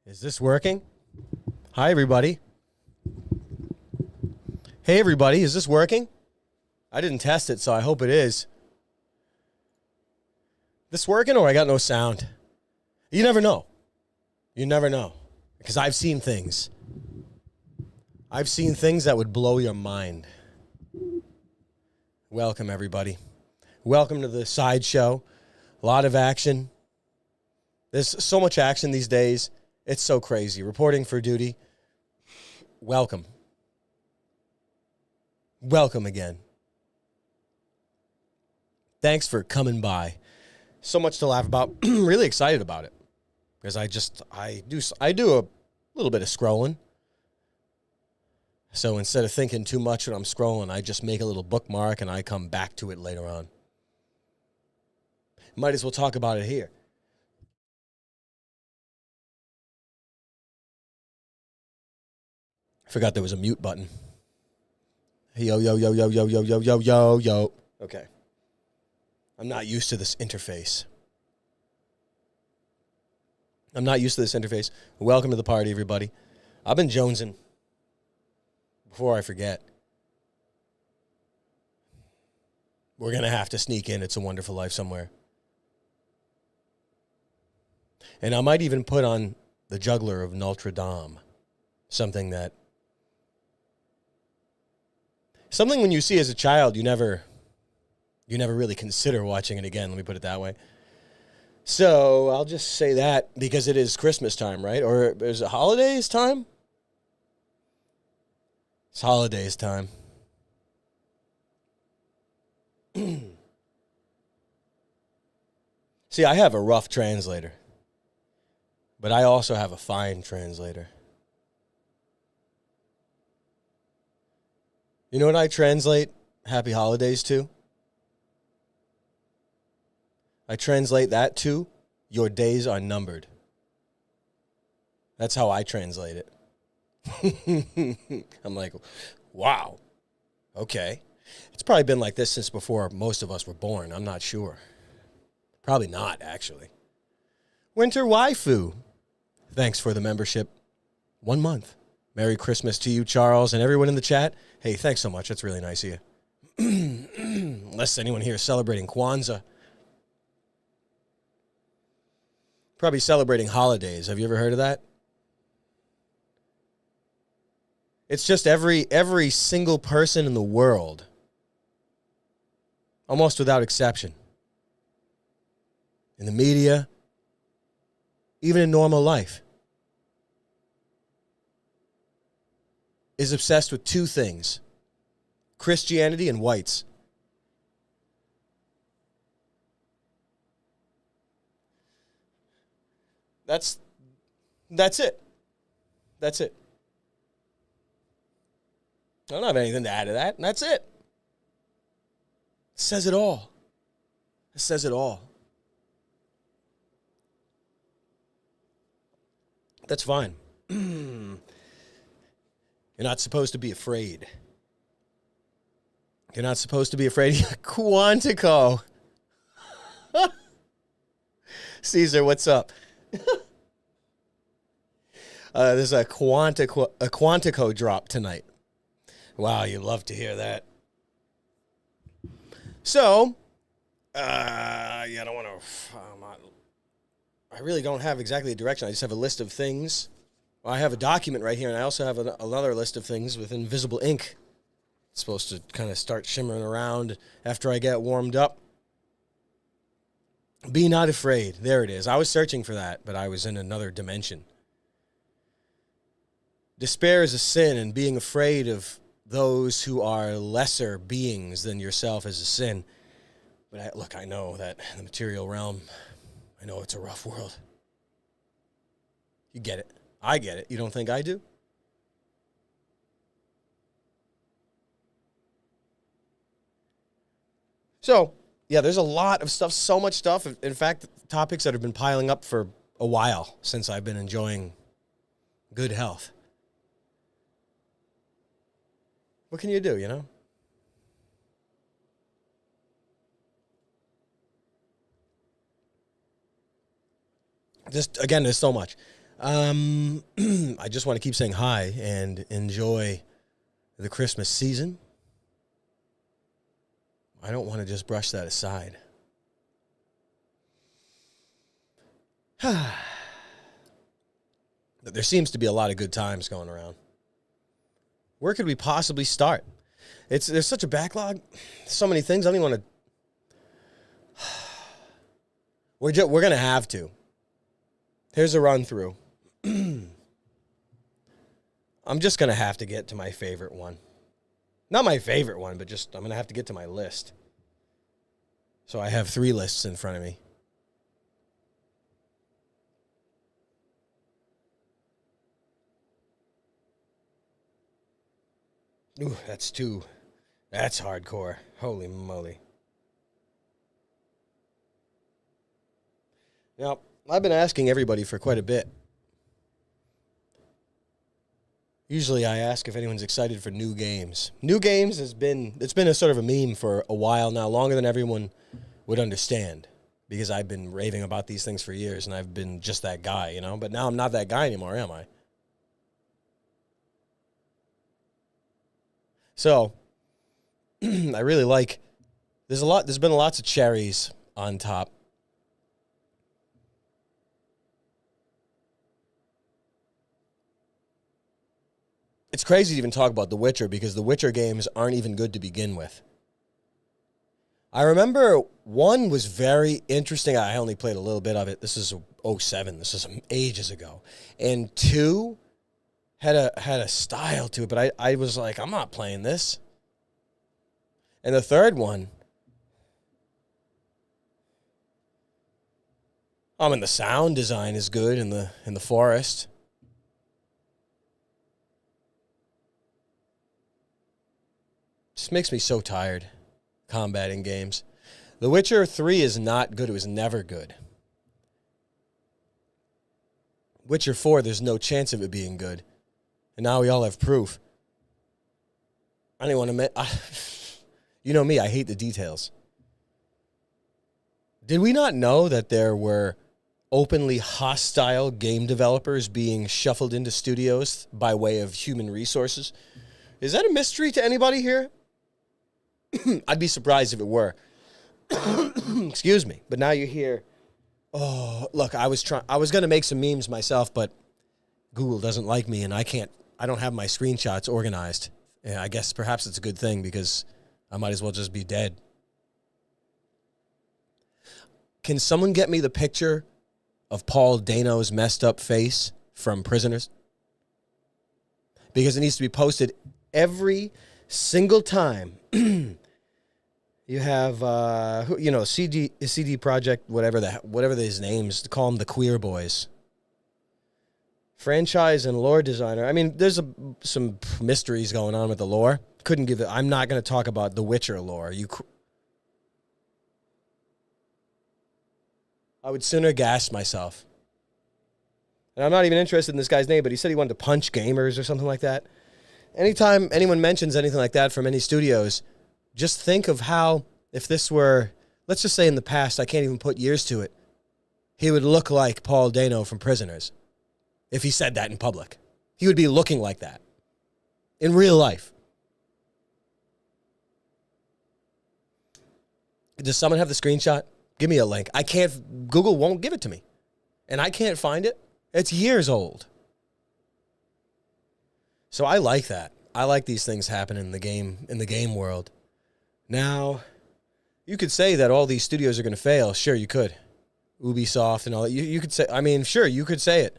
Is this working? Hi, everybody. Hey, everybody. Is this working? I didn't test it, so I hope it is. This working or I got no sound? You never know. You never know. Because I've seen things. I've seen things that would blow your mind. Welcome, everybody. Welcome to the sideshow. A lot of action. There's so much action these days. It's so crazy. Reporting for duty. Welcome. Welcome again. Thanks for coming by. So much to laugh about. Really excited about it. Because I do a little bit of scrolling. So instead of thinking too much when I'm scrolling, I just make a little bookmark and I come back to it later on. Might as well talk about it here. I forgot there was a mute button. Yo, yo, yo, yo, yo, yo, yo, yo, yo, yo. Okay. I'm not used to this interface. Welcome to the party, everybody. I've been jonesing. Before I forget, we're going to have to sneak in It's a Wonderful Life somewhere. And I might even put on The Juggler of Notre Dame. Something when you see as a child, you never really consider watching it again. Let me put it that way. So I'll just say that because it is Christmas time, right? Or is it holidays time? It's holidays time. See, I have a rough translator, but I also have a fine translator. You know what I translate happy holidays to? I translate that to your days are numbered. That's how I translate it. I'm like, wow, okay. It's probably been like this since before most of us were born. I'm not sure. Probably not, actually. Winter Waifu. Thanks for the membership. 1 month. Merry Christmas to you, Charles, and everyone in the chat. Hey, thanks so much. That's really nice of you. Unless anyone here is celebrating Kwanzaa. Probably celebrating holidays. Have you ever heard of that? It's just every single person in the world, almost without exception, in the media, even in normal life, is obsessed with two things: Christianity and whites. That's it. That's it. I don't have anything to add to that. And that's it. It says it all. It says it all. That's fine. You're not supposed to be afraid. You're not supposed to be afraid. Quantico. Caesar, what's up? There's a Quantico drop tonight. Wow, you'd love to hear that. So, I don't want to. I really don't have exactly a direction. I just have a list of things. Well, I have a document right here, and I also have another list of things with invisible ink. It's supposed to kind of start shimmering around after I get warmed up. Be not afraid. There it is. I was searching for that, but I was in another dimension. Despair is a sin, and being afraid of those who are lesser beings than yourself is a sin. But I know that in the material realm, I know it's a rough world. You get it. I get it. You don't think I do? So, yeah, there's a lot of stuff, so much stuff. In fact, topics that have been piling up for a while since I've been enjoying good health. What can you do, you know? Just, again, there's so much. I just want to keep saying hi and enjoy the Christmas season. I don't want to just brush that aside. There seems to be a lot of good times going around. Where could we possibly start? There's such a backlog, so many things. I don't even want to. We're gonna have to. Here's a run through. I'm just gonna have to get to my favorite one. Not my favorite one, but I'm gonna have to get to my list. So I have 3 lists in front of me. Ooh, that's 2. That's hardcore. Holy moly. Now, I've been asking everybody for quite a bit. Usually I ask if anyone's excited for new games. New games it's been a sort of a meme for a while now, longer than everyone would understand, because I've been raving about these things for years, and I've been just that guy, you know? But now I'm not that guy anymore, am I? So, I really like, there's been lots of cherries on top. It's crazy to even talk about The Witcher, because The Witcher games aren't even good to begin with. I remember 1 was very interesting. I only played a little bit of it. This is 07. This is ages ago. And 2 had a style to it, but I was like, I'm not playing this. And the 3rd one, the sound design is good in the forest. Just makes me so tired, combat in games. The Witcher 3 is not good. It was never good. Witcher 4, there's no chance of it being good. And now we all have proof. I didn't want to you know me, I hate the details. Did we not know that there were openly hostile game developers being shuffled into studios by way of human resources? Is that a mystery to anybody here? I'd be surprised if it were. Excuse me. But now you hear, oh, look, I was going to make some memes myself, but Google doesn't like me, and I don't have my screenshots organized. And I guess perhaps it's a good thing, because I might as well just be dead. Can someone get me the picture of Paul Dano's messed up face from Prisoners? Because it needs to be posted every single time. You have, CD Projekt, whatever his names, call them the Queer Boys. Franchise and lore designer. I mean, there's some mysteries going on with the lore. I'm not going to talk about the Witcher lore. I would sooner gas myself. And I'm not even interested in this guy's name, but he said he wanted to punch gamers or something like that. Anytime anyone mentions anything like that from any studios, just think of how, if this were, let's just say in the past, I can't even put years to it, he would look like Paul Dano from Prisoners. If he said that in public, he would be looking like that in real life. Does someone have the screenshot? Give me a link. Google won't give it to me. And I can't find it. It's years old. So I like that. I like these things happening in the game world. Now, you could say that all these studios are going to fail. Sure, you could. Ubisoft and all that. You could say, sure, you could say it.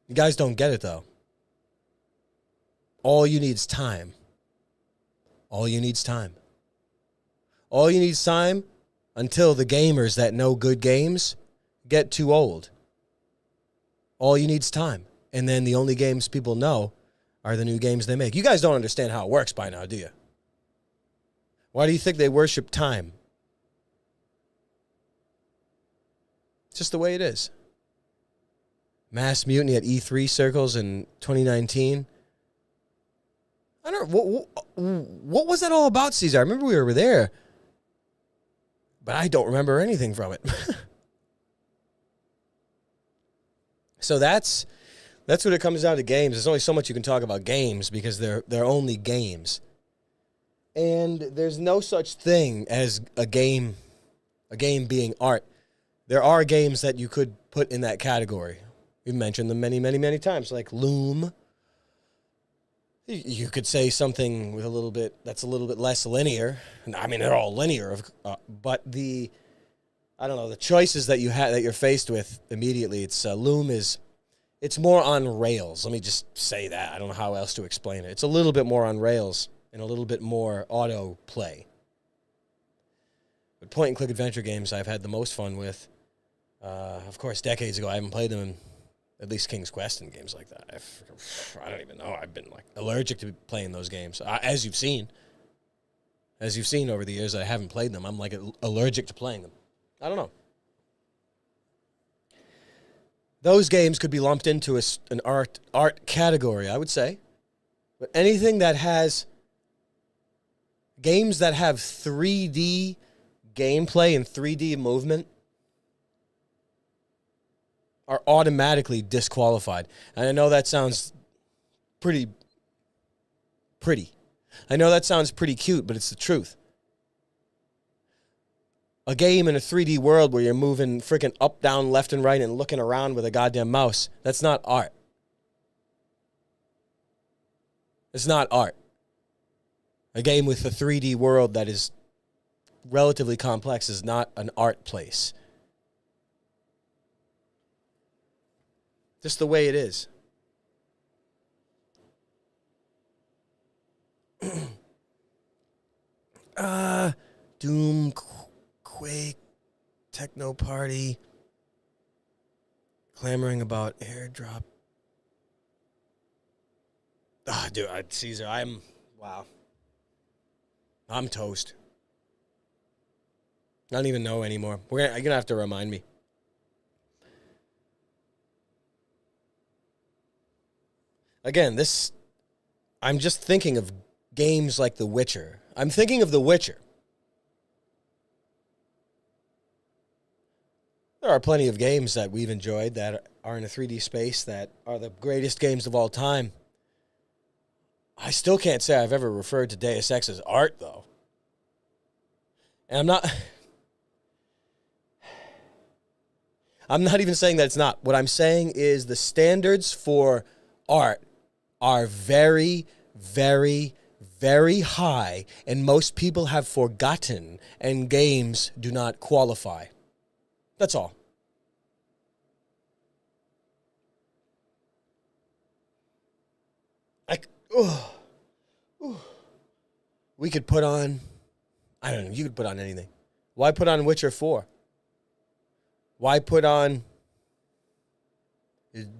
You guys don't get it, though. All you need is time. All you need is time. All you need is time until the gamers that know good games get too old. All you need is time. And then the only games people know are the new games they make. You guys don't understand how it works by now, do you? Why do you think they worship time? It's just the way it is. Mass mutiny at E3 circles in 2019. I don't know. What was that all about, Caesar? I remember we were there, but I don't remember anything from it. So that's what it comes down to games. There's only so much you can talk about games because they're only games. And there's no such thing as a game being art. There are games that you could put in that category. We've mentioned them many, many, many times, like Loom. You could say something with that's a little bit less linear. I mean, they're all linear, but the choices that you're faced with immediately. It's Loom it's more on rails. Let me just say that. I don't know how else to explain it. It's a little bit more on rails and a little bit more auto play. But point and click adventure games I've had the most fun with. Of course, decades ago I haven't played them in at least King's Quest and games like that. I don't even know. I've been like allergic to playing those games. As you've seen over the years, I haven't played them. I'm like allergic to playing them. I don't know. Those games could be lumped into an art category, I would say. But anything that has games that have 3D gameplay and 3D movement are automatically disqualified. And I know that sounds pretty. I know that sounds pretty cute, but it's the truth. A game in a 3D world where you're moving freaking up, down, left, and right and looking around with a goddamn mouse, that's not art. It's not art. A game with a 3D world that is relatively complex is not an art place. Just the way it is. Doom, Quake, Techno Party, clamoring about airdrop. Dude, Caesar, wow. I'm toast. I don't even know anymore. You're going to have to remind me. Again, I'm just thinking of games like The Witcher. I'm thinking of The Witcher. There are plenty of games that we've enjoyed that are in a 3D space that are the greatest games of all time. I still can't say I've ever referred to Deus Ex as art, though. And I'm not even saying that it's not. What I'm saying is the standards for art are very, very, very high, and most people have forgotten, and games do not qualify. That's all. We could put on, I don't know, you could put on anything. Why put on Witcher 4? Why put on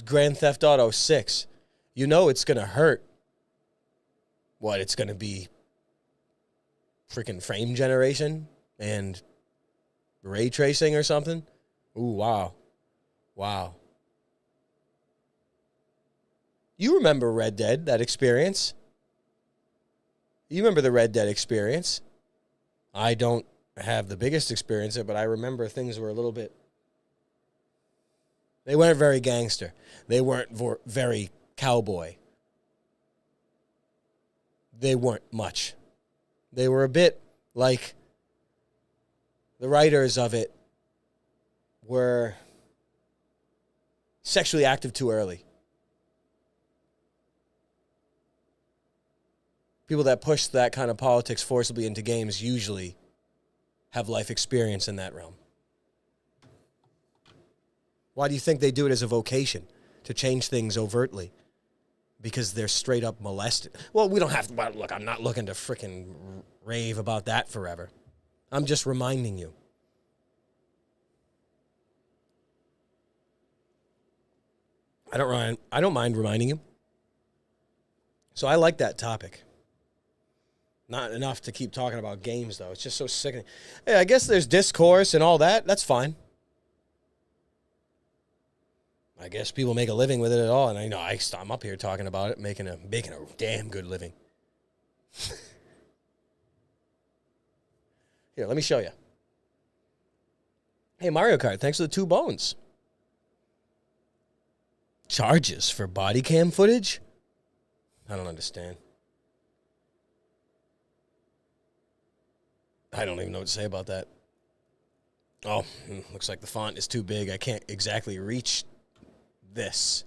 Grand Theft Auto 6? You know it's going to hurt. What, it's going to be freaking frame generation and ray tracing or something? Ooh, wow. Wow. You remember Red Dead, that experience. You remember the Red Dead experience. I don't have the biggest experience, but I remember things were a little bit... They weren't very gangster. They weren't very cowboy. They weren't much. They were a bit like the writers of it were sexually active too early. People that push that kind of politics forcibly into games usually have life experience in that realm. Why do you think they do it as a vocation? To change things overtly? Because they're straight up molested. Well, we don't have to, look, I'm not looking to frickin' rave about that forever. I'm just reminding you. I don't mind reminding you. So I like that topic. Not enough to keep talking about games, though. It's just so sickening. Hey, I guess there's discourse and all that. That's fine. I guess people make a living with it at all, and I know I'm up here talking about it, making a damn good living. Here, let me show you. Hey, Mario Kart, thanks for the 2 bones. Charges for body cam footage? I don't understand. I don't even know what to say about that. Oh, looks like the font is too big. I can't exactly reach this.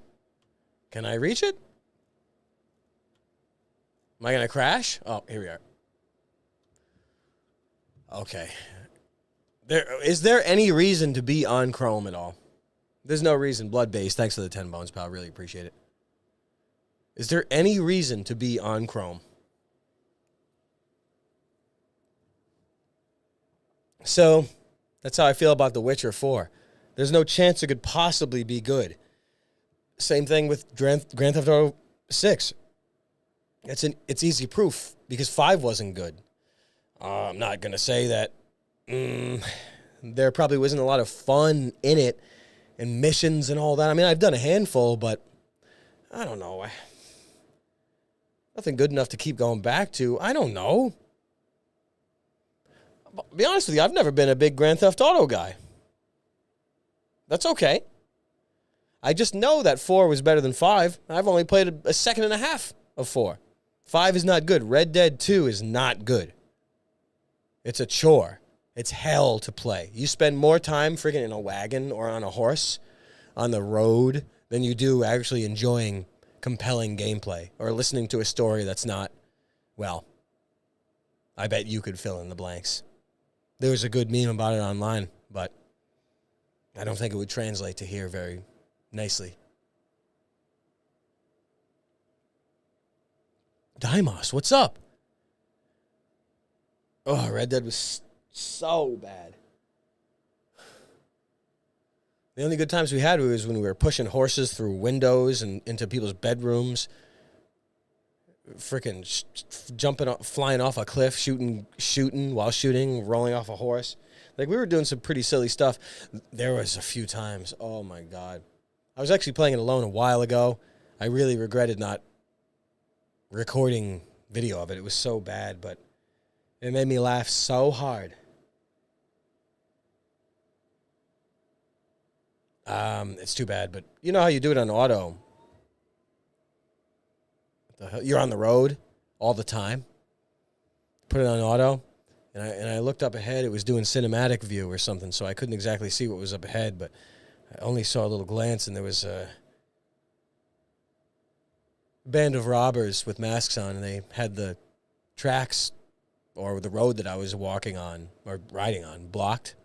Can I reach it? Am I going to crash? Oh, here we are. Okay. Is there any reason to be on Chrome at all? There's no reason. Blood-based. Thanks for the 10 bones, pal. Really appreciate it. Is there any reason to be on Chrome? So, that's how I feel about The Witcher 4. There's no chance it could possibly be good. Same thing with Grand Theft Auto 6. It's easy proof because 5 wasn't good. I'm not going to say that there probably wasn't a lot of fun in it and missions and all that. I mean, I've done a handful, but I don't know. Nothing good enough to keep going back to. I don't know. Be honest with you, I've never been a big Grand Theft Auto guy. That's okay. I just know that 4 was better than 5. I've only played a second and a half of 4. 5 is not good. Red Dead 2 is not good. It's a chore. It's hell to play. You spend more time freaking in a wagon or on a horse on the road than you do actually enjoying compelling gameplay or listening to a story that's not, well, I bet you could fill in the blanks. There was a good meme about it online, but I don't think it would translate to here very nicely. Dimos, what's up? Oh, Red Dead was so bad. The only good times we had was when we were pushing horses through windows and into people's bedrooms, freaking jumping, flying off a cliff, shooting while shooting, rolling off a horse. Like, we were doing some pretty silly stuff. There was a few times. Oh, my God. I was actually playing it alone a while ago. I really regretted not recording video of it. It was so bad, but it made me laugh so hard. It's too bad, but you know how you do it on auto. You're on the road all the time. Put it on auto, and I looked up ahead. It was doing cinematic view or something, so I couldn't exactly see what was up ahead, but I only saw a little glance, and there was a band of robbers with masks on, and they had the tracks or the road that I was walking on or riding on blocked.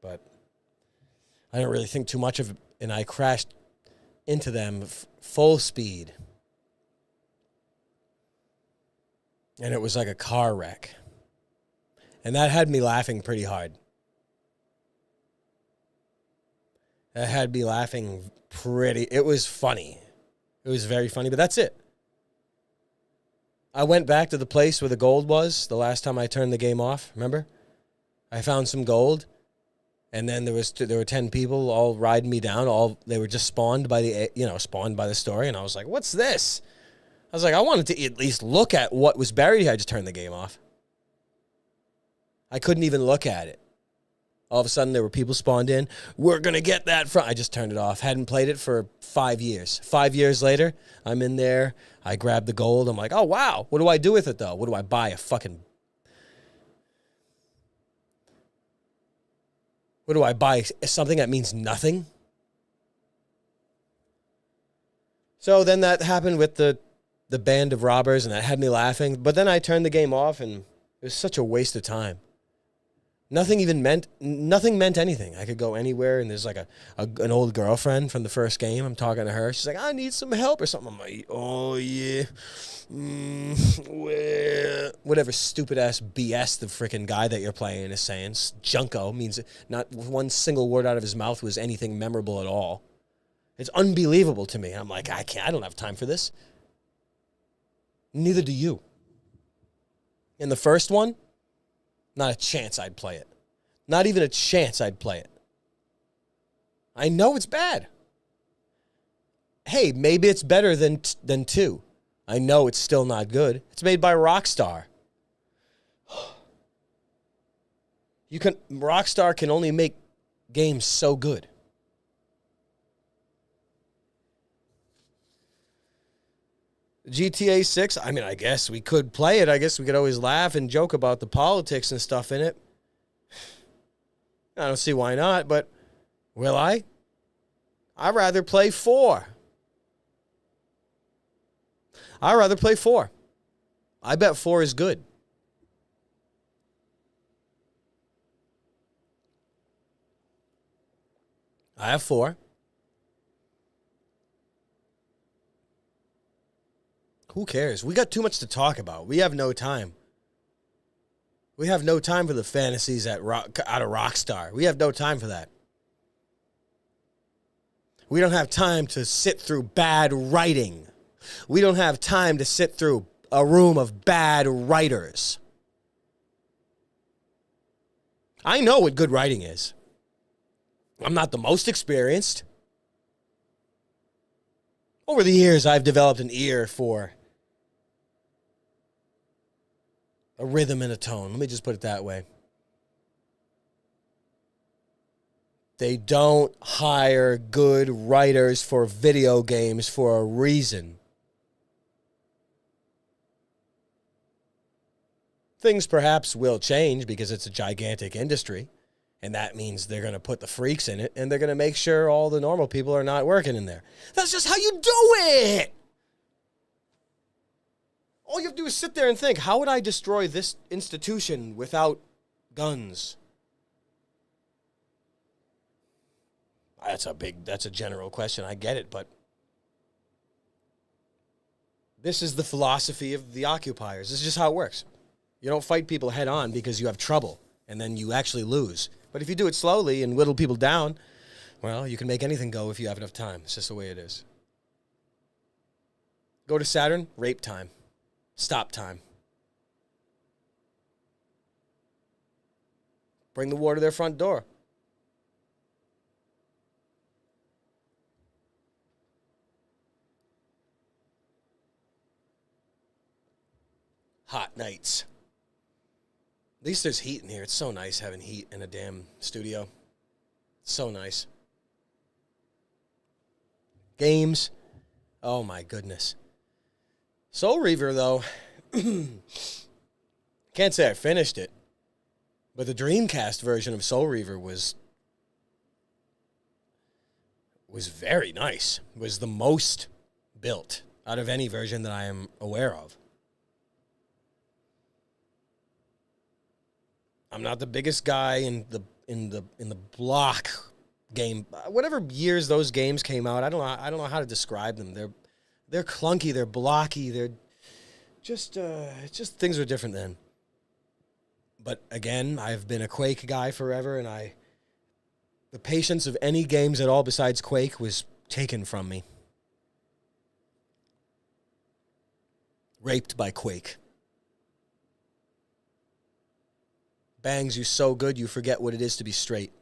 But I didn't really think too much of it, and I crashed into them full speed. And it was like a car wreck. And that had me laughing pretty hard. That had me laughing pretty. It was funny. It was very funny, but that's it. I went back to the place where the gold was the last time I turned the game off. Remember? I found some gold. And then there were 10 people all riding me down. They were just spawned by the story. And I was like, what's this? I was like, I wanted to at least look at what was buried here. I just turned the game off. I couldn't even look at it. All of a sudden, there were people spawned in. We're going to get that from... I just turned it off. Hadn't played it for 5 years. 5 years later, I'm in there. I grab the gold. I'm like, oh, wow. What do I do with it, though? What do I buy? What do I buy? Something that means nothing? So then that happened with the band of robbers, and that had me laughing. But then I turned the game off, and it was such a waste of time. Nothing meant anything. I could go anywhere, and there's like an old girlfriend from the first game. I'm talking to her. She's like, I need some help or something. I'm like, oh, yeah. Whatever stupid-ass BS the freaking guy that you're playing is saying. Junko means not one single word out of his mouth was anything memorable at all. It's unbelievable to me. I'm like, I don't have time for this. Neither do you. In the first one, not a chance I'd play it. Not even a chance I'd play it. I know it's bad. Hey, maybe it's better than 2. I know it's still not good. It's made by Rockstar. Rockstar can only make games so good. GTA 6, I mean, I guess we could play it. I guess we could always laugh and joke about the politics and stuff in it. I don't see why not, but will I? I'd rather play 4. I'd rather play 4. I bet 4 is good. I have 4. Who cares? We got too much to talk about. We have no time. We have no time for the fantasies out of Rockstar. We have no time for that. We don't have time to sit through bad writing. We don't have time to sit through a room of bad writers. I know what good writing is. I'm not the most experienced. Over the years, I've developed an ear for a rhythm and a tone. Let me just put it that way. They don't hire good writers for video games for a reason. Things perhaps will change because it's a gigantic industry. And that means they're going to put the freaks in it, and they're going to make sure all the normal people are not working in there. That's just how you do it. All you have to do is sit there and think, how would I destroy this institution without guns? That's a general question. I get it, but this is the philosophy of the occupiers. This is just how it works. You don't fight people head on because you have trouble, and then you actually lose. But if you do it slowly and whittle people down, well, you can make anything go if you have enough time. It's just the way it is. Go to Saturn, rape time. Stop time. Bring the war to their front door. Hot nights. At least there's heat in here. It's so nice having heat in a damn studio. It's so nice. Games. Oh, my goodness. Soul Reaver, though. Can't say I finished it. But the Dreamcast version of Soul Reaver was very nice. Was the most built out of any version that I am aware of. I'm not the biggest guy in the block game. Whatever years those games came out, I don't know how to describe them. They're clunky, they're blocky, they're just things were different then. But again, I've been a Quake guy forever, and the patience of any games at all besides Quake was taken from me. Raped by Quake. Bangs you so good you forget what it is to be straight.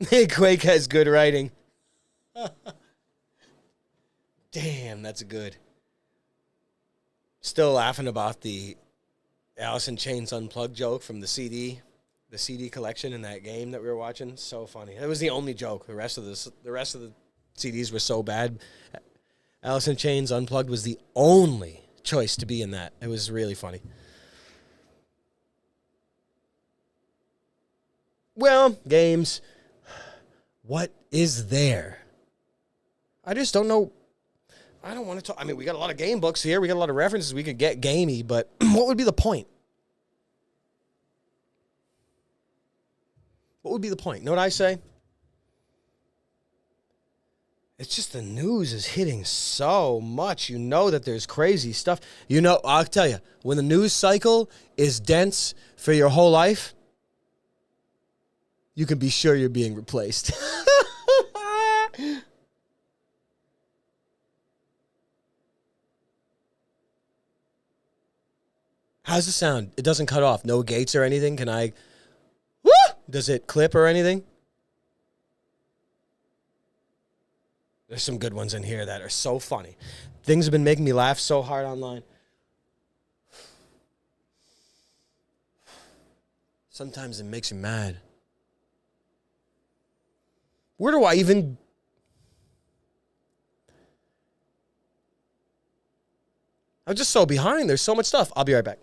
Quake has good writing. Damn, that's good. Still laughing about the Alice in Chains Unplugged joke from the CD collection in that game that we were watching. So funny. That was the only joke. The rest of the CDs were so bad. Alice in Chains Unplugged was the only choice to be in that. It was really funny. Well, games. What is there? I just don't know. I don't want to talk. I mean, we got a lot of game books here. We got a lot of references. We could get gamey, but what would be the point? What would be the point? You know what I say? It's just the news is hitting so much. You know that there's crazy stuff. You know, I'll tell you, when the news cycle is dense for your whole life, you can be sure you're being replaced. How's the sound? It doesn't cut off. No gates or anything. Can I? Woo! Does it clip or anything? There's some good ones in here that are so funny. Things have been making me laugh so hard online. Sometimes it makes you mad. Where do I even... I'm just so behind. There's so much stuff. I'll be right back.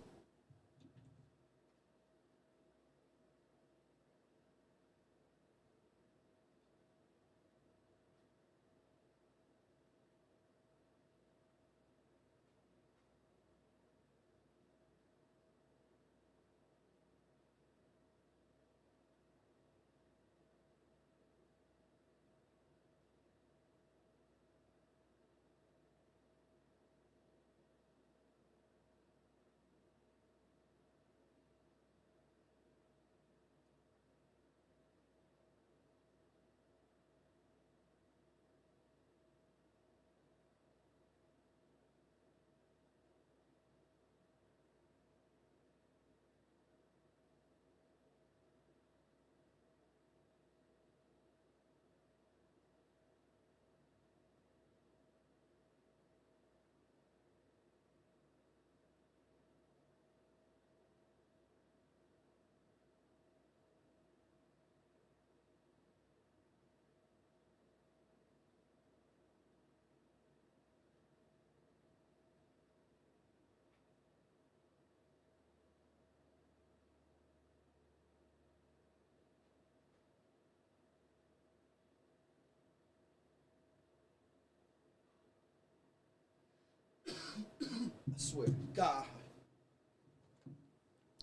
I swear to God.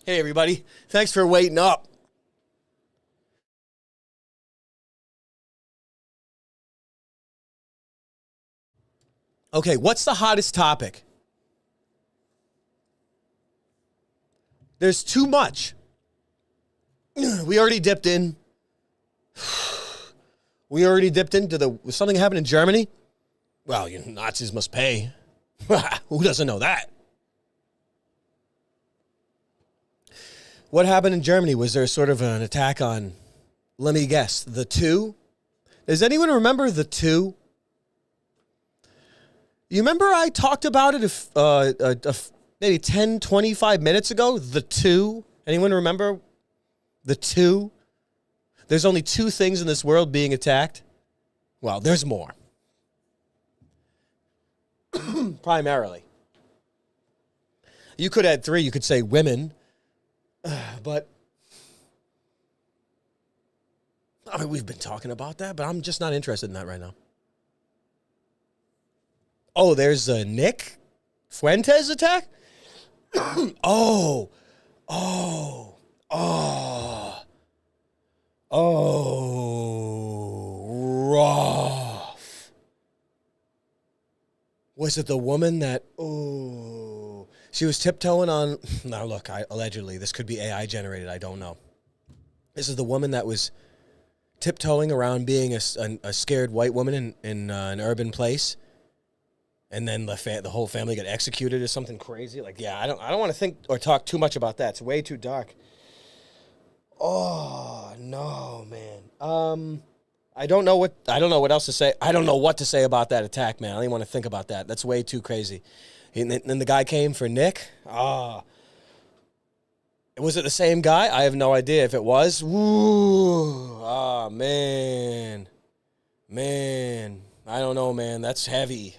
Hey, everybody. Thanks for waiting up. Okay, what's the hottest topic? There's too much. We already dipped in. We already dipped into was something happened in Germany? Well, Nazis must pay. Who doesn't know that? What happened in Germany? Was there sort of an attack on, let me guess, the two? Does anyone remember the two? You remember I talked about it maybe 10, 25 minutes ago? The two? Anyone remember the two? There's only two things in this world being attacked. Well, there's more. Primarily. You could add three. You could say women. But I mean, we've been talking about that, but I'm just not interested in that right now. Oh, there's a Nick Fuentes attack? Oh, rough. Was it the woman that, she was tiptoeing on, now look, allegedly, this could be AI generated, I don't know. This is the woman that was tiptoeing around being a scared white woman in an urban place. And then the whole family got executed or something crazy. Like, yeah, I don't want to think or talk too much about that. It's way too dark. Oh no, man. I don't know what else to say. I don't know what to say about that attack, man. I don't even want to think about that. That's way too crazy. And then the guy came for Nick. Was it the same guy? I have no idea if it was. Woo. Man. I don't know, man. That's heavy.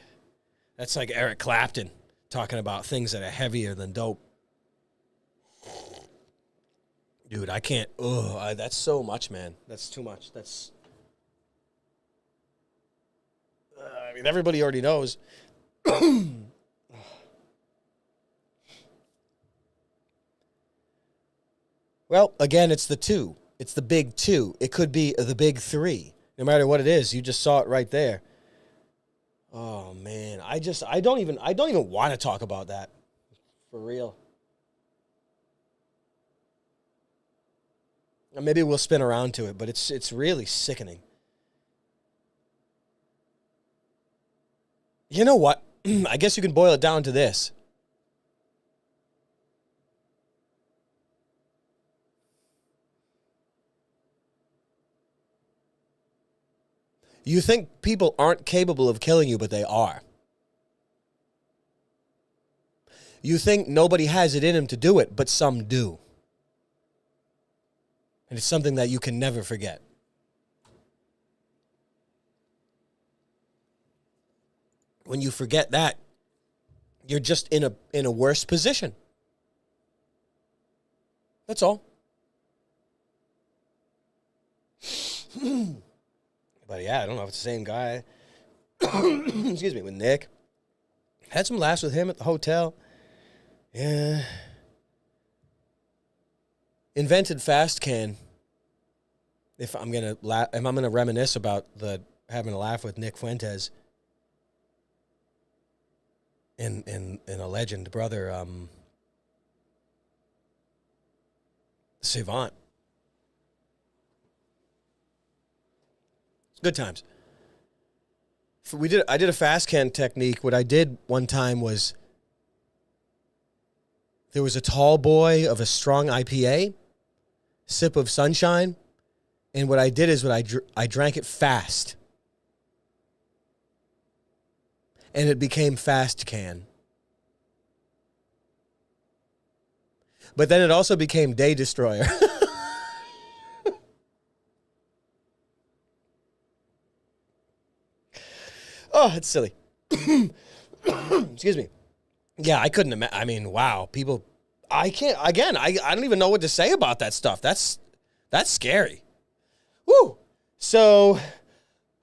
That's like Eric Clapton talking about things that are heavier than dope. Dude, I can't. That's so much, man. That's too much. That's. I mean, everybody already knows. Well, again, it's the two. It's the big two. It could be the big three. No matter what it is, you just saw it right there. Oh man, I don't even want to talk about that. For real. Maybe we'll spin around to it, but it's really sickening. You know what? I guess you can boil it down to this. You think people aren't capable of killing you, but they are. You think nobody has it in them to do it, but some do. And it's something that you can never forget. When you forget that, You're just in a worse position. That's all. But yeah, I don't know if it's the same guy. Excuse me, with Nick. Had some laughs with him at the hotel. Yeah. Invented fast can. If I'm gonna reminisce about having a laugh with Nick Fuentes and a legend brother, Savant. Good times. I did a fast can technique. What I did one time was there was a tall boy of a strong IPA, sip of sunshine, and what I did is I drank it fast, and it became fast can. But then it also became Day Destroyer. Oh, it's silly. Excuse me. Yeah, I couldn't imagine. I mean, wow. People, I can't, again, I don't even know what to say about that stuff. That's scary. Woo. So,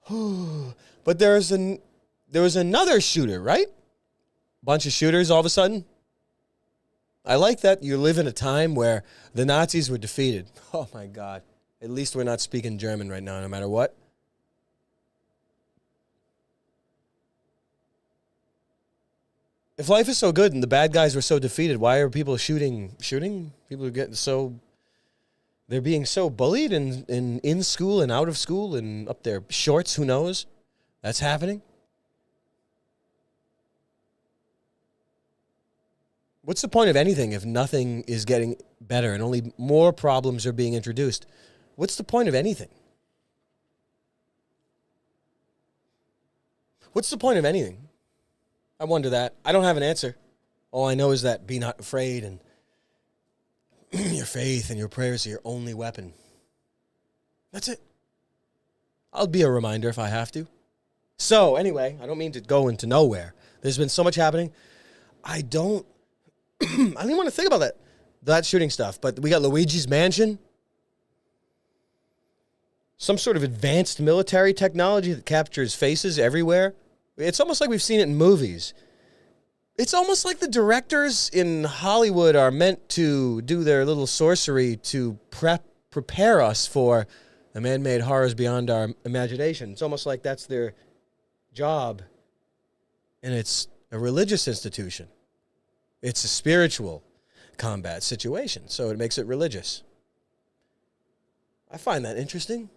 but there was another shooter, right? Bunch of shooters all of a sudden. I like that you live in a time where the Nazis were defeated. Oh, my God. At least we're not speaking German right now, no matter what. If life is so good and the bad guys were so defeated, why are people shooting? People are getting they're being so bullied in school and out of school and up their shorts, who knows? That's happening. What's the point of anything if nothing is getting better and only more problems are being introduced? What's the point of anything? What's the point of anything? I wonder that. I don't have an answer. All I know is that be not afraid, and your faith and your prayers are your only weapon. That's it. I'll be a reminder if I have to. So, anyway, I don't mean to go into nowhere. There's been so much happening. I don't even want to think about that shooting stuff, but we got Luigi's Mansion. Some sort of advanced military technology that captures faces everywhere. It's almost like we've seen it in movies. It's almost like the directors in Hollywood are meant to do their little sorcery to prepare us for the man-made horrors beyond our imagination. It's almost like that's their job. And it's a religious institution. It's a spiritual combat situation, so it makes it religious. I find that interesting.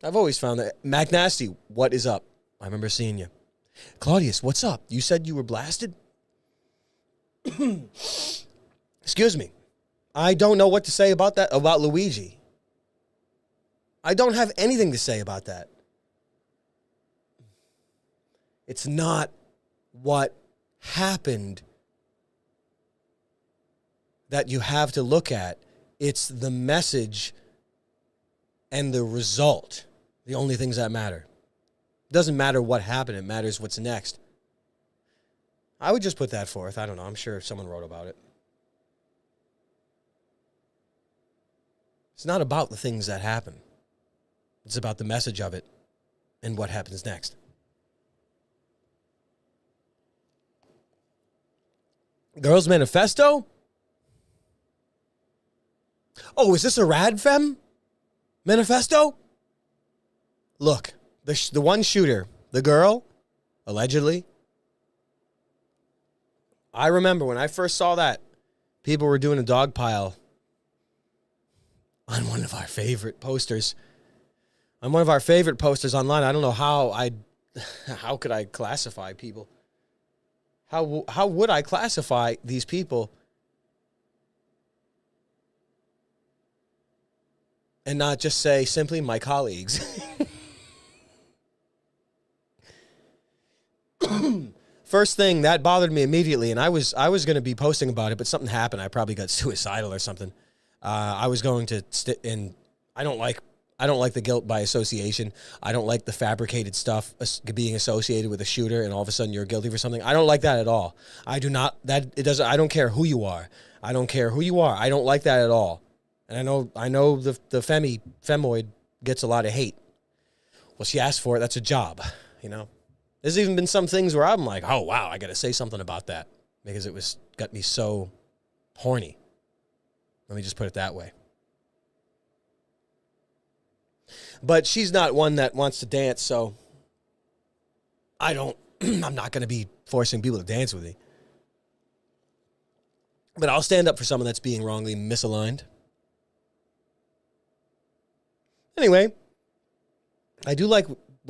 I've always found that. McNasty, what is up? I remember seeing you. Claudius, what's up? You said you were blasted? Excuse me. I don't know what to say about that, about Luigi. I don't have anything to say about that. It's not what happened that you have to look at. It's the message and the result. The only things that matter. It doesn't matter what happened. It matters what's next. I would just put that forth. I don't know. I'm sure someone wrote about it. It's not about the things that happen. It's about the message of it and what happens next. Girls Manifesto? Oh, is this a Radfem manifesto? Look, the one shooter, the girl, allegedly. I remember when I first saw that, people were doing a dog pile on one of our favorite posters. On one of our favorite posters online. I don't know how could I classify people? How would I classify these people and not just say simply my colleagues? First thing, that bothered me immediately, and I was going to be posting about it, but something happened. I probably got suicidal or something. I was going to and I I don't like the guilt by association. I don't like the fabricated stuff being associated with a shooter and all of a sudden you're guilty for something. I don't like that at all. I do not, I don't care who you are. I don't care who you are. I don't like that at all. And I know the femoid gets a lot of hate. Well, she asked for it. That's a job, you know? There's even been some things where I'm like, oh, wow, I got to say something about that because it got me so horny. Let me just put it that way. But she's not one that wants to dance, so I'm not going to be forcing people to dance with me. But I'll stand up for someone that's being wrongly misaligned. Anyway, I like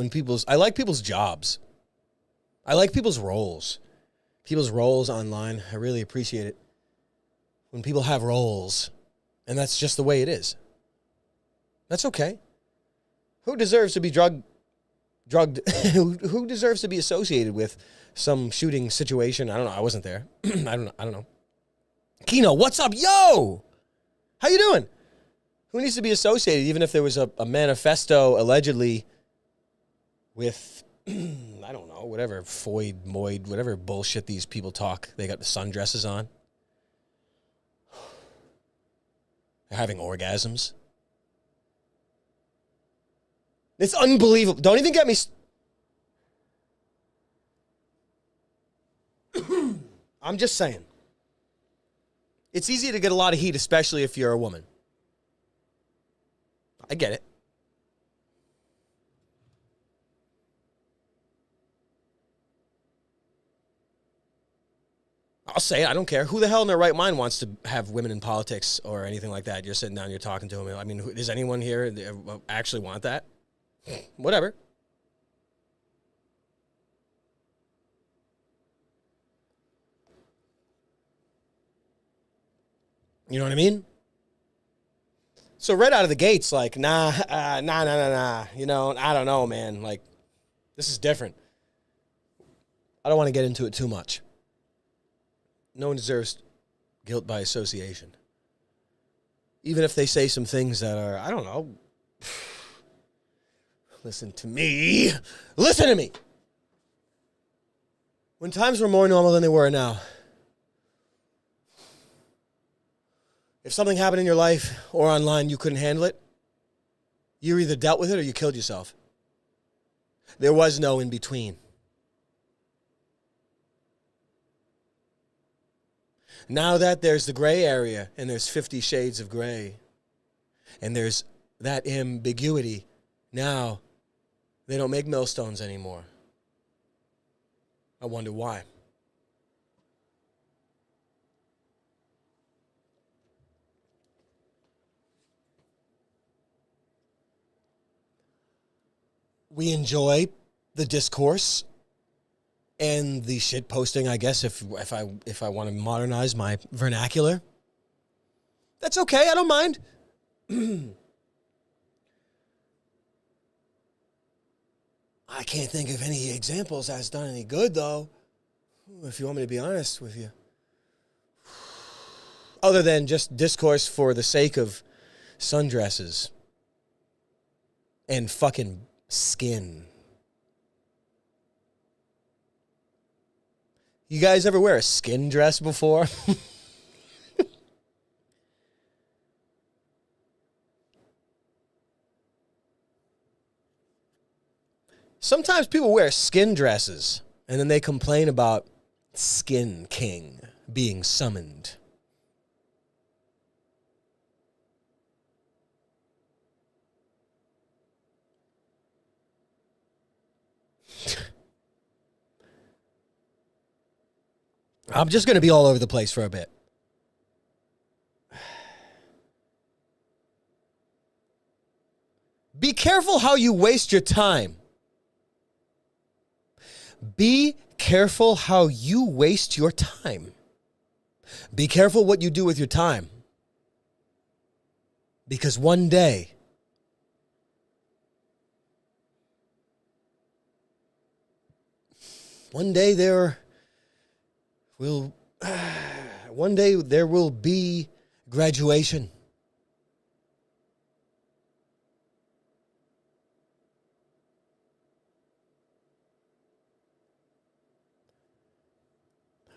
people's jobs. I like people's roles. People's roles online. I really appreciate it when people have roles, and that's just the way it is. That's okay. Who deserves to be drugged? Who deserves to be associated with some shooting situation? I don't know. I wasn't there. I don't know. Kino, what's up? Yo! How you doing? Who needs to be associated, even if there was a manifesto allegedly with, I don't know, whatever, Moid, whatever bullshit these people talk. They got the sundresses on. They're having orgasms. It's unbelievable. Don't even get me... I'm just saying. It's easy to get a lot of heat, especially if you're a woman. I get it. I'll say it. I don't care. Who the hell in their right mind wants to have women in politics or anything like that? You're sitting down, you're talking to them. I mean, does anyone here actually want that? Whatever. You know what I mean? So right out of the gates, like, nah. You know, I don't know, man. Like, this is different. I don't want to get into it too much. No one deserves guilt by association. Even if they say some things that are, I don't know. Listen to me. Listen to me. When times were more normal than they were now, if something happened in your life or online, you couldn't handle it, you either dealt with it or you killed yourself. There was no in between. Now that there's the gray area and there's 50 shades of gray and there's that ambiguity, now they don't make millstones anymore. I wonder why. We enjoy the discourse and the shit posting, I guess, if I want to modernize my vernacular. That's okay, I don't mind. I can't think of any examples that's done any good, though, if you want me to be honest with you. Other than just discourse for the sake of sundresses and fucking skin. You guys ever wear a skin dress before? Sometimes people wear skin dresses and then they complain about Skin King being summoned. I'm just going to be all over the place for a bit. Be careful how you waste your time. Be careful how you waste your time. Be careful what you do with your time. Because one day, there will be graduation.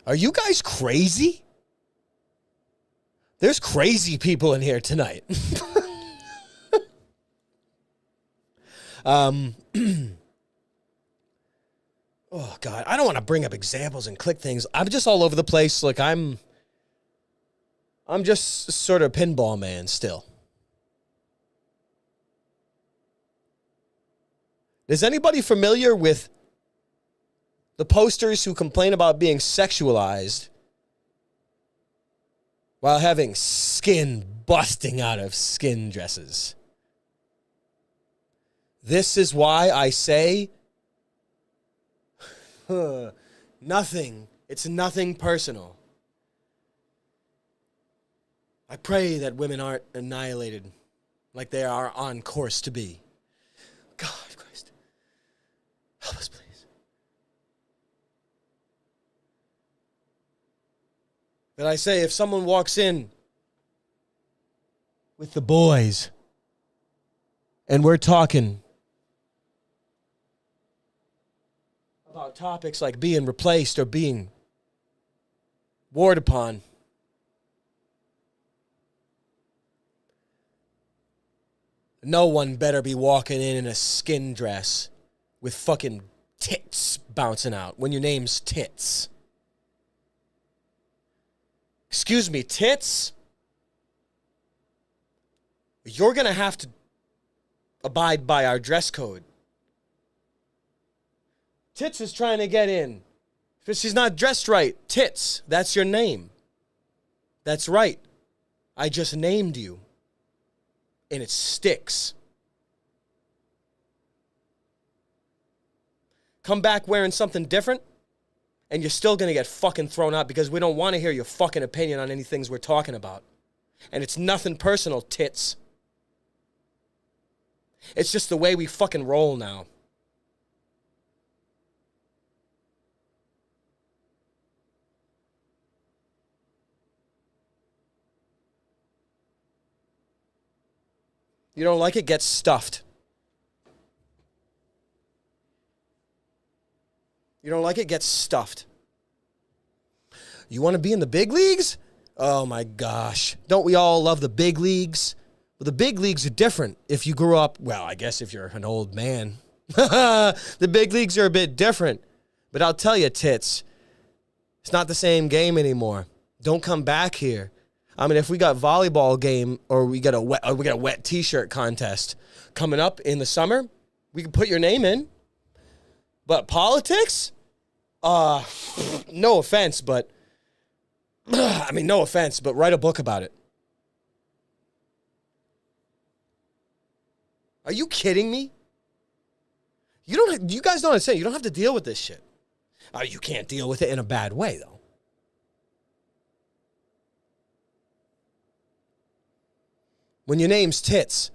Are you guys crazy? There's crazy people in here tonight. Oh, God. I don't want to bring up examples and click things. I'm just all over the place. Like, I'm just sort of pinball man still. Is anybody familiar with the posters who complain about being sexualized while having skin busting out of skin dresses? This is why I say nothing. It's nothing personal. I pray that women aren't annihilated like they are on course to be. God, Christ. Help us, please. But I say, if someone walks in with the boys and we're talking about topics like being replaced or being warred upon, no one better be walking in a skin dress with fucking tits bouncing out when your name's Tits. Excuse me, Tits? You're going to have to abide by our dress code. Tits is trying to get in. If she's not dressed right, Tits, that's your name. That's right. I just named you. And it sticks. Come back wearing something different, and you're still going to get fucking thrown out because we don't want to hear your fucking opinion on any things we're talking about. And it's nothing personal, Tits. It's just the way we fucking roll now. You don't like it? Get stuffed. You don't like it? Get stuffed. You want to be in the big leagues? Oh my gosh. Don't we all love the big leagues? Well, the big leagues are different if you grew up, well, I guess if you're an old man. The big leagues are a bit different. But I'll tell you, Tits, it's not the same game anymore. Don't come back here. I mean, if we got volleyball game or we got a wet T-shirt contest coming up in the summer, we can put your name in. But politics? No offense, but no offense, but write a book about it. Are you kidding me? You guys don't understand. You don't have to deal with this shit. You can't deal with it in a bad way, though. When your name's Tits,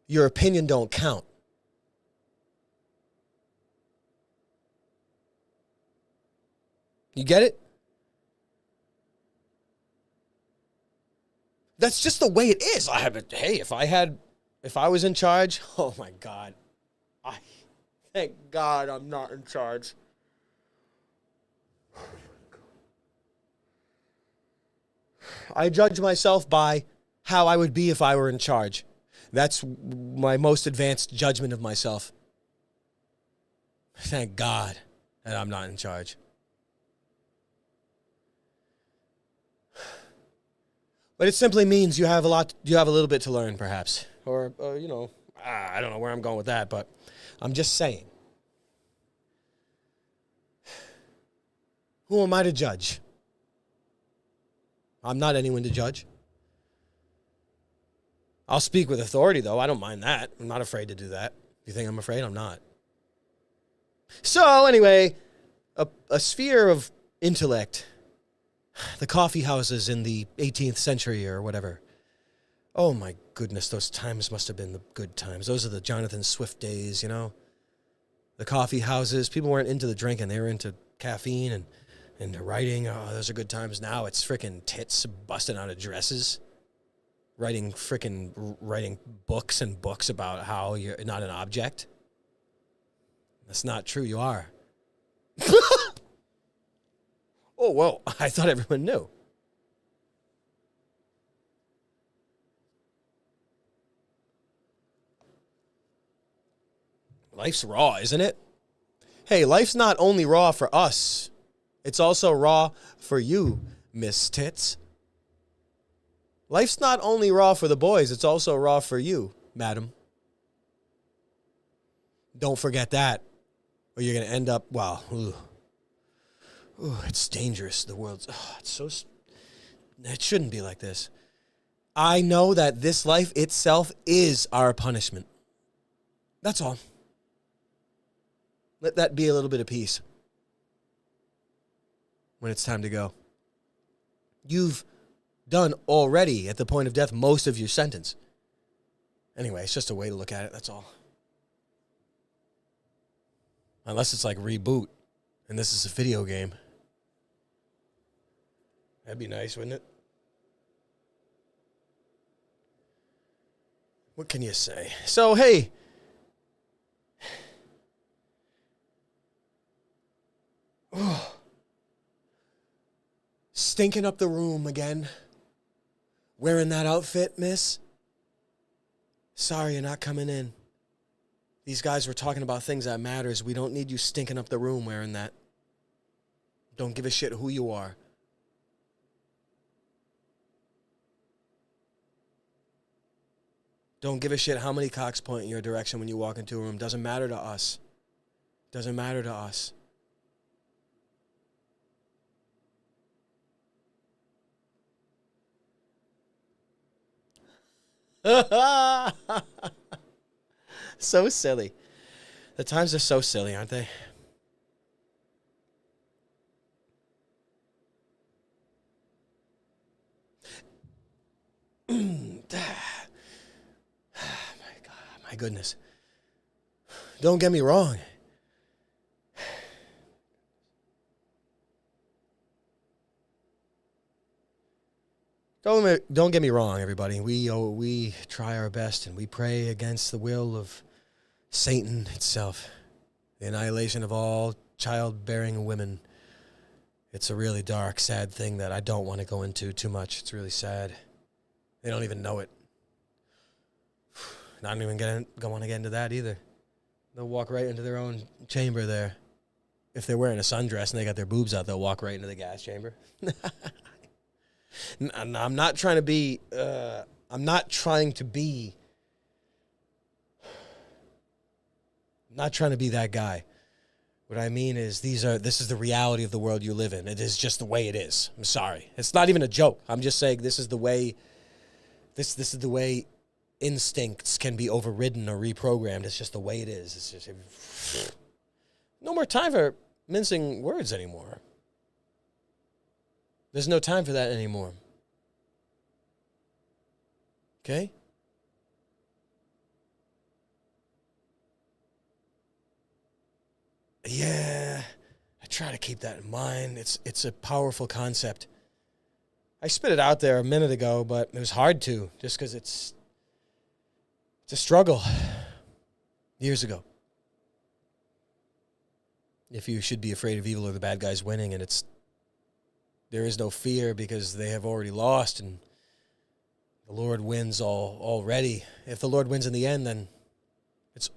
your opinion don't count. You get it? That's just the way it is. If I was in charge, oh my God. Thank God I'm not in charge. I judge myself by how I would be if I were in charge. That's my most advanced judgment of myself. Thank God that I'm not in charge. But it simply means you have a little bit to learn, perhaps. Or I don't know where I'm going with that, but I'm just saying. Who am I to judge? I'm not anyone to judge. I'll speak with authority, though. I don't mind that. I'm not afraid to do that. If you think I'm afraid, I'm not. So, anyway, a sphere of intellect. The coffee houses in the 18th century or whatever. Oh, my goodness, those times must have been the good times. Those are the Jonathan Swift days, you know? The coffee houses. People weren't into the drinking. They were into caffeine and the writing. Oh, those are good times. Now it's freaking tits busting out of dresses. Writing books and books about how you're not an object. That's not true. You are. Oh, well, I thought everyone knew. Life's raw, isn't it? Hey, life's not only raw for us. It's also raw for you, Miss Tits. Life's not only raw for the boys, it's also raw for you, madam. Don't forget that, or you're going to end up, well, it's dangerous. The world's, it shouldn't be like this. I know that this life itself is our punishment. That's all. Let that be a little bit of peace when it's time to go. You've done already, at the point of death, most of your sentence. Anyway, it's just a way to look at it, that's all. Unless it's like Reboot, and this is a video game. That'd be nice, wouldn't it? What can you say? So, hey. Stinking up the room again. Wearing that outfit, miss? Sorry you're not coming in. These guys were talking about things that matters. We don't need you stinking up the room wearing that. Don't give a shit who you are. Don't give a shit how many cocks point in your direction when you walk into a room. Doesn't matter to us. Doesn't matter to us. So silly. The times are so silly, aren't they? My goodness. Don't get me wrong. Don't get me wrong, everybody. We try our best and we pray against the will of Satan itself. The annihilation of all childbearing women. It's a really dark, sad thing that I don't want to go into too much. It's really sad. They don't even know it. I don't even want to get into that either. They'll walk right into their own chamber there. If they're wearing a sundress and they got their boobs out, they'll walk right into the gas chamber. I'm not trying to be. I'm not trying to be that guy. What I mean is this is the reality of the world you live in. It is just the way it is. I'm sorry. It's not even a joke. I'm just saying this is the way. This is the way instincts can be overridden or reprogrammed. It's just the way it is. It's just no more time for mincing words anymore. There's no time for that anymore. Okay? Yeah, I try to keep that in mind. It's a powerful concept. I spit it out there a minute ago, but it was hard to, just because it's a struggle. Years ago. If you should be afraid of evil or the bad guys winning, and there is no fear because they have already lost, and the Lord wins already. If the Lord wins in the end, then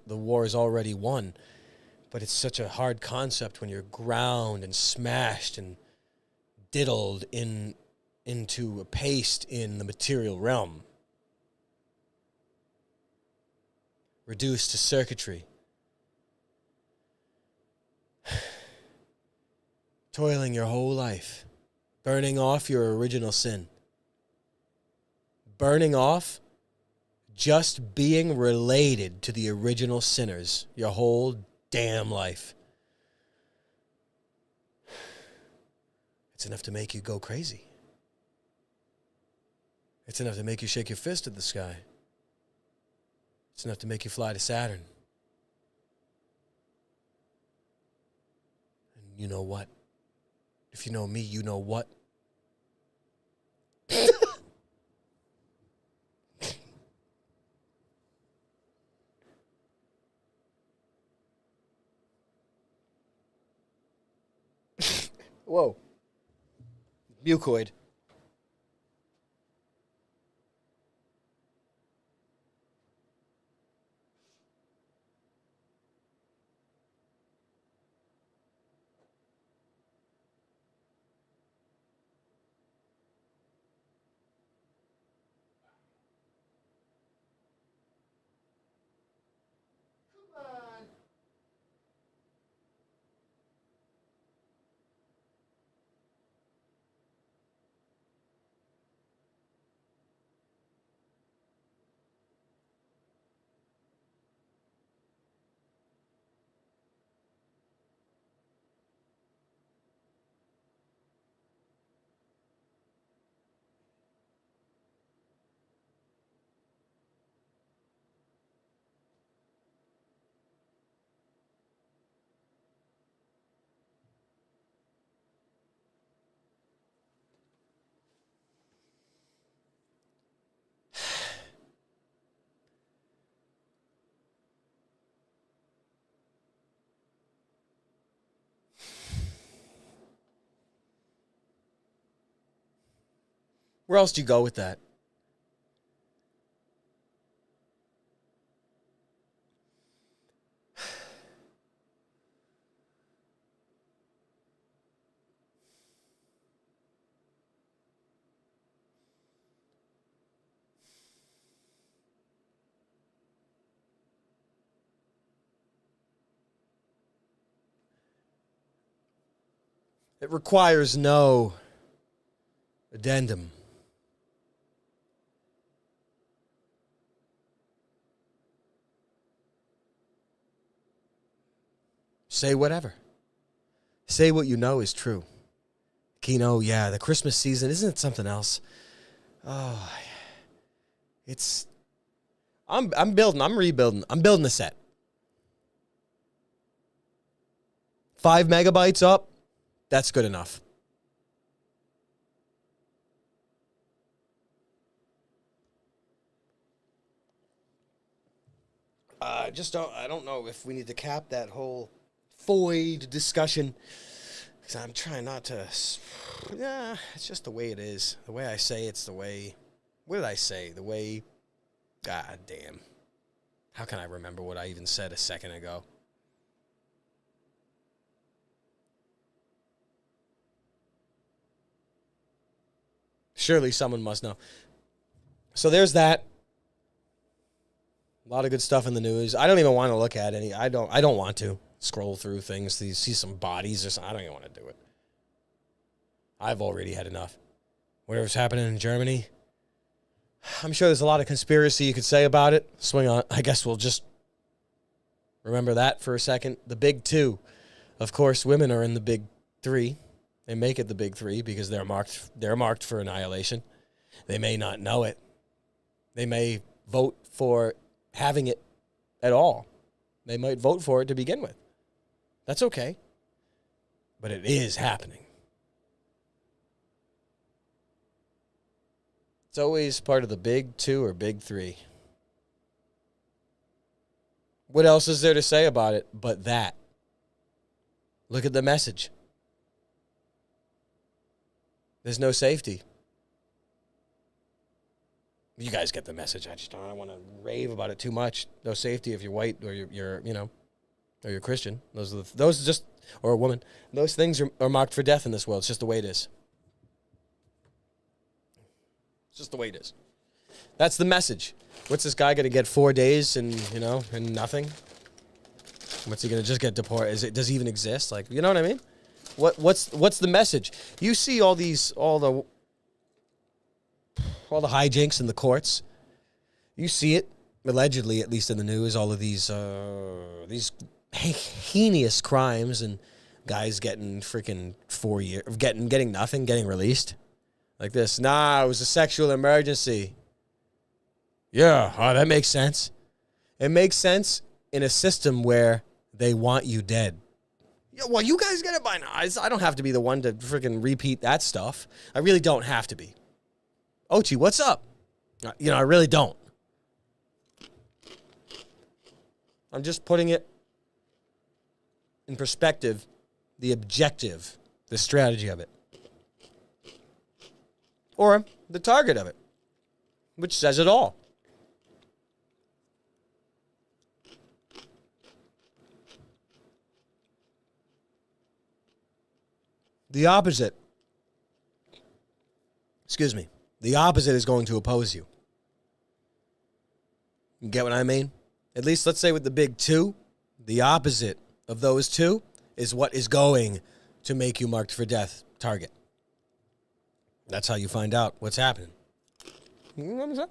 the war is already won. But it's such a hard concept when you're ground and smashed and diddled into a paste in the material realm. Reduced to circuitry. Toiling your whole life. Burning off your original sin. Burning off just being related to the original sinners your whole damn life. It's enough to make you go crazy. It's enough to make you shake your fist at the sky. It's enough to make you fly to Saturn. And you know what? If you know me, you know what? Whoa. Mucoid. Where else do you go with that? It requires no addendum. Say whatever. Say what you know is true. Kino, yeah, the Christmas season, isn't it something else? Oh, it's... I'm rebuilding. I'm building a set. 5 megabytes up, that's good enough. I don't know if we need to cap that whole void discussion. Because I'm trying not to... Yeah, it's just the way it is. The way I say it's the way... What did I say? The way... God damn. How can I remember what I even said a second ago? Surely someone must know. So there's that. A lot of good stuff in the news. I don't even want to look at any. I don't want to scroll through things. See some bodies or something. I don't even want to do it. I've already had enough. Whatever's happening in Germany, I'm sure there's a lot of conspiracy you could say about it. Swing on. I guess we'll just remember that for a second. The big two. Of course, women are in the big three. They make it the big three because they're marked for annihilation. They may not know it. They may vote for having it at all. They might vote for it to begin with. That's okay. But it is happening. It's always part of the big two or big three. What else is there to say about it but that? Look at the message. There's no safety. You guys get the message. I don't want to rave about it too much. No safety if you're white or you're or you're Christian. Those just, or a woman. Those things are marked for death in this world. It's just the way it is. It's just the way it is. That's the message. What's this guy going to get 4 days and nothing? What's he going to just get deported? Does he even exist? Like, you know what I mean? What's the message? You see all the hijinks in the courts. You see it, allegedly, at least in the news, all of these heinous crimes and guys getting freaking 4 years, getting nothing, getting released. Like this. Nah, it was a sexual emergency. Yeah, that makes sense. It makes sense in a system where they want you dead. Yeah, well, you guys get it by now. I don't have to be the one to freaking repeat that stuff. I really don't have to be. Ochi, what's up? I really don't. I'm just putting it in perspective, the objective, the strategy of it. or the target of it, which says it all. The opposite, the opposite is going to oppose you. You get what I mean? At least let's say with the big two, the opposite of those two is what is going to make you marked for death target. That's how you find out what's happening. You understand?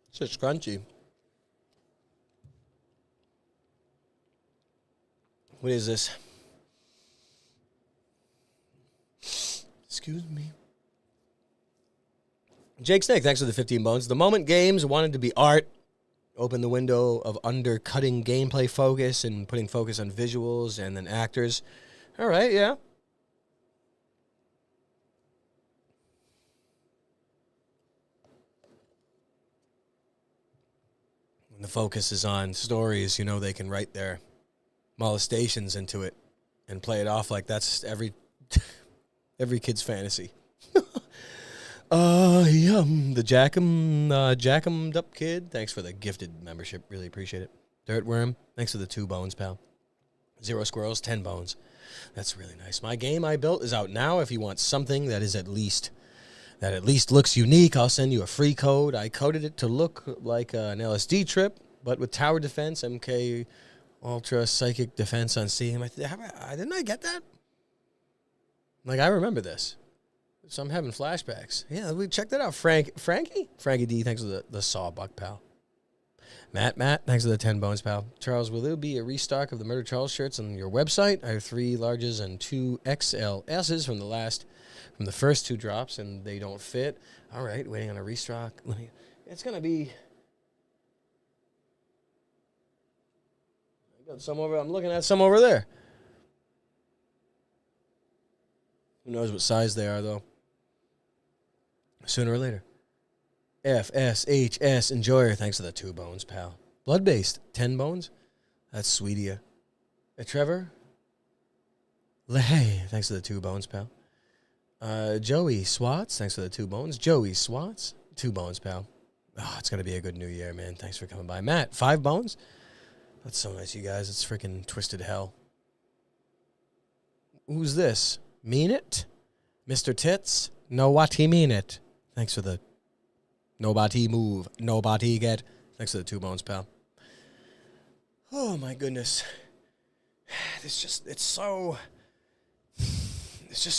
It's just crunchy. What is this? Excuse me. Jake Snake, thanks for the 15 bones. The moment games wanted to be art, open the window of undercutting gameplay focus and putting focus on visuals and then actors. All right, yeah. When the focus is on stories, you know they can write their molestations into it and play it off like that's every kid's fantasy. The Jackammed Up Kid. Thanks for the gifted membership. Really appreciate it. Dirtworm, thanks for the 2 bones, pal. Zero Squirrels, 10 bones. That's really nice. My game I built is out now. If you want something that is at least looks unique, I'll send you a free code. I coded it to look like an LSD trip, but with tower defense, MK Ultra Psychic Defense on Steam. Didn't I get that? Like, I remember this. So I'm having flashbacks. Yeah, we check that out. Frankie D, thanks for the sawbuck, pal. Matt, thanks for the 10 bones, pal. Charles, will there be a restock of the Murder Charles shirts on your website? I have 3 larges and 2 XLSs from the first 2 drops, and they don't fit. All right, waiting on a restock. It's going to be... I got some over... I'm looking at some over there. Who knows what size they are, though. Sooner or later. FSHS Enjoyer, thanks for the 2 bones, pal. Blood-based, 10 bones? That's sweet of you. Trevor? Lehay, thanks for the 2 bones, pal. Joey Swats, thanks for the 2 bones. Joey Swats, 2 bones, pal. Oh, it's going to be a good new year, man. Thanks for coming by. Matt, 5 bones? That's so nice, you guys. It's freaking twisted hell. Who's this? Mean it? Mr. Tits? Know what he mean it. Thanks for the nobody move, nobody get. Thanks for the 2 bones, pal. Oh, my goodness. It's just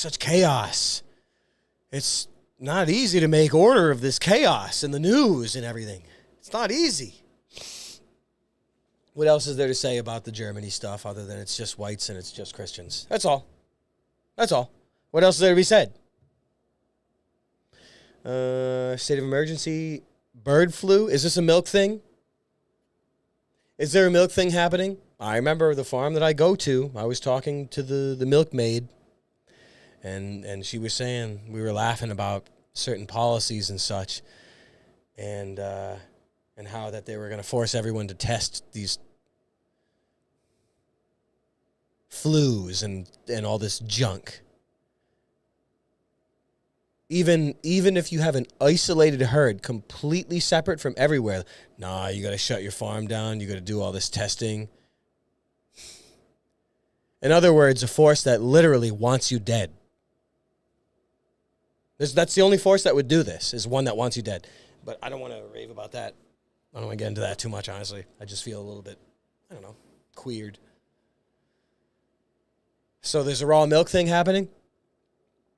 such chaos. It's not easy to make order of this chaos in the news and everything. It's not easy. What else is there to say about the Germany stuff other than it's just whites and it's just Christians? That's all. What else is there to be said? State of emergency, bird flu. Is this a milk thing? Is there a milk thing happening? I remember the farm that I go to. I was talking to the milkmaid, and she was saying, we were laughing about certain policies and such, and how that they were going to force everyone to test these flus and all this junk. Even if you have an isolated herd completely separate from everywhere, nah, you got to shut your farm down. You got to do all this testing. In other words, a force that literally wants you dead. That's the only force that would do this, is one that wants you dead. But I don't want to rave about that. I don't want to get into that too much, honestly. I just feel a little bit, I don't know, queered. So there's a raw milk thing happening.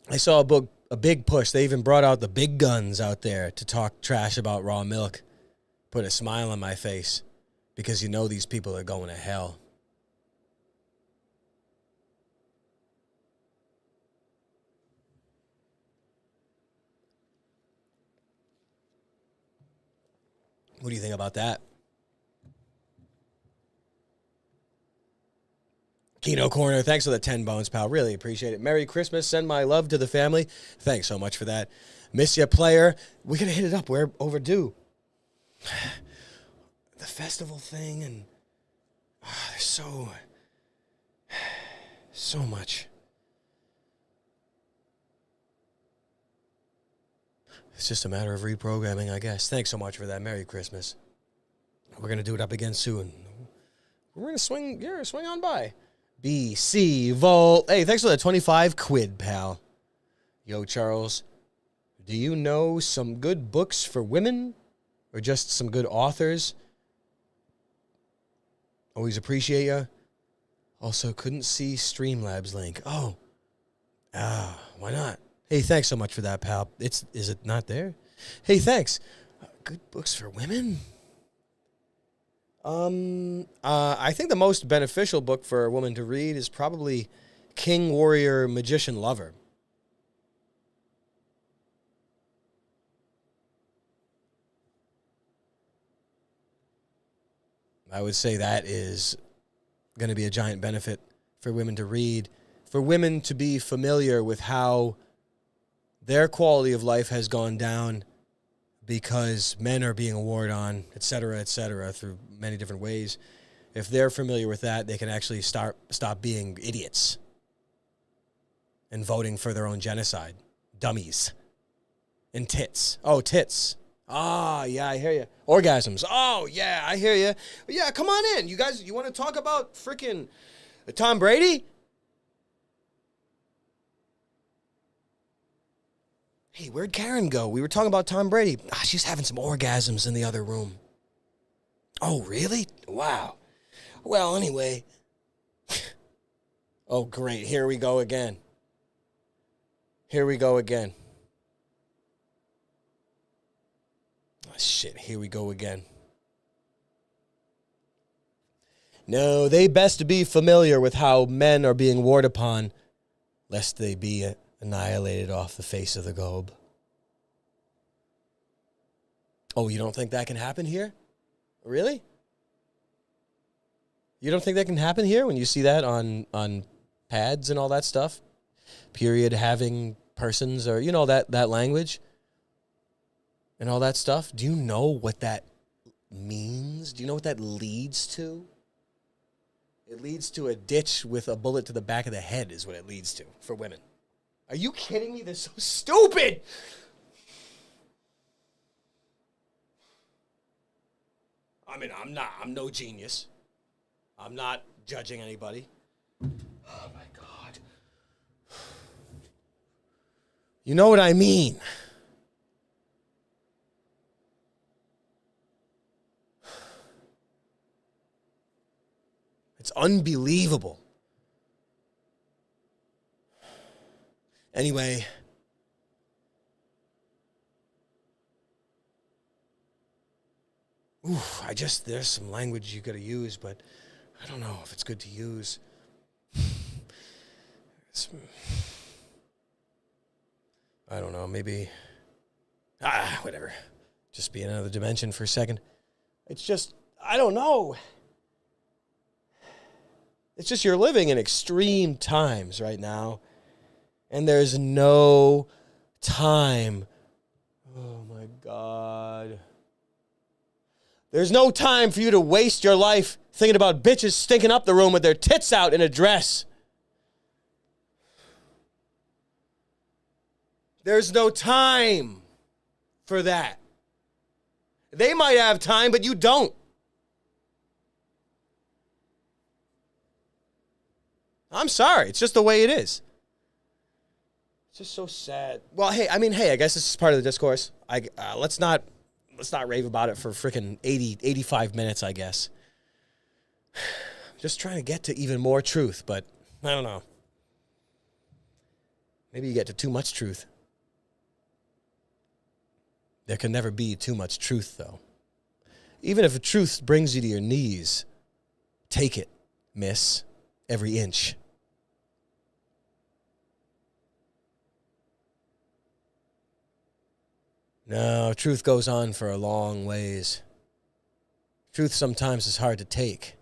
I saw a big push. They even brought out the big guns out there to talk trash about raw milk. Put a smile on my face because you know these people are going to hell. What do you think about that? Kino Corner, thanks for the 10 bones, pal. Really appreciate it. Merry Christmas. Send my love to the family. Thanks so much for that. Miss ya, player. We're going to hit it up. We're overdue. The festival thing and there's so much. It's just a matter of reprogramming, I guess. Thanks so much for that. Merry Christmas. We're going to do it up again soon. We're going to swing on by. BC Volt. Hey, thanks for that 25 quid, pal. Yo, Charles. Do you know some good books for women? Or just some good authors? Always appreciate ya. Also, couldn't see Streamlabs link. Oh. Why not? Hey, thanks so much for that, pal. Is it not there? Hey, thanks. Good books for women? I think the most beneficial book for a woman to read is probably King, Warrior, Magician, Lover. I would say that is going to be a giant benefit for women to read, for women to be familiar with how their quality of life has gone down because men are being warred on, et cetera, through many different ways. If they're familiar with that, they can actually stop being idiots and voting for their own genocide. Dummies. And tits. Oh, tits. Ah, yeah, I hear you. Orgasms. Oh, yeah, I hear you. Yeah, come on in. You guys, you want to talk about freaking Tom Brady? Hey, where'd Karen go? We were talking about Tom Brady. She's having some orgasms in the other room. Oh, really? Wow. Well, anyway. Oh, great. Here we go again. Oh, shit, here we go again. No, they best be familiar with how men are being warred upon, lest they be annihilated off the face of the globe. Oh, you don't think that can happen here? Really? You don't think that can happen here when you see that on pads and all that stuff? Period having persons or, that language and all that stuff? Do you know what that means? Do you know what that leads to? It leads to a ditch with a bullet to the back of the head is what it leads to for women. Are you kidding me? They're so stupid. I mean, I'm no genius. I'm not judging anybody. Oh, my God. You know what I mean. It's unbelievable. Anyway, there's some language you got to use, but I don't know if it's good to use. I don't know, maybe, whatever. Just be in another dimension for a second. It's just, I don't know. It's just you're living in extreme times right now. And there's no time. Oh, my God. There's no time for you to waste your life thinking about bitches stinking up the room with their tits out in a dress. There's no time for that. They might have time, but you don't. I'm sorry. It's just the way it is. It's just so sad. Well, I guess this is part of the discourse. Let's not rave about it for freaking 85 minutes, I guess. Just trying to get to even more truth, but I don't know. Maybe you get to too much truth. There can never be too much truth, though. Even if the truth brings you to your knees, take it, miss, every inch. No, truth goes on for a long ways. Truth sometimes is hard to take,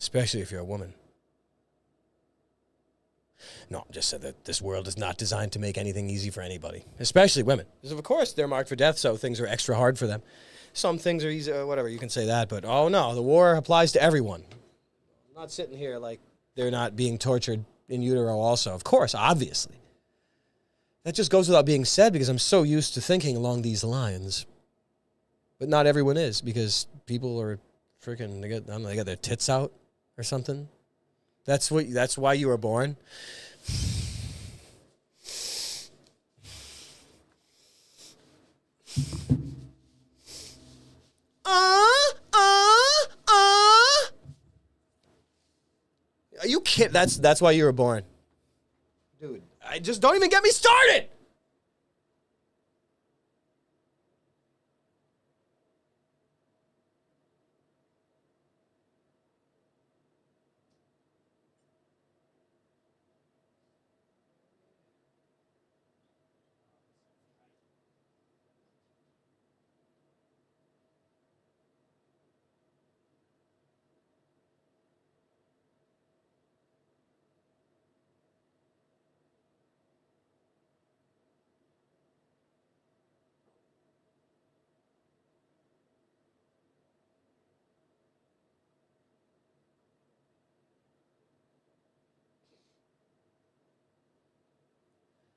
especially if you're a woman. No, I just said that this world is not designed to make anything easy for anybody, especially women. Because, of course, they're marked for death, so things are extra hard for them. Some things are easy, whatever, you can say that, but oh no, the war applies to everyone. I'm not sitting here like they're not being tortured in utero also. Of course, obviously. That just goes without being said because I'm so used to thinking along these lines. But not everyone is because people are freaking, they got their tits out or something. That's why you were born. Are you kidding? That's why you were born. Dude, I just don't even get me started.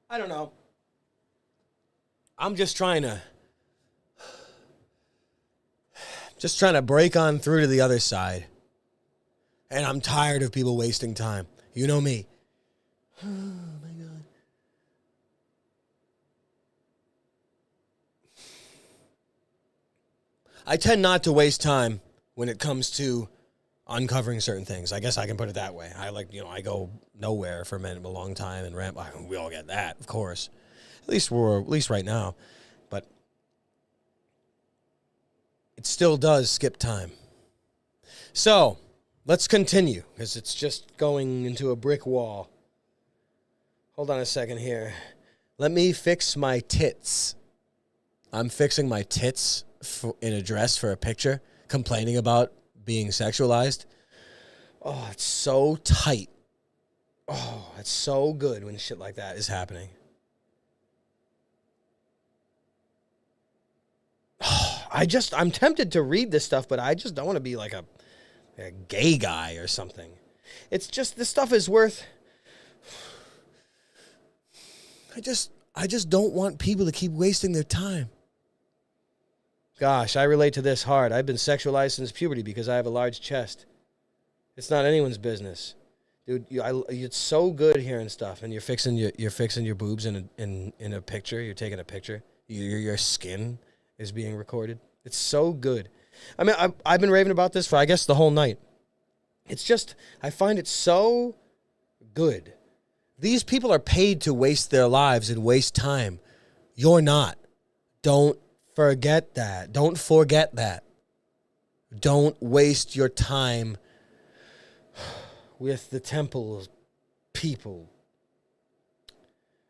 I don't know. I'm just trying to break on through to the other side. And I'm tired of people wasting time. You know me. Oh my God. I tend not to waste time when it comes to uncovering certain things. I guess I can put it that way. I go nowhere for a long time and ramp. We all get that, of course. At least right now. But it still does skip time. So, let's continue, because it's just going into a brick wall. Hold on a second here. Let me fix my tits. I'm fixing my tits in a dress for a picture, complaining about being sexualized. Oh, it's so tight. Oh, it's so good when shit like that is happening. I'm tempted to read this stuff, but I just don't want to be like a gay guy or something. It's just, this stuff is worth... I just don't want people to keep wasting their time. Gosh, I relate to this hard. I've been sexualized since puberty because I have a large chest. It's not anyone's business. Dude, it's so good hearing stuff, and you're fixing your boobs in a picture. You're taking a picture. Your skin is being recorded. It's so good. I mean, I've been raving about this for, I guess, the whole night. It's just, I find it so good. These people are paid to waste their lives and waste time. You're not. Don't forget that. Don't forget that. Don't waste your time with the temple people.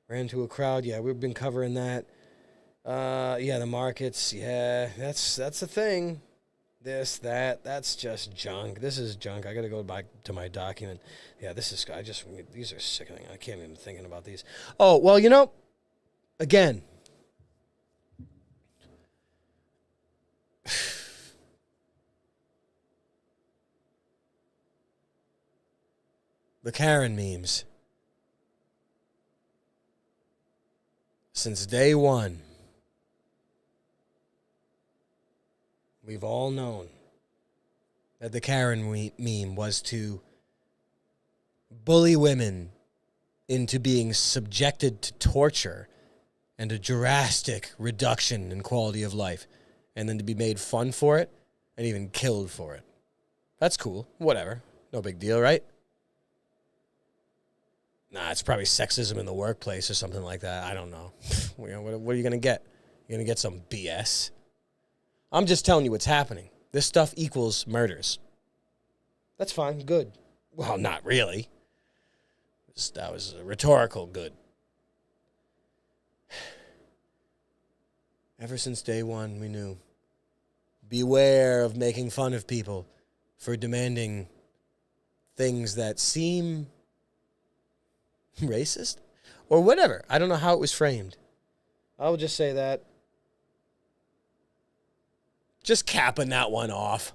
Ran into a crowd. Yeah, we've been covering that. Yeah, the markets. Yeah, that's a thing. That's just junk. This is junk. I got to go back to my document. Yeah, these are sickening. I can't even thinking about these. Oh, well, again. The Karen memes. Since day one, we've all known that the Karen meme was to bully women into being subjected to torture and a drastic reduction in quality of life, and then to be made fun for it and even killed for it. That's cool. Whatever. No big deal, right? Nah, it's probably sexism in the workplace or something like that. I don't know. What are you going to get? You're going to get some BS? I'm just telling you what's happening. This stuff equals murders. That's fine. Good. Well, not really. That was a rhetorical good. Ever since day one, we knew Beware of making fun of people for demanding things that seem racist or whatever. I don't know how it was framed. I will just say that. Just capping that one off.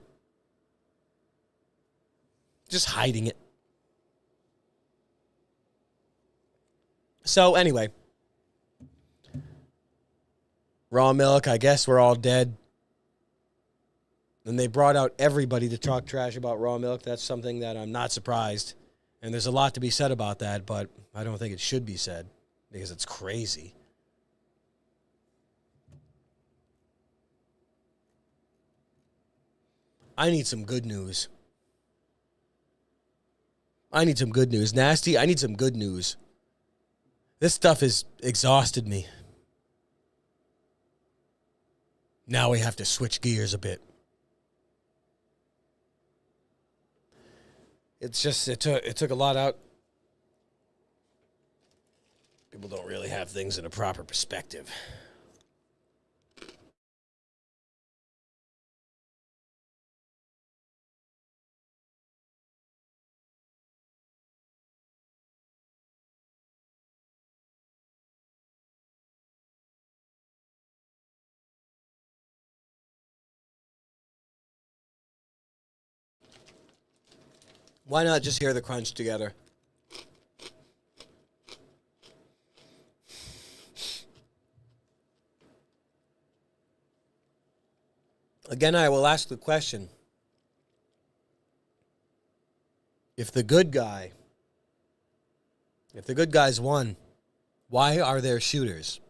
Just hiding it. So anyway, raw milk, I guess we're all dead. And they brought out everybody to talk trash about raw milk. That's something that I'm not surprised. And there's a lot to be said about that, but I don't think it should be said because it's crazy. I need some good news. I need some good news. Nasty, I need some good news. This stuff has exhausted me. Now we have to switch gears a bit. It's just, it took a lot out. People don't really have things in a proper perspective. Why not just hear the crunch together? Again, I will ask the question. If the good guys won, why are there shooters?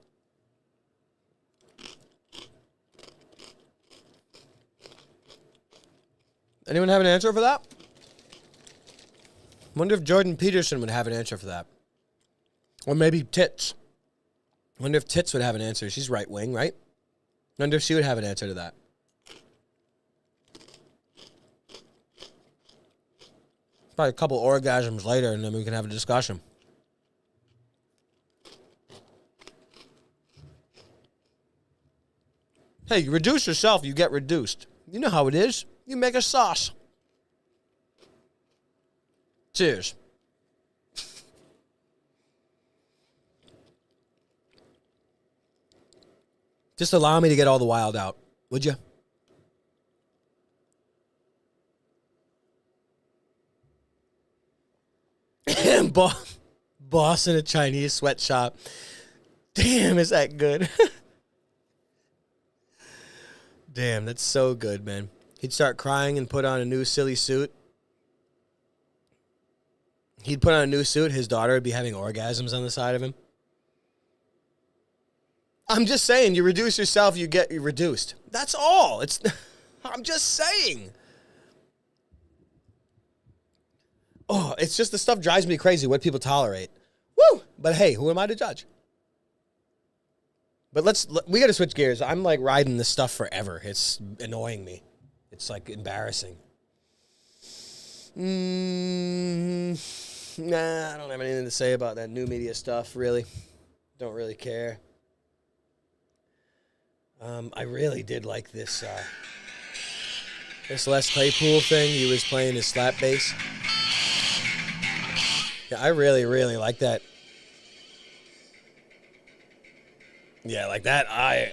Anyone have an answer for that? Wonder if Jordan Peterson would have an answer for that. Or maybe Tits. Wonder if Tits would have an answer. She's right wing, right? Wonder if she would have an answer to that. Probably a couple orgasms later, and then we can have a discussion. Hey, you reduce yourself, you get reduced. You know how it is. You make a sauce. Cheers. Just allow me to get all the wild out, would you? Boss in a Chinese sweatshop. Damn, is that good? Damn, that's so good, man. He'd start crying and put on a new silly suit. He'd put on a new suit. His daughter would be having orgasms on the side of him. I'm just saying, you reduce yourself, you get reduced. That's all. I'm just saying. Oh, it's just the stuff drives me crazy, what people tolerate. Woo! But hey, who am I to judge? But we got to switch gears. I'm like riding this stuff forever. It's annoying me. It's like embarrassing. Nah, I don't have anything to say about that new media stuff, really. Don't really care. I really did like this Les Claypool thing. He was playing his slap bass. Yeah, I really, really like that. Yeah, like that. I'm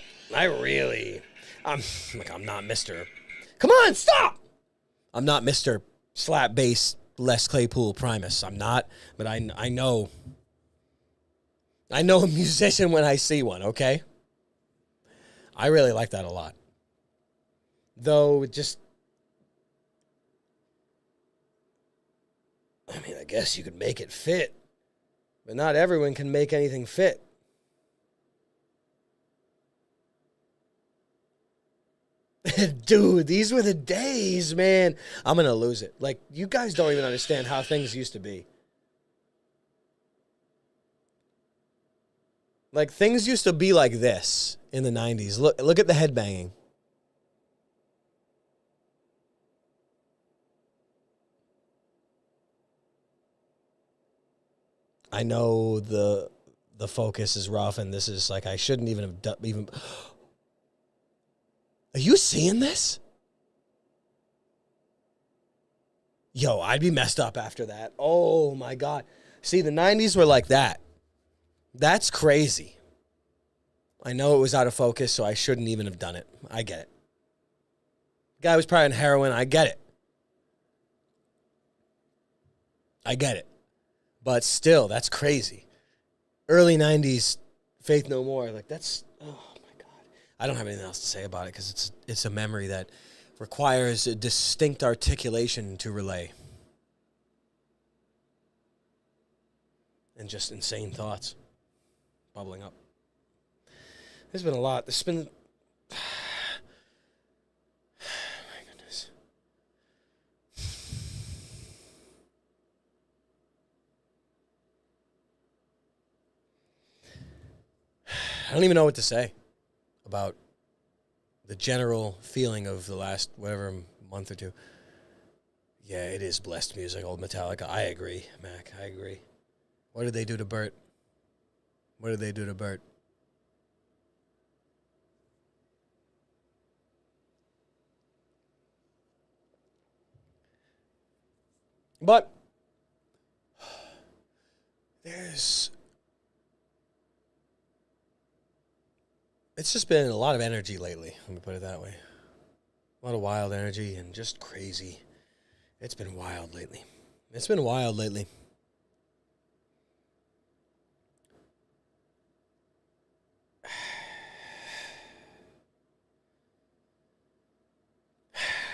not Mr. Come on, stop! I'm not Mr. Slap Bass Les Claypool Primus. I'm not, but I know a musician when I see one, okay? I really like that a lot. Though, I guess you could make it fit, but not everyone can make anything fit. Dude, these were the days, man. I'm going to lose it. Like, you guys don't even understand how things used to be. Like, things used to be like this in the 90s. Look at the headbanging. I know the focus is rough, and this is like, I shouldn't even have done, Are you seeing this? Yo, I'd be messed up after that. Oh, my God. See, the 90s were like that. That's crazy. I know it was out of focus, so I shouldn't even have done it. I get it. Guy was probably on heroin. I get it. I get it. But still, that's crazy. Early 90s, Faith No More. Like, that's, oh, my God. I don't have anything else to say about it because it's a memory that requires a distinct articulation to relay. And just insane thoughts bubbling up. There's been a lot. There's been... my goodness. I don't even know what to say about the general feeling of the last, whatever, month or two. Yeah, it is blessed music, old Metallica. I agree, Mac. I agree. What did they do to Bert? What did they do to Bert? But it's just been a lot of energy lately, let me put it that way. A lot of wild energy and just crazy. It's been wild lately. It's been wild lately.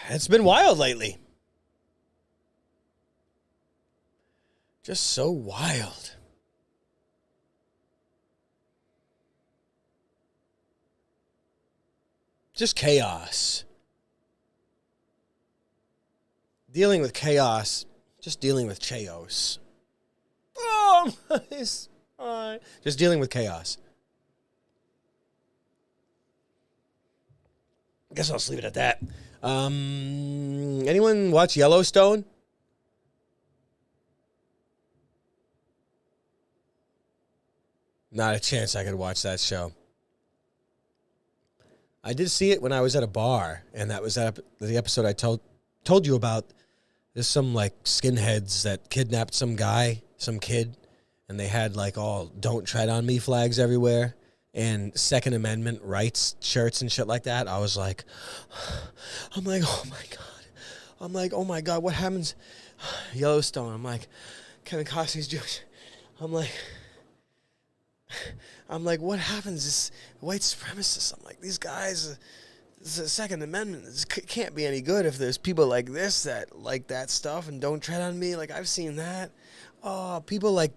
It's been wild lately. Just so wild. Just chaos. Dealing with chaos, just dealing with chaos. Oh, just dealing with chaos. I guess I'll just leave it at that. Anyone watch Yellowstone? Not a chance I could watch that show. I did see it when I was at a bar, and that was the episode I told you about. There's some, like, skinheads that kidnapped some kid, and they had, like, all "Don't Tread on Me" flags everywhere, and Second Amendment rights shirts and shit like that. I was like, I'm like, oh, my God. I'm like, oh, my God, what happens? Yellowstone. I'm like, Kevin Costner's Jewish. I'm like, what happens? This white supremacists. I'm like, these guys, this is a Second Amendment. This can't be any good if there's people like this that like that stuff and don't tread on me. Like, I've seen that. Oh, people like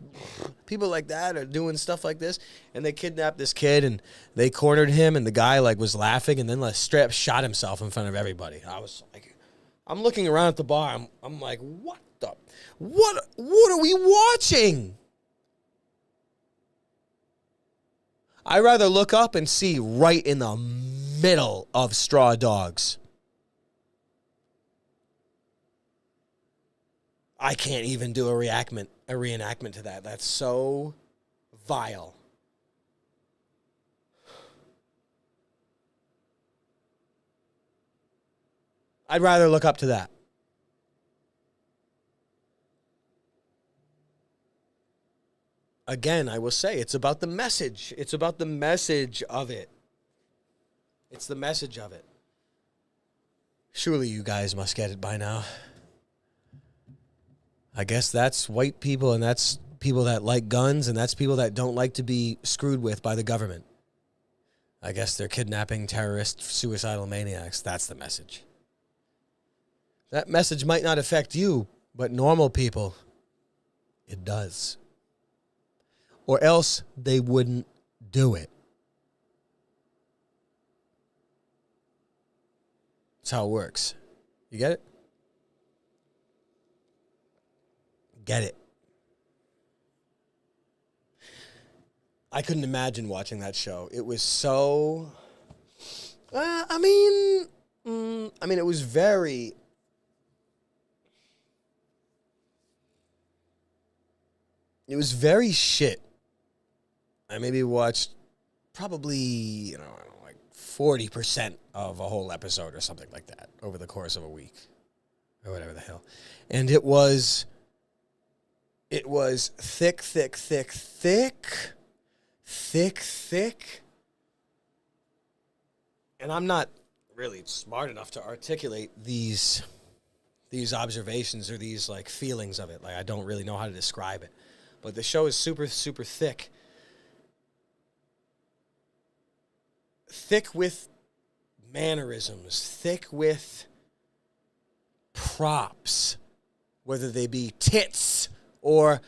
that are doing stuff like this. And they kidnapped this kid and they cornered him, and the guy, like, was laughing and then, like, straight up shot himself in front of everybody. I was like, I'm looking around at the bar. I'm like, what are we watching? I'd rather look up and see right in the middle of Straw Dogs. I can't even do a reenactment to that. That's so vile. I'd rather look up to that. Again, I will say, it's about the message. It's about the message of it. It's the message of it. Surely you guys must get it by now. I guess that's white people, and that's people that like guns, and that's people that don't like to be screwed with by the government. I guess they're kidnapping terrorist, suicidal maniacs. That's the message. That message might not affect you, but normal people, it does. Or else they wouldn't do it. That's how it works. You get it? Get it. I couldn't imagine watching that show. It was so... I mean, it was very... It was very shit. I maybe watched probably, like 40% of a whole episode or something like that over the course of a week or whatever the hell. And it was thick, thick, thick, thick, thick, thick. And I'm not really smart enough to articulate these observations or these like feelings of it. Like I don't really know how to describe it. But the show is super, super thick. Thick with mannerisms, thick with props, whether they be tits or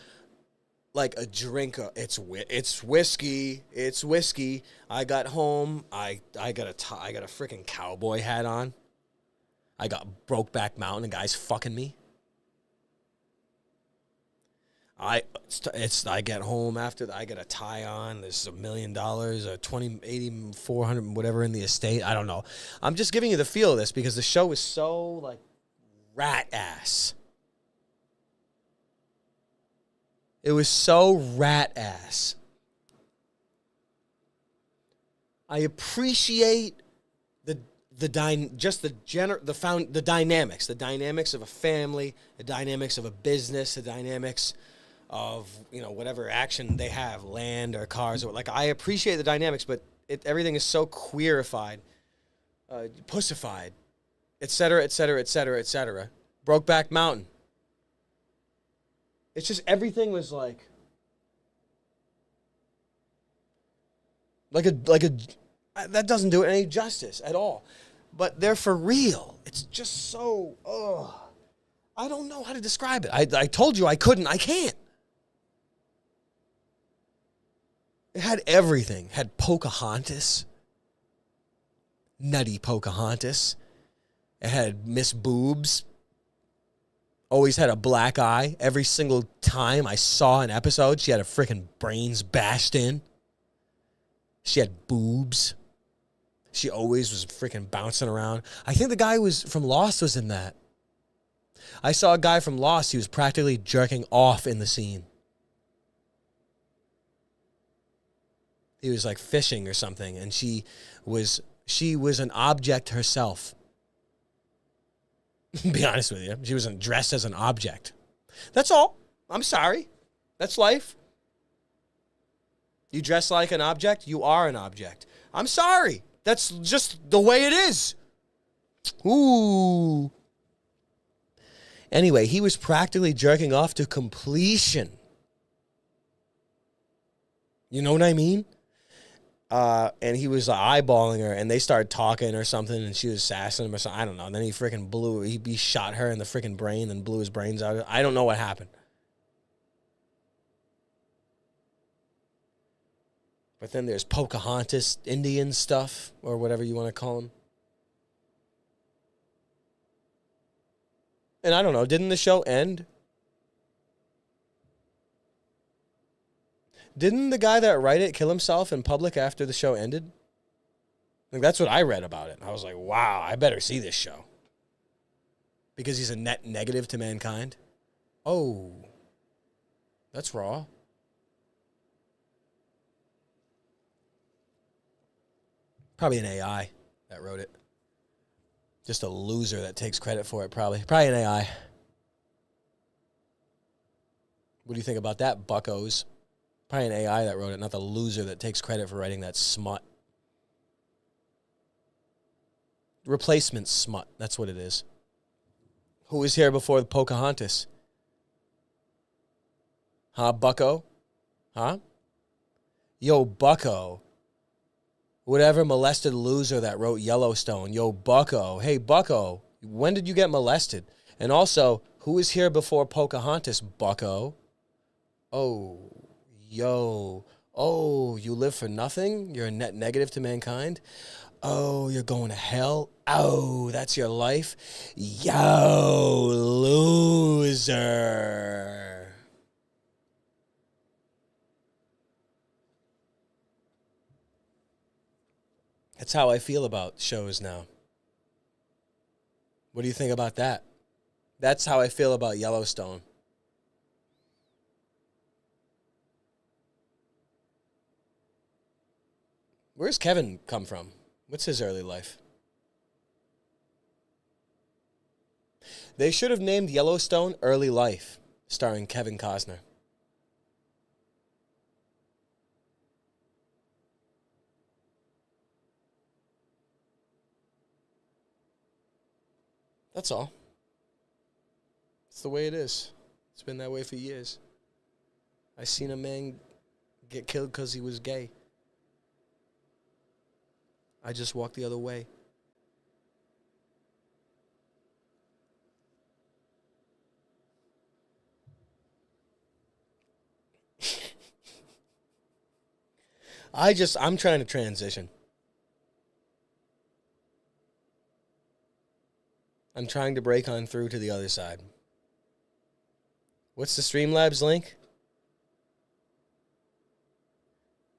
like a drink. It's whiskey. It's whiskey. I got home. I got a freaking cowboy hat on. I got Brokeback Mountain. The guy's fucking me. I get home after I get a tie on. There's $1 million, or 20, 80, 400, whatever in the estate. I don't know. I'm just giving you the feel of this because the show is so like rat ass. It was so rat ass. I appreciate the dynamics of a family, the dynamics of a business, the dynamics of, you know, whatever action they have, land or cars, or like I appreciate the dynamics, but everything is so queerified, pussified, etc., etc., etc., etc. Brokeback Mountain. It's just everything was like that doesn't do it any justice at all. But they're for real. It's just so, I don't know how to describe it. I told you I couldn't. I can't. It had everything. It had Pocahontas. Nutty Pocahontas. It had Miss Boobs. Always had a black eye. Every single time I saw an episode, she had her freaking brains bashed in. She had boobs. She always was freaking bouncing around. I think the guy from Lost was in that. I saw a guy from Lost. He was practically jerking off in the scene. He was like fishing or something, and she was an object herself. Be honest with you. She wasn't dressed as an object. That's all. I'm sorry. That's life. You dress like an object, you are an object. I'm sorry. That's just the way it is. Ooh. Anyway, he was practically jerking off to completion. You know what I mean? And he was eyeballing her, and they started talking or something, and she was sassing him or something. I don't know. And then he freaking blew her. He shot her in the freaking brain and blew his brains out. I don't know what happened. But then there's Pocahontas, Indian stuff, or whatever you want to call them. And I don't know, didn't the show end? Didn't the guy that wrote it kill himself in public after the show ended? Like, that's what I read about it. I was like, wow, I better see this show. Because he's a net negative to mankind? Oh, that's raw. Probably an AI that wrote it. Just a loser that takes credit for it, probably. Probably an AI. What do you think about that, buckos? Probably an AI that wrote it, not the loser that takes credit for writing that smut. Replacement smut, that's what it is. Who was here before the Pocahontas? Huh, bucko? Huh? Yo, bucko. Whatever molested loser that wrote Yellowstone. Yo, bucko. Hey, bucko, when did you get molested? And also, who was here before Pocahontas, bucko? Oh, yo. Oh, you live for nothing? You're a net negative to mankind? Oh, you're going to hell? Oh, that's your life? Yo, loser. That's how I feel about shows now. What do you think about that? That's how I feel about Yellowstone. Where's Kevin come from? What's his early life? They should have named Yellowstone Early Life, starring Kevin Costner. That's all. It's the way it is. It's been that way for years. I seen a man get killed because he was gay. I just walked the other way. I'm trying to transition. I'm trying to break on through to the other side. What's the Streamlabs link?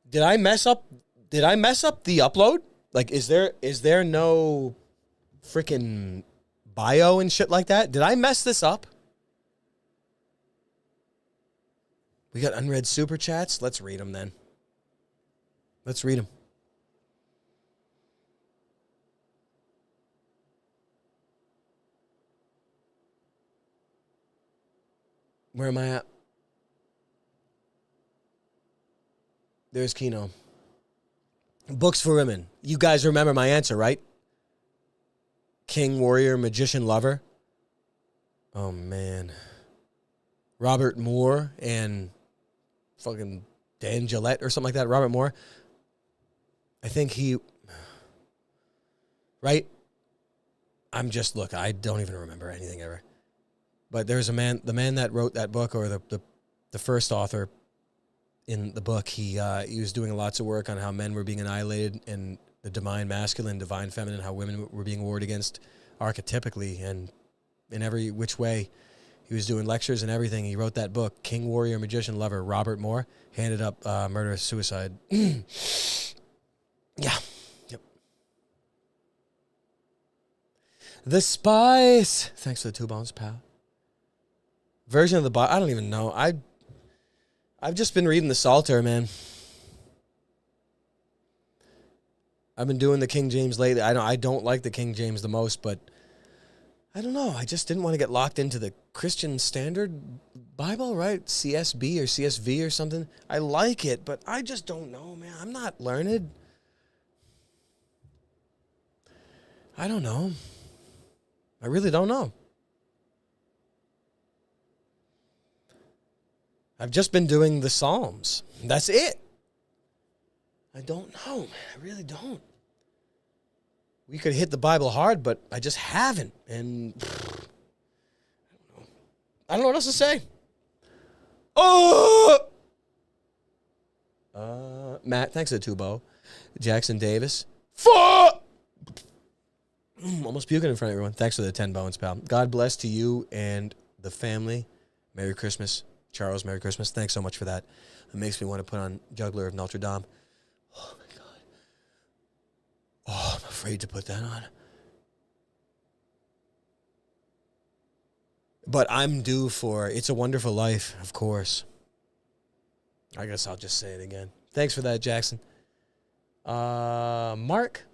Did I mess up the upload? Like, is there no freaking bio and shit like that? Did I mess this up? We got unread super chats. Let's read them then. Let's read them. Where am I at? There's Kino. Books for women. You guys remember my answer, right? King, warrior, magician, lover. Oh, man. Robert Moore and fucking Dan Gillette or something like that. Robert Moore. I think he... Right? Look, I don't even remember anything ever. But there's the man that wrote that book, or the first author in the book, he was doing lots of work on how men were being annihilated and the divine masculine, divine feminine, how women were being warred against archetypically and in every which way. He was doing lectures and everything. He wrote that book, King, Warrior, Magician, Lover, Robert Moore, handed up murder, suicide. Yeah. Yep. The Spice. Thanks for the 2 bones, pal. Version of the Bible. I don't even know. I've just been reading the Psalter, man. I've been doing the King James lately. I don't like the King James the most, but I don't know. I just didn't want to get locked into the Christian Standard Bible, right? CSB or CSV or something. I like it, but I just don't know, man. I'm not learned. I don't know. I really don't know. I've just been doing the Psalms. That's it. I don't know, man. I really don't. We could hit the Bible hard, but I just haven't. And I don't know what else to say. Oh! Matt, thanks for the 2-bow. Jackson Davis. Fuck! Almost puking in front of everyone. Thanks for the 10 bones, pal. God bless to you and the family. Merry Christmas. Charles, Merry Christmas. Thanks so much for that. It makes me want to put on Juggler of Notre Dame. Oh, my God. Oh, I'm afraid to put that on. But I'm due for It's a Wonderful Life, of course. I guess I'll just say it again. Thanks for that, Jackson. Mark.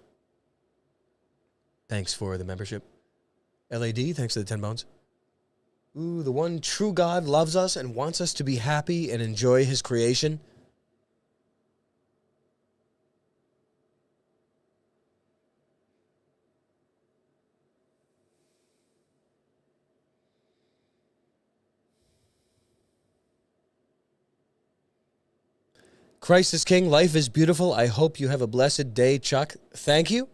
Thanks for the membership. LAD, thanks for the 10 bones. Ooh, the one true God loves us and wants us to be happy and enjoy his creation. Christ is King. Life is beautiful. I hope you have a blessed day, Chuck. Thank you.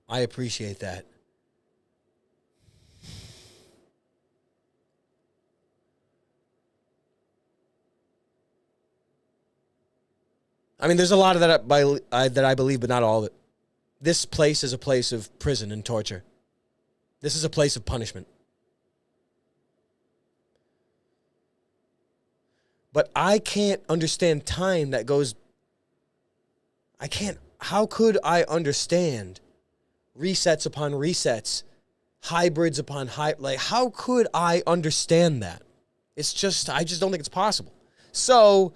I appreciate that. I mean, there's a lot of that that I believe, but not all of it. This place is a place of prison and torture. This is a place of punishment. But I can't understand time that goes... How could I understand resets upon resets, hybrids upon like, how could I understand that? I just don't think it's possible. So...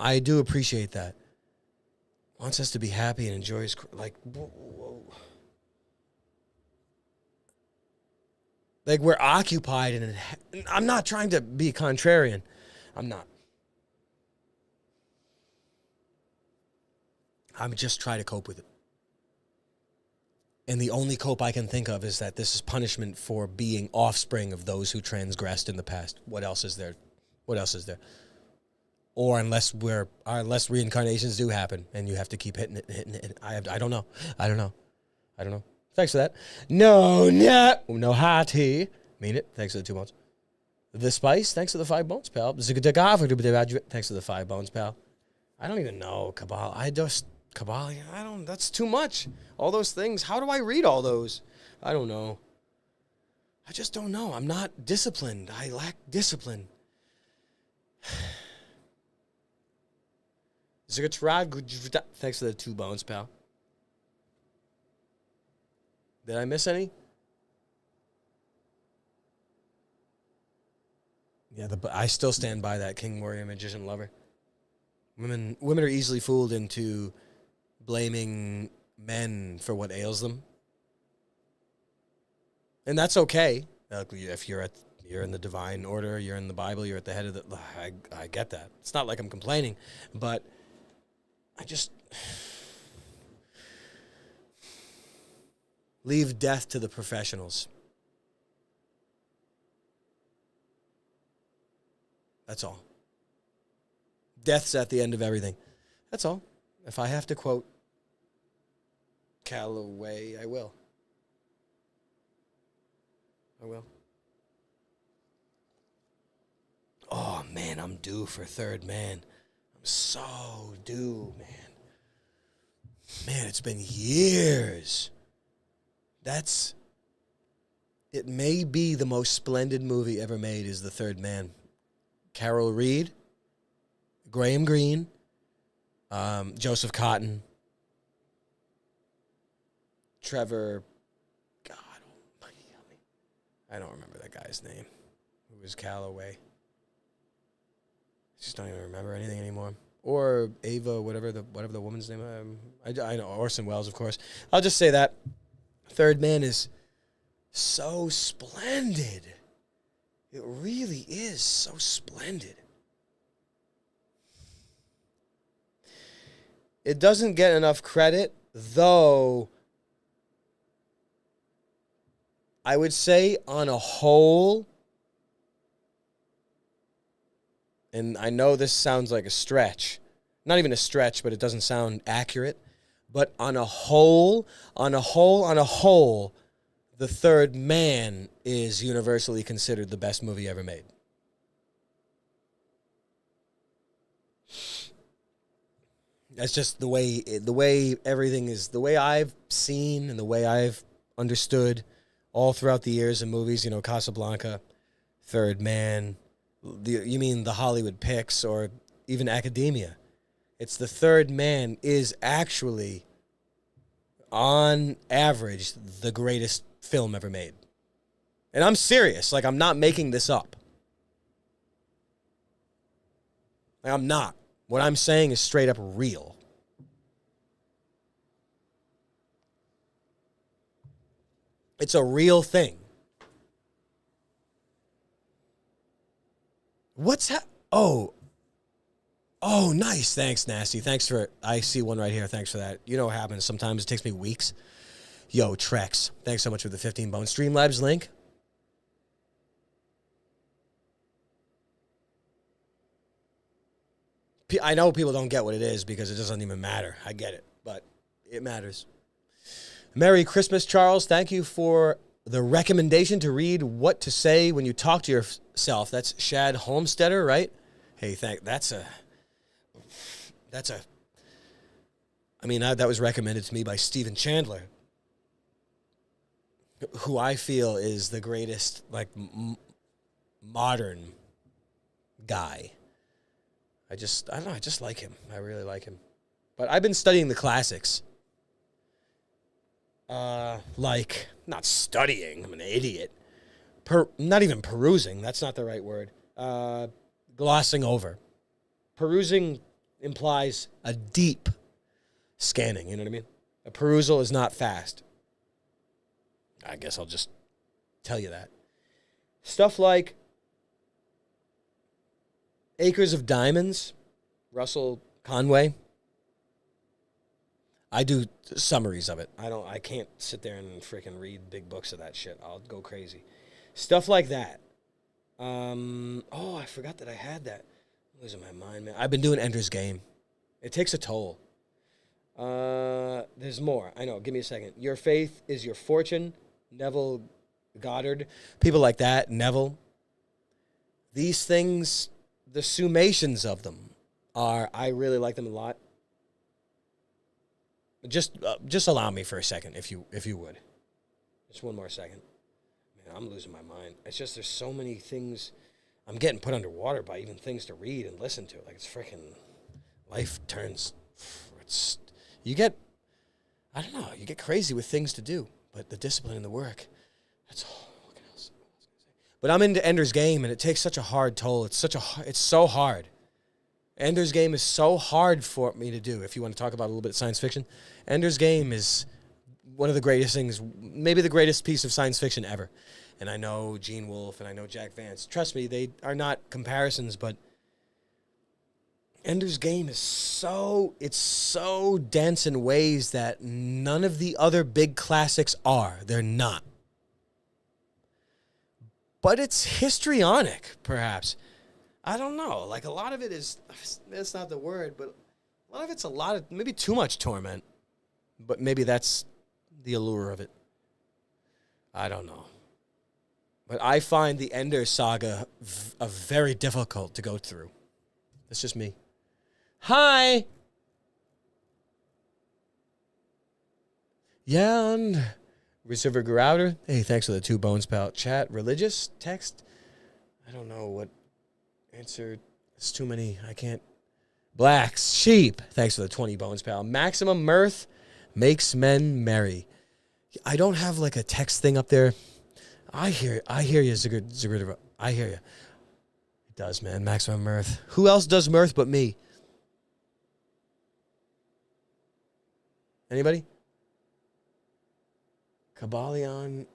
I do appreciate that. wants us to be happy and enjoy his, like, whoa. Like, we're occupied, and I'm not trying to be contrarian. I'm not. I'm just trying to cope with it. And the only cope I can think of is that this is punishment for being offspring of those who transgressed in the past. What else is there? What else is there? Or unless reincarnations do happen and you have to keep hitting it. I don't know. I don't know. Thanks for that. No hot tea. Mean it. Thanks for the 2 months. The spice. Thanks for the 5 bones, pal. Thanks for the 5 bones, pal. I don't even know Kabbalah. That's too much. All those things. How do I read all those? I don't know. I just don't know. I'm not disciplined. I lack discipline. Thanks for the 2 bones, pal. Did I miss any? Yeah, I still stand by that king, warrior, magician, lover. Women are easily fooled into blaming men for what ails them. And that's okay. If you're in the divine order, you're in the Bible, you're at the head of the... I get that. It's not like I'm complaining, but I just... Leave death to the professionals. That's all. Death's at the end of everything. That's all. If I have to quote Calloway, I will. Oh, man, I'm due for Third Man. I'm so due, man. Man, it's been years. It may be the most splendid movie ever made is The Third Man. Carol Reed, Graham Greene, Joseph Cotton, Trevor, God almighty, help me. I don't remember that guy's name. Who was Calloway? I just don't even remember anything anymore. Or Ava, whatever the woman's name. I know Orson Welles, of course. I'll just say that Third Man is so splendid. It really is so splendid. It doesn't get enough credit, though. I would say on a whole, and I know this sounds like a stretch, not even a stretch, but it doesn't sound accurate, but on a whole, The Third Man is universally considered the best movie ever made. That's just the way everything is, the way I've seen and the way I've understood all throughout the years in movies, Casablanca, Third Man, you mean the Hollywood picks or even academia. It's The Third Man is actually, on average, the greatest film ever made. And I'm serious. Like, I'm not making this up. Like, I'm not. What I'm saying is straight up real. It's a real thing. Oh, nice. Thanks, Nasty. I see one right here. Thanks for that. You know what happens. Sometimes it takes me weeks. Yo, Trex. Thanks so much for the 15 bone. Streamlabs link. I know people don't get what it is because it doesn't even matter. I get it, but it matters. Merry Christmas, Charles. Thank you for the recommendation to read What to Say When You Talk to Yourself. That's Shad Homesteader, right? Hey, that was recommended to me by Stephen Chandler, who I feel is the greatest, modern guy. I don't know, I just like him. I really like him. But I've been studying the classics. Not studying, I'm an idiot. Not even perusing, that's not the right word. Glossing over. Perusing implies a deep scanning, you know what I mean? A perusal is not fast. I guess I'll just tell you that. Stuff like Acres of Diamonds, Russell Conway. I do summaries of it. I can't sit there and freaking read big books of that shit. I'll go crazy. Stuff like that. I forgot that I had that. I'm losing my mind, man. I've been doing Ender's Game. It takes a toll. There's more. I know. Give me a second. Your Faith is Your Fortune. Neville Goddard. People like that. Neville. These things, the summations of them are, I really like them a lot. Just allow me for a second, if you would. Just one more second. Man, I'm losing my mind. It's just there's so many things. I'm getting put underwater by even things to read and listen to. Like, it's freaking life turns. You get crazy with things to do, but the discipline and the work, that's all. What else was I gonna say? But I'm into Ender's Game, and it takes such a hard toll. It's so hard. Ender's Game is so hard for me to do. If you want to talk about a little bit of science fiction, Ender's Game is one of the greatest things, maybe the greatest piece of science fiction ever. And I know Gene Wolfe and I know Jack Vance. Trust me, they are not comparisons, but Ender's Game is so dense in ways that none of the other big classics are. They're not. But it's histrionic, perhaps. I don't know. Like, a lot of it is, that's not the word, but a lot of it's maybe too much torment. But maybe that's the allure of it. I don't know. But I find the Ender saga very difficult to go through. That's just me. Hi! Yeah, and Receiver Grouter. Hey, thanks for the 2 bones, pal. Chat, religious text. I don't know what answer. It's too many. I can't. Black Sheep. Thanks for the 20 bones, pal. Maximum mirth makes men merry. I don't have like a text thing up there. I hear you, Zigger. I hear you. It does, man. Maximum mirth. Who else does mirth but me? Anybody? Kabalion.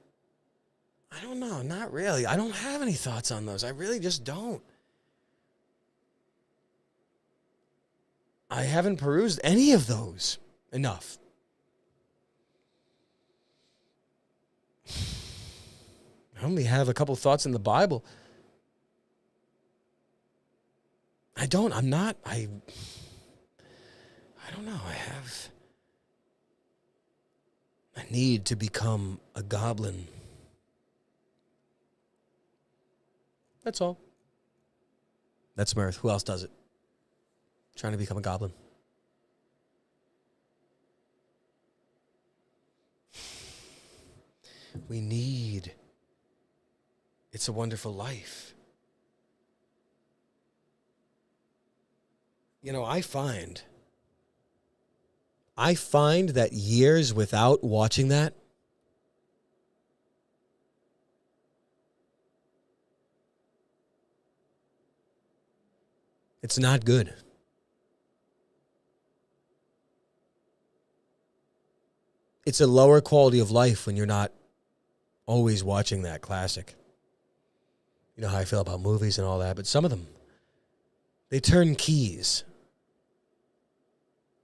I don't know. Not really. I don't have any thoughts on those. I really just don't. I haven't perused any of those enough. I only have a couple thoughts in the Bible. I'm not. I don't know. I need to become a goblin. That's all. That's mirth. Who else does it? Trying to become a goblin. We need It's a Wonderful Life. You know, I find that years without watching that, it's not good. It's a lower quality of life when you're not always watching that classic. You know how I feel about movies and all that, but some of them, they turn keys.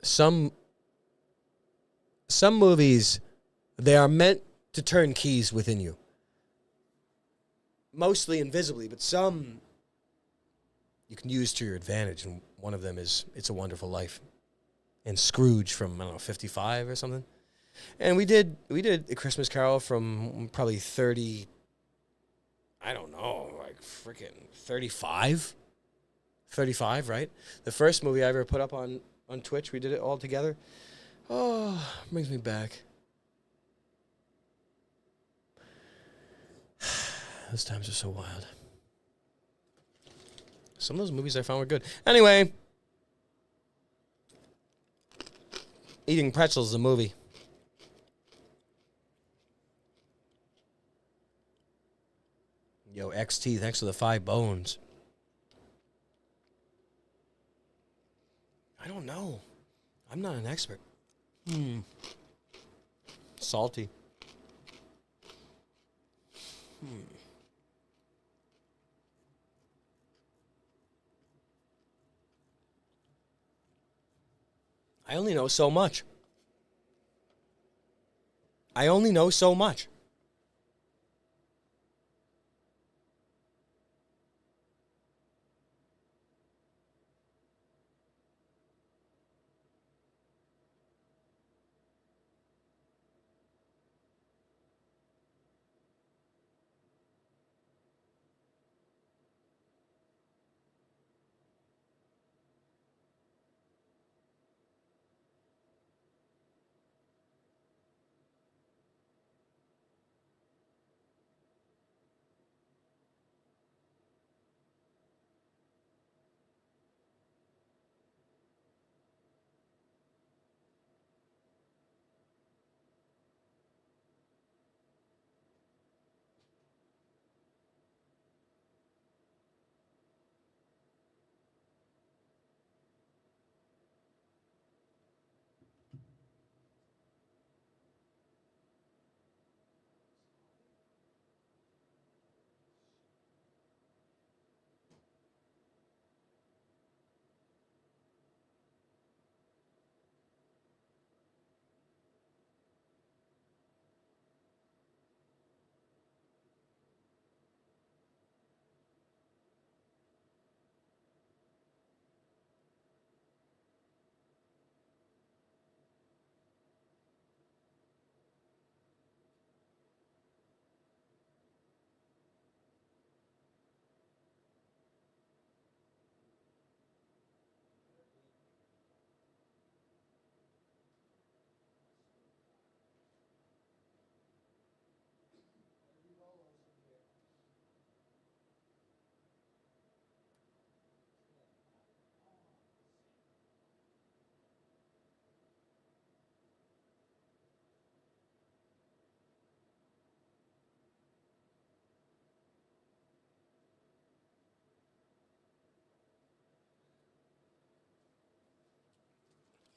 Some movies, they are meant to turn keys within you. Mostly invisibly, but some you can use to your advantage, and one of them is It's a Wonderful Life. And Scrooge from, 55 or something. And we did A Christmas Carol from probably 30, I don't know, like freaking 35? 35, right? The first movie I ever put up on Twitch, we did it all together. Oh, brings me back. Those times are so wild. Some of those movies I found were good. Anyway, Eating Pretzels, the movie. Yo, XT, thanks for the 5 bones. I don't know. I'm not an expert. Salty. I only know so much. I only know so much.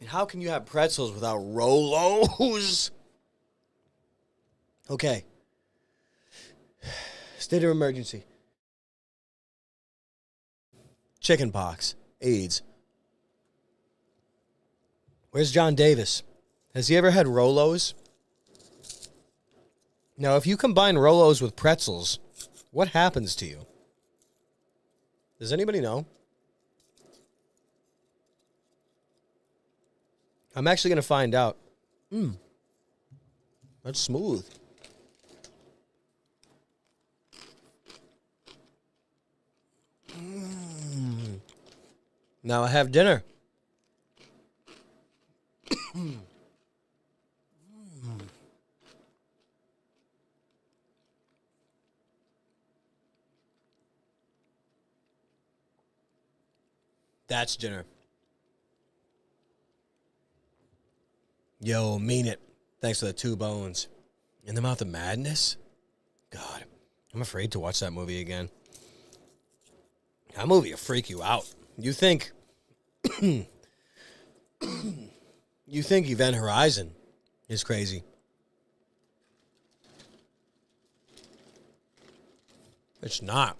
And how can you have pretzels without Rolos? Okay. State of emergency. Chickenpox. AIDS. Where's John Davis? Has he ever had Rolos? Now, if you combine Rolos with pretzels, what happens to you? Does anybody know? I'm actually going to find out. That's smooth. Now I have dinner. That's dinner. Yo, mean it. Thanks for the 2 bones. In the Mouth of Madness? God, I'm afraid to watch that movie again. That movie will freak you out. You think Event Horizon is crazy. It's not.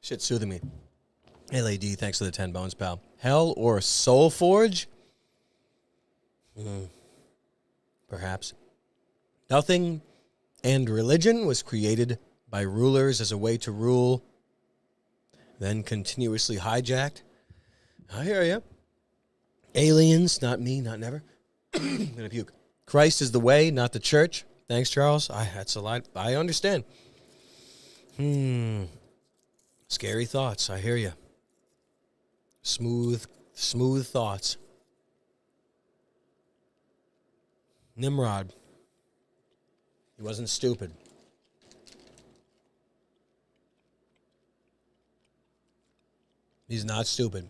Shit soothing me. LAD, thanks for the 10 bones, pal. Hell or Soul Forge? Perhaps. Nothing and religion was created by rulers as a way to rule, then continuously hijacked. I hear you. Aliens, not me, not never. I'm going to puke. Christ is the way, not the church. Thanks, Charles. That's a lot. I understand. Scary thoughts. I hear you. Smooth thoughts. Nimrod. He wasn't stupid. He's not stupid.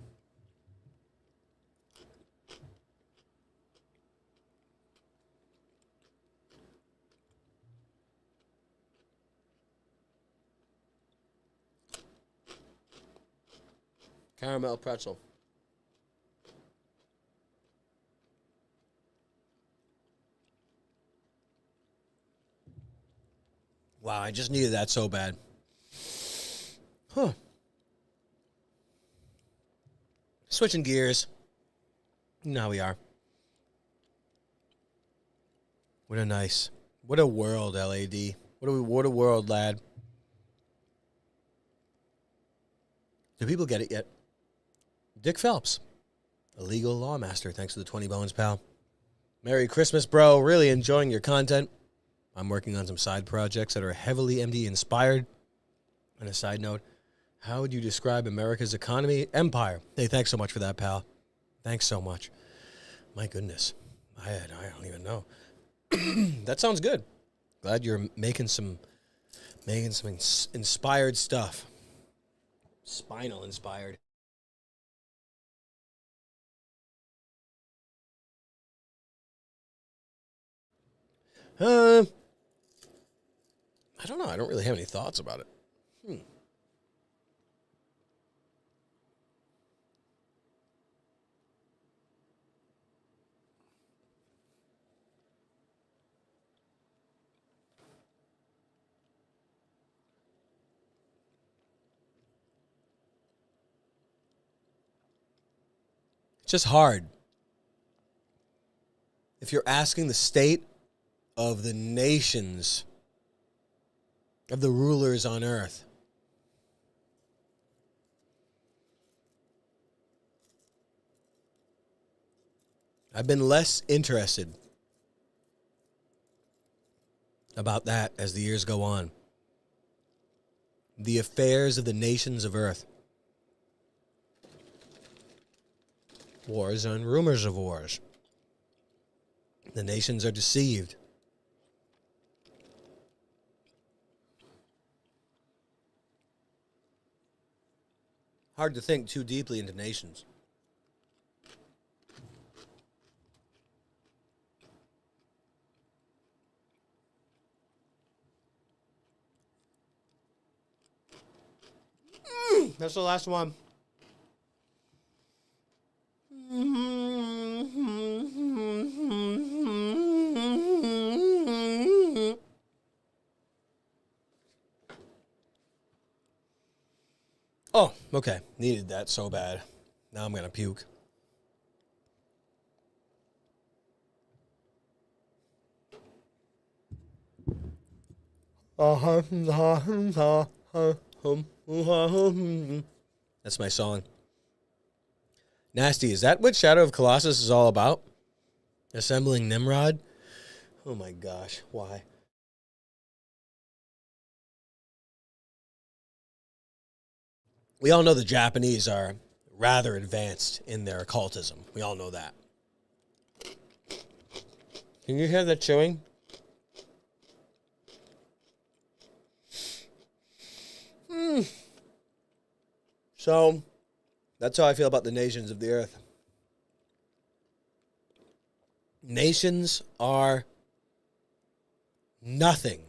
Caramel pretzel. Wow, I just needed that so bad. Huh. Switching gears. Now we are. What a world, LAD. What a world, lad. Do people get it yet? Dick Phelps, a legal lawmaster. Thanks for the 20 bones, pal. Merry Christmas, bro. Really enjoying your content. I'm working on some side projects that are heavily MD inspired. On a side note, how would you describe America's economy? Empire. Hey, thanks so much for that, pal. Thanks so much. My goodness. I don't even know. That sounds good. Glad you're making some inspired stuff. Spinal inspired. I don't know. I don't really have any thoughts about it. It's just hard. If you're asking the state of the nations, of the rulers on earth, I've been less interested about that as the years go on. The affairs of the nations of earth. Wars and rumors of wars. The nations are deceived. Hard to think too deeply into nations. That's the last one. Oh, okay. Needed that so bad. Now I'm going to puke. That's my song. Nasty, is that what Shadow of Colossus is all about? Assembling Nimrod? Oh my gosh, why? We all know the Japanese are rather advanced in their occultism. We all know that. Can you hear that chewing? So, that's how I feel about the nations of the earth. Nations are nothing.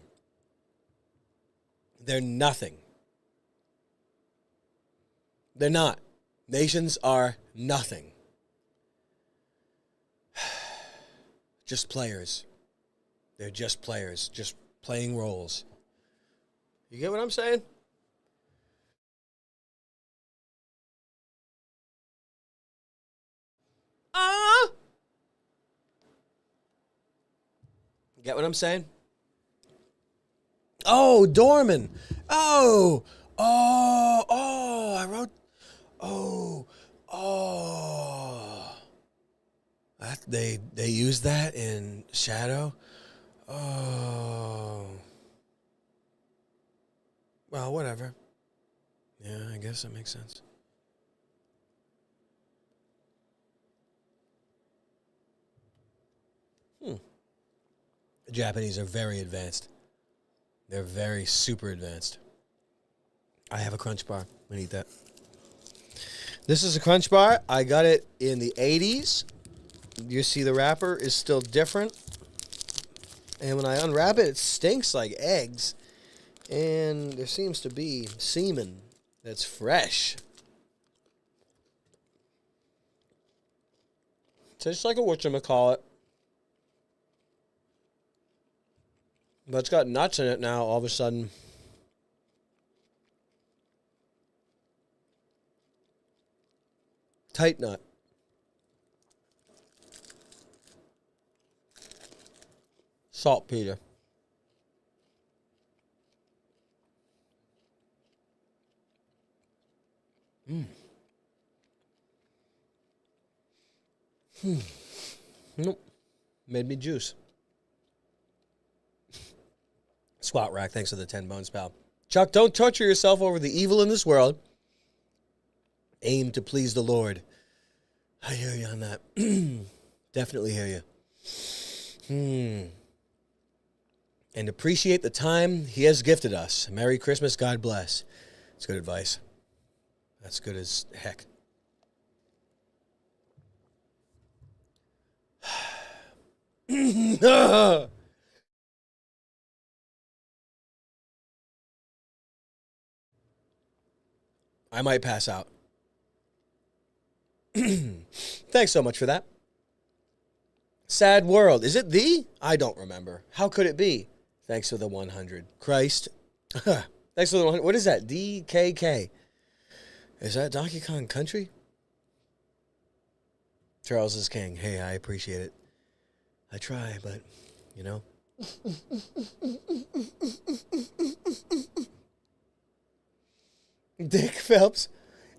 They're nothing. They're not. Nations are nothing. Just players. They're just players, just playing roles. You get what I'm saying? Get what I'm saying? Oh, Dorman. I wrote. They used that in Shadow. Oh. Well, whatever. Yeah, I guess that makes sense. Japanese are very advanced. They're very super advanced. I have a Crunch Bar. I'm going to eat that. This is a Crunch Bar. I got it in the 80s. You see the wrapper is still different. And when I unwrap it, it stinks like eggs. And there seems to be semen that's fresh. Tastes like a whatchamacallit. But it's got nuts in it now all of a sudden. Tight nut. Saltpeter. Nope. Made me juice. Squat Rack, thanks for the 10 bones, pal. Chuck, don't torture yourself over the evil in this world. Aim to please the Lord. I hear you on that. Definitely hear you. And appreciate the time he has gifted us. Merry Christmas, God bless. That's good advice. That's good as heck. I might pass out. Thanks so much for that. Sad world. Is it the? I don't remember. How could it be? Thanks for the 100. Christ. Thanks for the 100. What is that? DKK. Is that Donkey Kong Country? Charles is king. Hey, I appreciate it. I try, but, you know. Dick Phelps.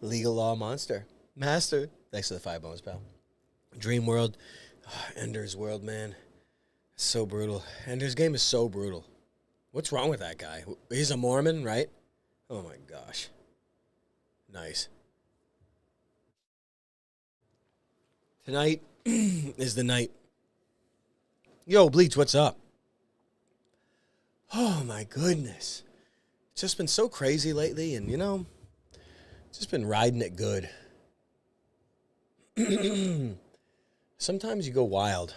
Legal Law Monster. Master. Thanks for the 5 bones, pal. Dream World. Oh, Ender's World, man. It's so brutal. Ender's Game is so brutal. What's wrong with that guy? He's a Mormon, right? Oh, my gosh. Nice. Tonight is the night. Yo, Bleach, what's up? Oh, my goodness. It's just been so crazy lately, and, you know, just been riding it good. Sometimes you go wild.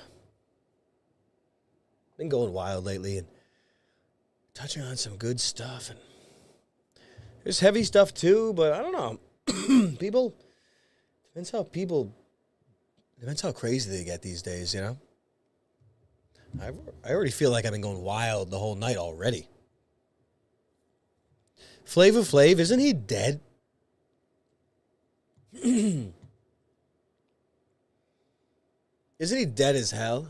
Been going wild lately and touching on some good stuff. And there's heavy stuff too, but I don't know. Depends how crazy they get these days, you know? I already feel like I've been going wild the whole night already. Flavor Flav, isn't he dead? Isn't he dead as hell?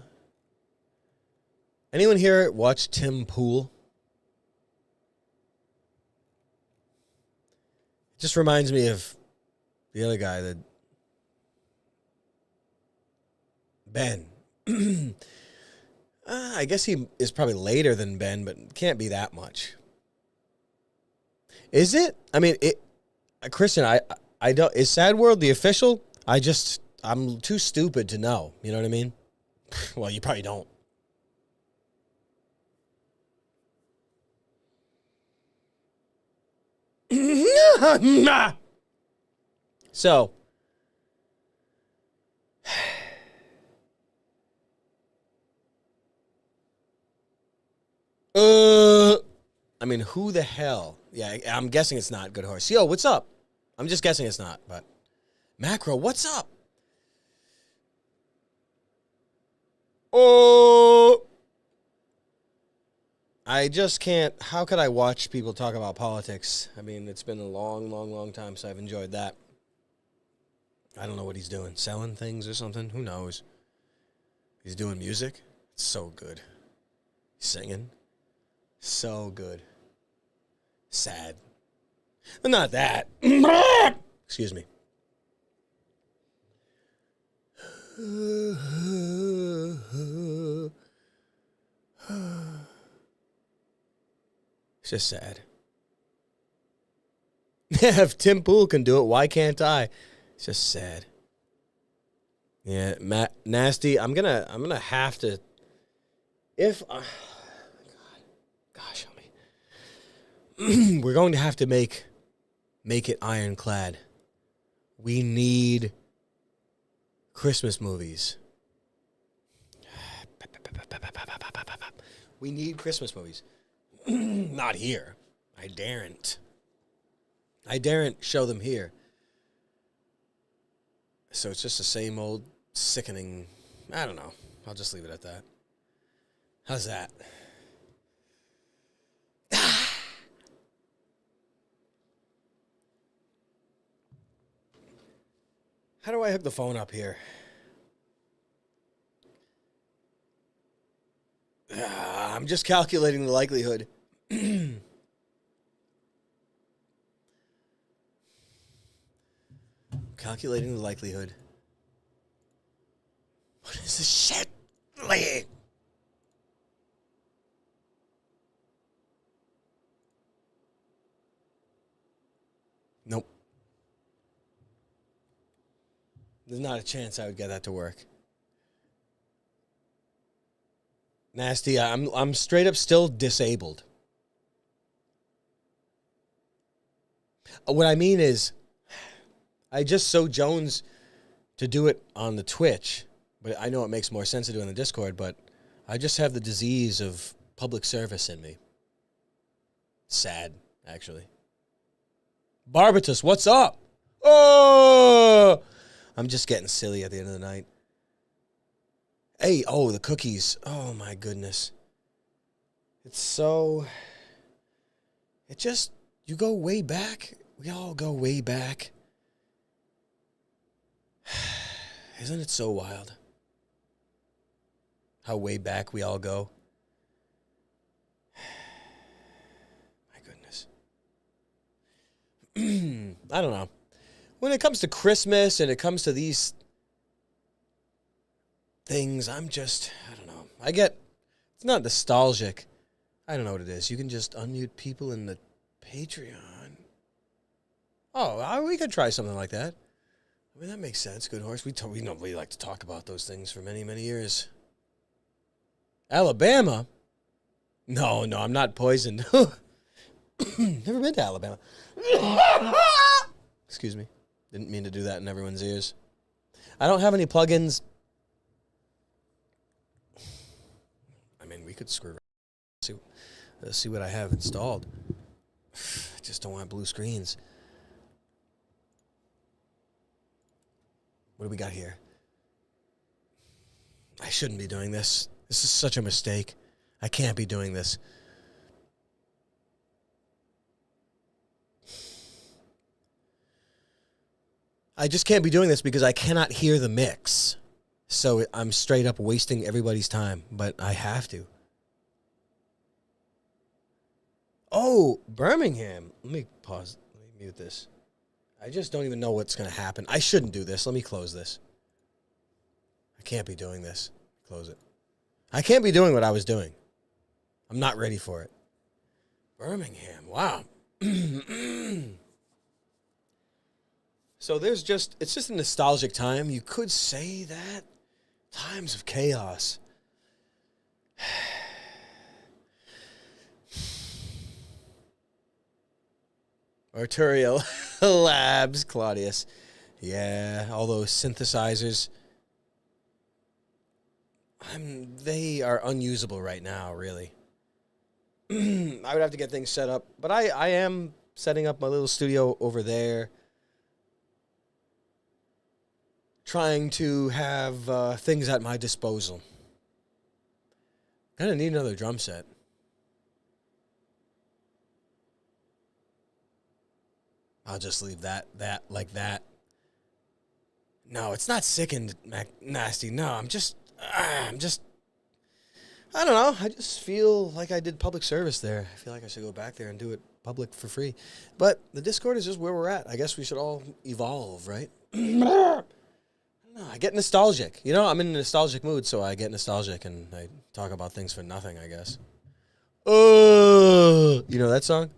Anyone here watch Tim Pool? It just reminds me of the other guy, that Ben. I guess he is probably later than Ben, but can't be that much. Is it? I mean, Christian, I don't. Is Sad World the official? I'm too stupid to know. You know what I mean? Well, you probably don't. So, I mean, who the hell? Yeah, I'm guessing it's not Good Horse. Yo, what's up? I'm just guessing it's not, but Macro, what's up? Oh, I just can't. How could I watch people talk about politics? I mean, it's been a long, long, long time, so I've enjoyed that. I don't know what he's doing. Selling things or something? Who knows? He's doing music. It's so good. He's singing. So good. Sad. But not that. Excuse me. It's just sad. If Tim Pool can do it, why can't I? It's just sad. Yeah, Nasty. I'm gonna have to. If gosh, help me. We're going to have to make it ironclad. We need Christmas movies. We need Christmas movies. Not here. I daren't show them here. So it's just the same old sickening. I don't know. I'll just leave it at that. How's that? How do I hook the phone up here? I'm just calculating the likelihood. Calculating the likelihood. What is this shit? Laying. Nope. There's not a chance I would get that to work. Nasty. I'm straight up still disabled. What I mean is, I just so Jones to do it on the Twitch, but I know it makes more sense to do it on the Discord, but I just have the disease of public service in me. Sad, actually. Barbatus, what's up? Oh! I'm just getting silly at the end of the night. Hey, oh, the cookies. Oh, my goodness. It's so... It just... You go way back. We all go way back. Isn't it so wild? How way back we all go. My goodness. I don't know. When it comes to Christmas and it comes to these things, I don't know. It's not nostalgic. I don't know what it is. You can just unmute people in the Patreon. Oh, we could try something like that. I mean, that makes sense. Good horse. We like to talk about those things for many, many years. Alabama? No, I'm not poisoned. Never been to Alabama. Excuse me. Didn't mean to do that in everyone's ears. I don't have any plugins. I mean, we could screw around. See what I have installed. I just don't want blue screens. What do we got here? I shouldn't be doing this. This is such a mistake. I can't be doing this. I just can't be doing this because I cannot hear the mix. So I'm straight up wasting everybody's time, but I have to. Oh, Birmingham. Let me pause. Let me mute this. I just don't even know what's going to happen. I shouldn't do this. Let me close this. I can't be doing this. Close it. I can't be doing what I was doing. I'm not ready for it. Birmingham. Wow. So it's just a nostalgic time. You could say that. Times of chaos. Arterial Labs, Claudius. Yeah, all those synthesizers. They are unusable right now, really. I would have to get things set up. But I am setting up my little studio over there. Trying to have things at my disposal. Kind of need another drum set. I'll just leave that like that. No, it's not sickened, nasty. No, I'm just, I don't know. I just feel like I did public service there. I feel like I should go back there and do it public for free. But the Discord is just where we're at. I guess we should all evolve, right? No, I get nostalgic. You know, I'm in a nostalgic mood, so I get nostalgic and I talk about things for nothing, I guess. You know that song?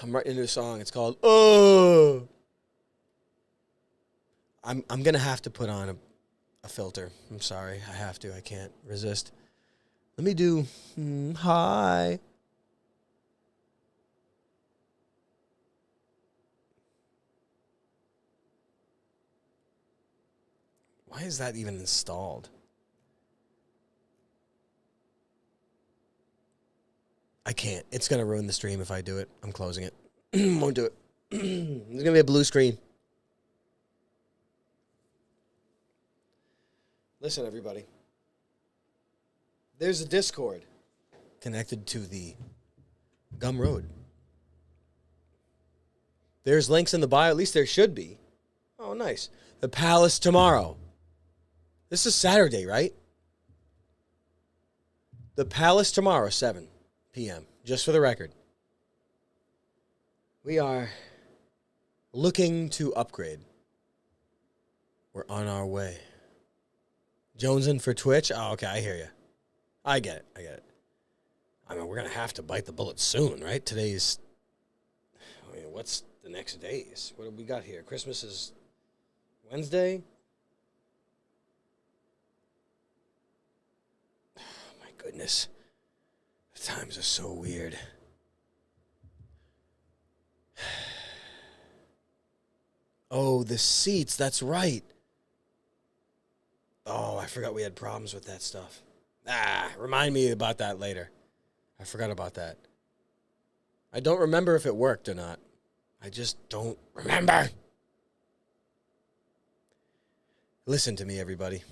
I'm writing a new song. It's called I'm gonna have to put on a filter. I'm sorry. I have to. I can't resist. Let me do hi. Why is that even installed? I can't. It's going to ruin the stream if I do it. I'm closing it. Won't do it. There's going to be a blue screen. Listen, everybody. There's a Discord connected to the Gumroad. There's links in the bio. At least there should be. Oh, nice. The Palace tomorrow. This is Saturday, right? The Palace tomorrow, 7 p.m. Just for the record. We are looking to upgrade. We're on our way. Jonesing for Twitch? Oh, okay, I hear you. I get it. I mean, we're going to have to bite the bullet soon, right? Today's, what's the next days? What have we got here? Christmas is Wednesday? Oh, my goodness. The times are so weird. Oh, the seats. That's right. Oh, I forgot we had problems with that stuff. Remind me about that later. I forgot about that. I don't remember if it worked or not. I just don't remember. Listen to me, everybody.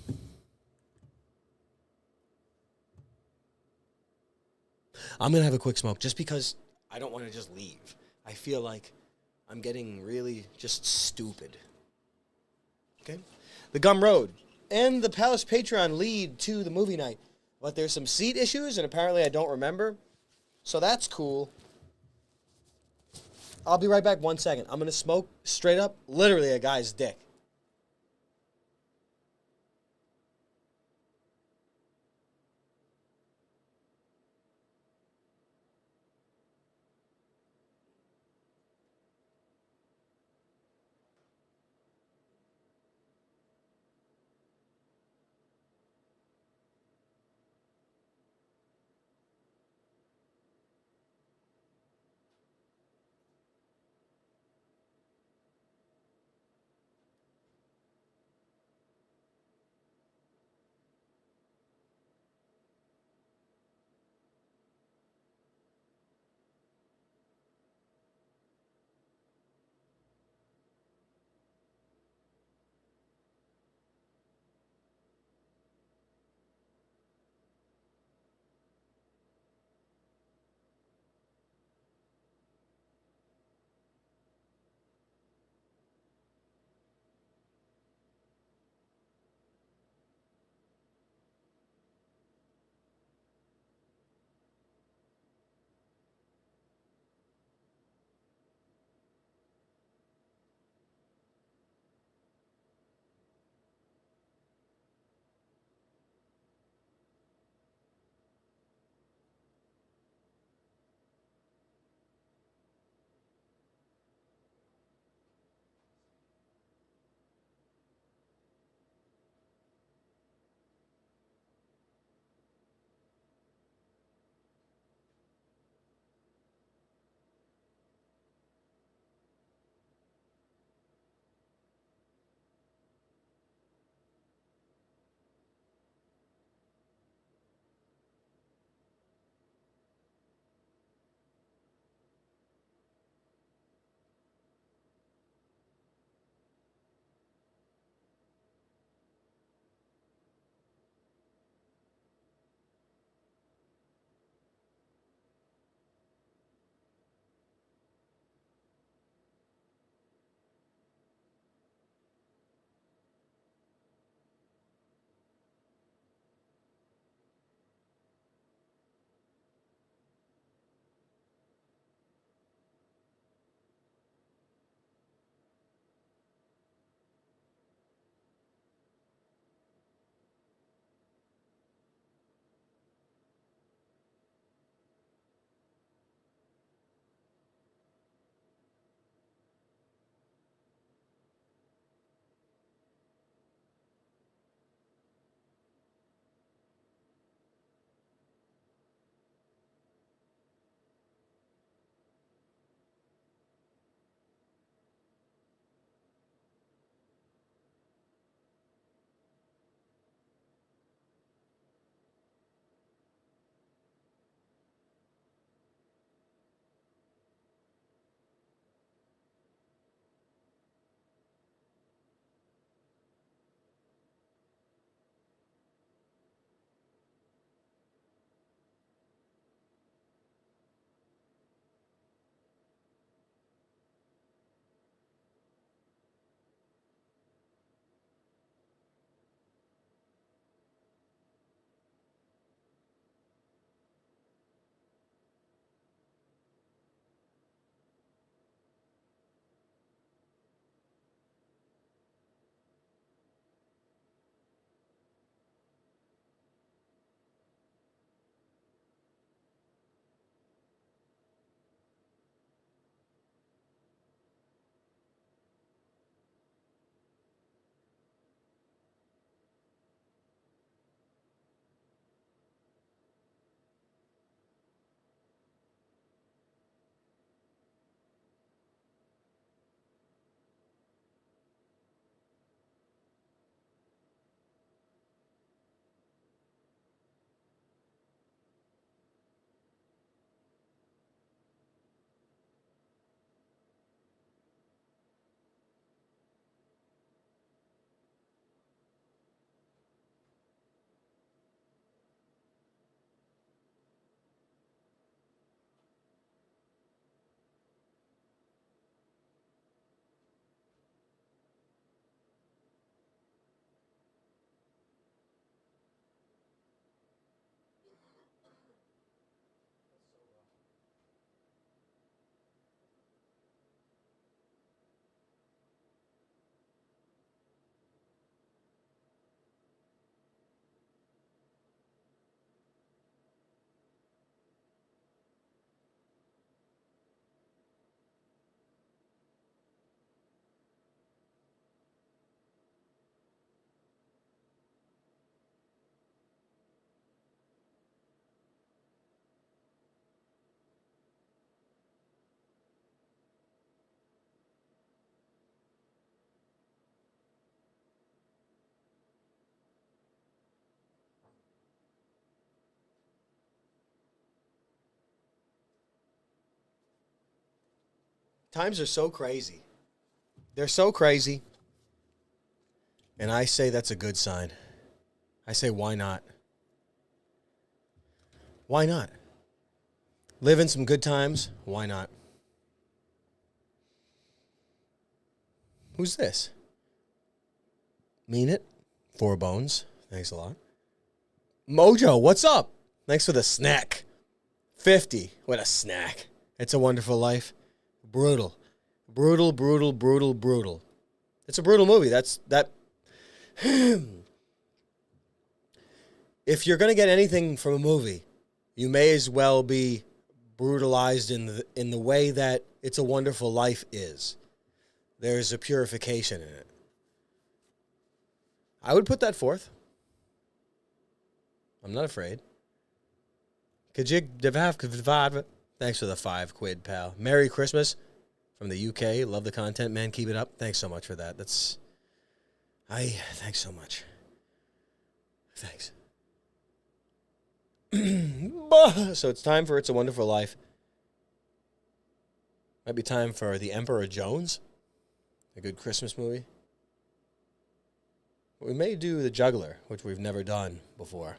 I'm going to have a quick smoke just because I don't want to just leave. I feel like I'm getting really just stupid. Okay? The Gum Road and the Palace Patreon lead to the movie night. But there's some seat issues, and apparently I don't remember. So that's cool. I'll be right back 1 second. I'm going to smoke straight up, literally a guy's dick. Times are so crazy. They're so crazy. And I say that's a good sign. I say, why not? Why not? Live in some good times. Why not? Who's this? Mean it. 4 bones. Thanks a lot. Mojo, what's up? Thanks for the snack. 50. What a snack. It's a Wonderful Life. Brutal. Brutal, brutal, brutal, brutal. It's a brutal movie. That. If you're going to get anything from a movie, you may as well be brutalized in the way that It's a Wonderful Life is. There's a purification in it. I would put that forth. I'm not afraid. Thanks for the 5 quid, pal. Merry Christmas from the UK. Love the content, man. Keep it up. Thanks so much for that. Thanks so much. Thanks. So it's time for It's a Wonderful Life. Might be time for The Emperor Jones. A good Christmas movie. We may do The Juggler, which we've never done before.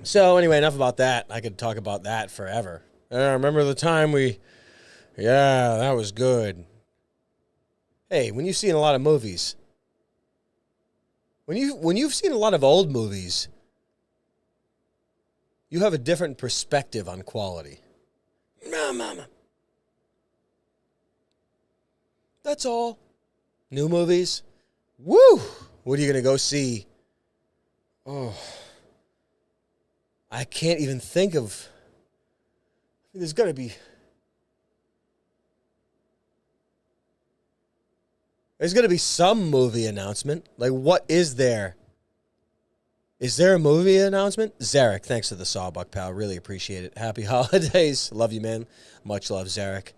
So anyway, enough about that. I could talk about that forever. I remember the time that was good. Hey, when you've seen a lot of movies, when you've seen a lot of old movies, you have a different perspective on quality. No, mama. That's all. New movies. Woo! What are you going to go see? Oh. I can't even think of. There's got to be. There's going to be some movie announcement. Like, what is there? Is there a movie announcement? Zarek, thanks for the Sawbuck, pal. Really appreciate it. Happy holidays. Love you, man. Much love, Zarek.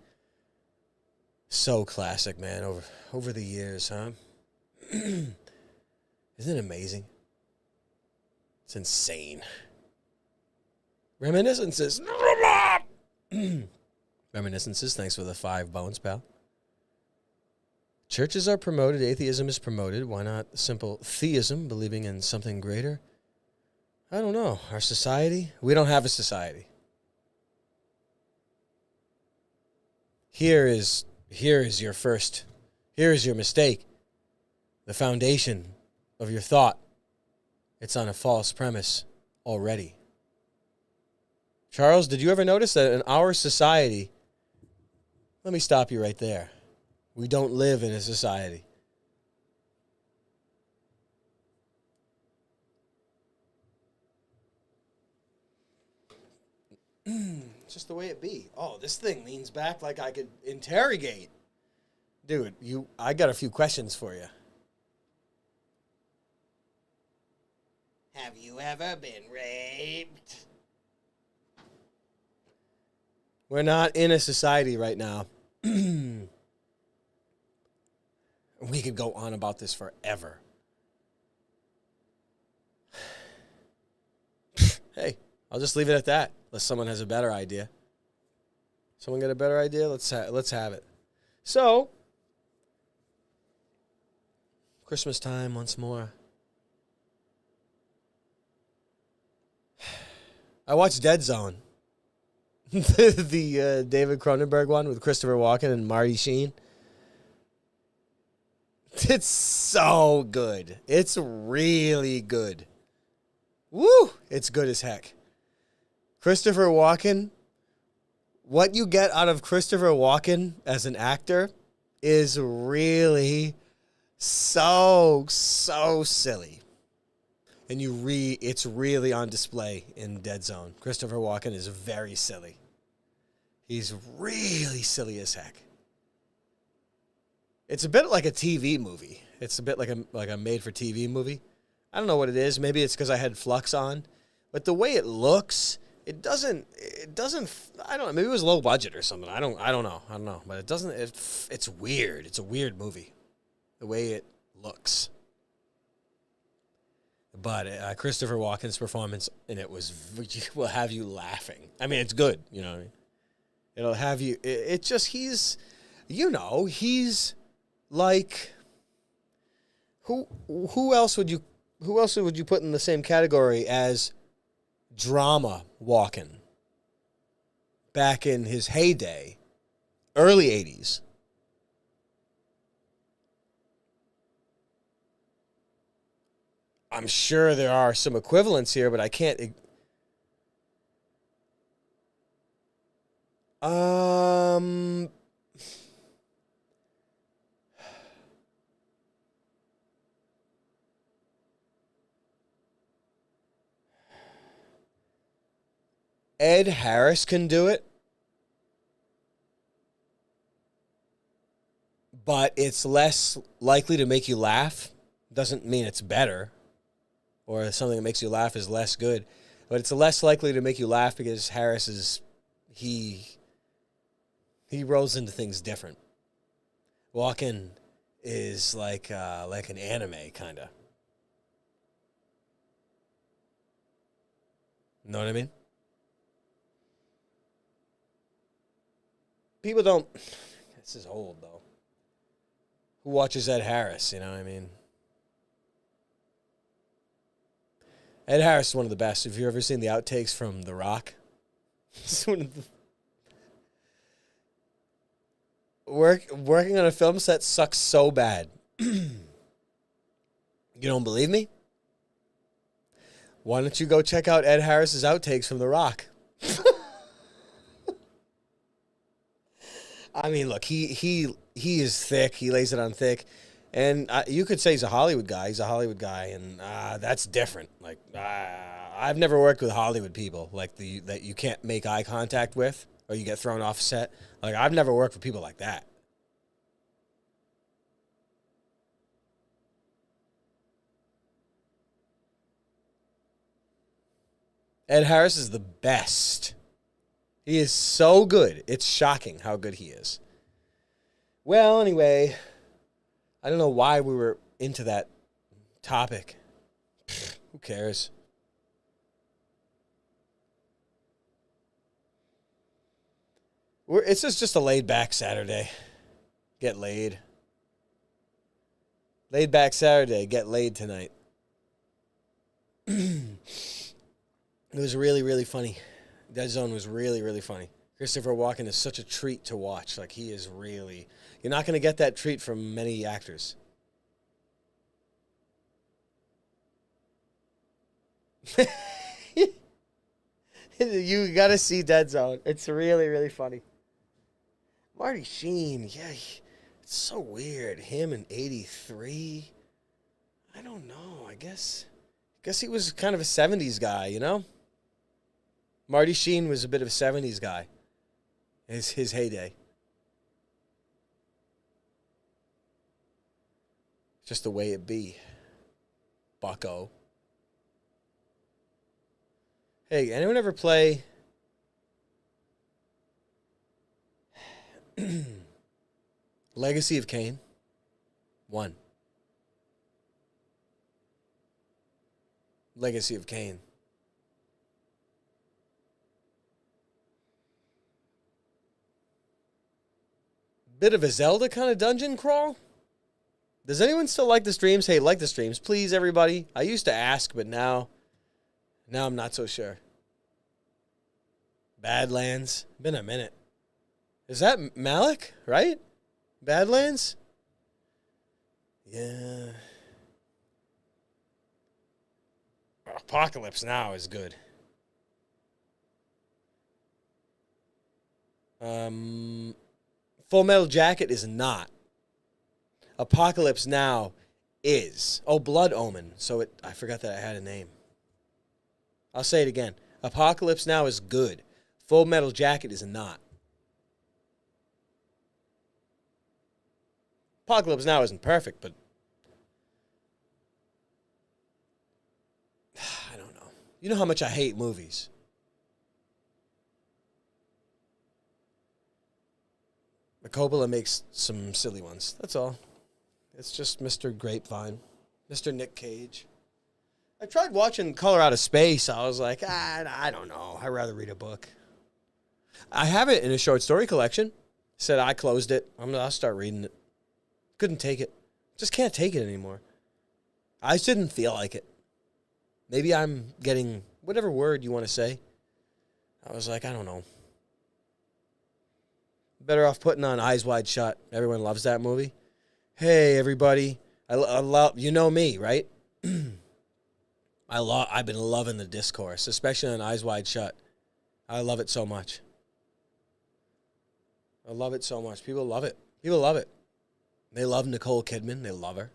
So classic, man, over the years, huh? Isn't it amazing? It's insane. Reminiscences. Reminiscences, thanks for the 5 bones, pal. Churches are promoted, atheism is promoted. Why not simple theism, believing in something greater? I don't know. Our society? We don't have a society. Here is your mistake. The foundation of your thought. It's on a false premise already. Charles, did you ever notice that in our society, let me stop you right there. We don't live in a society. It's just the way it be. Oh, this thing leans back like I could interrogate. Dude, I got a few questions for you. Have you ever been raped? We're not in a society right now. We could go on about this forever. Hey, I'll just leave it at that. Unless someone has a better idea. Someone got a better idea? Let's have it. So, Christmas time once more. I watched Dead Zone. the David Cronenberg one with Christopher Walken and Marty Sheen. It's so good. It's really good. Woo! It's good as heck. Christopher Walken, what you get out of Christopher Walken as an actor is really so silly. And it's really on display in Dead Zone. Christopher Walken is very silly. He's really silly as heck. It's a bit like a TV movie. It's a bit like a made-for-TV movie. I don't know what it is. Maybe it's because I had Flux on. But the way it looks, it doesn't, I don't know. Maybe it was low budget or something. I don't know. But it's weird. It's a weird movie. The way it looks. But Christopher Walken's performance in it will have you laughing. I mean, it's good. You know what I mean? It'll have you. It just he's like who else would you put in the same category as drama walking back in his heyday, early 80s? I'm sure there are some equivalents here, but I can't. Ed Harris can do it, but it's less likely to make you laugh. Doesn't mean it's better, or something that makes you laugh is less good, but it's less likely to make you laugh because Harris is he rolls into things different. Walken is like an anime kind of. Know what I mean? People don't. This is old though. Who watches Ed Harris? You know what I mean? Ed Harris is one of the best. Have you ever seen the outtakes from The Rock? It's one of the working on a film set sucks so bad. You don't believe me? Why don't you go check out Ed Harris's outtakes from The Rock? I mean, look, he is thick. He lays it on thick. And you could say he's a Hollywood guy. He's a Hollywood guy, and that's different. Like, I've never worked with Hollywood people like that you can't make eye contact with, or you get thrown off set. Like, I've never worked with people like that. Ed Harris is the best. He is so good. It's shocking how good he is. Well, anyway, I don't know why we were into that topic. Who cares? It's just a laid-back Saturday. Get laid. Laid-back Saturday. Get laid tonight. It was really, really funny. Dead Zone was really, really funny. Christopher Walken is such a treat to watch. Like, he is really... You're not going to get that treat from many actors. You got to see Dead Zone. It's really, really funny. Marty Sheen, yeah, it's so weird. Him in 83. I don't know. I guess he was kind of a 70s guy, you know? Marty Sheen was a bit of a 70s guy. His heyday. Just the way it be. Bucko. Hey, anyone ever play Legacy of Kain? 1. Legacy of Kain. Bit of a Zelda kind of dungeon crawl. Does anyone still like the streams? Hey, like the streams, please, everybody. I used to ask, but now I'm not so sure. Badlands. Been a minute. Is that Malik, right? Badlands? Yeah. Apocalypse Now is good. Full Metal Jacket is not. Apocalypse Now is. Oh, Blood Omen. So I forgot that I had a name. I'll say it again. Apocalypse Now is good. Full Metal Jacket is not. Apocalypse Now isn't perfect, but I don't know. You know how much I hate movies. Coppola makes some silly ones. That's all. It's just Mr. Grapevine. Mr. Nick Cage. I tried watching Color Out of Space. I was like, I don't know. I'd rather read a book. I have it in a short story collection. Said I closed it. I'll start reading it. Couldn't take it. Just can't take it anymore. I just didn't feel like it. Maybe I'm getting whatever word you want to say. I was like, I don't know. Better off putting on Eyes Wide Shut. Everyone loves that movie. Hey, everybody. I love, you know me, right? I've been loving the discourse, especially on Eyes Wide Shut. I love it so much. I love it so much. People love it. People love it. They love Nicole Kidman. They love her.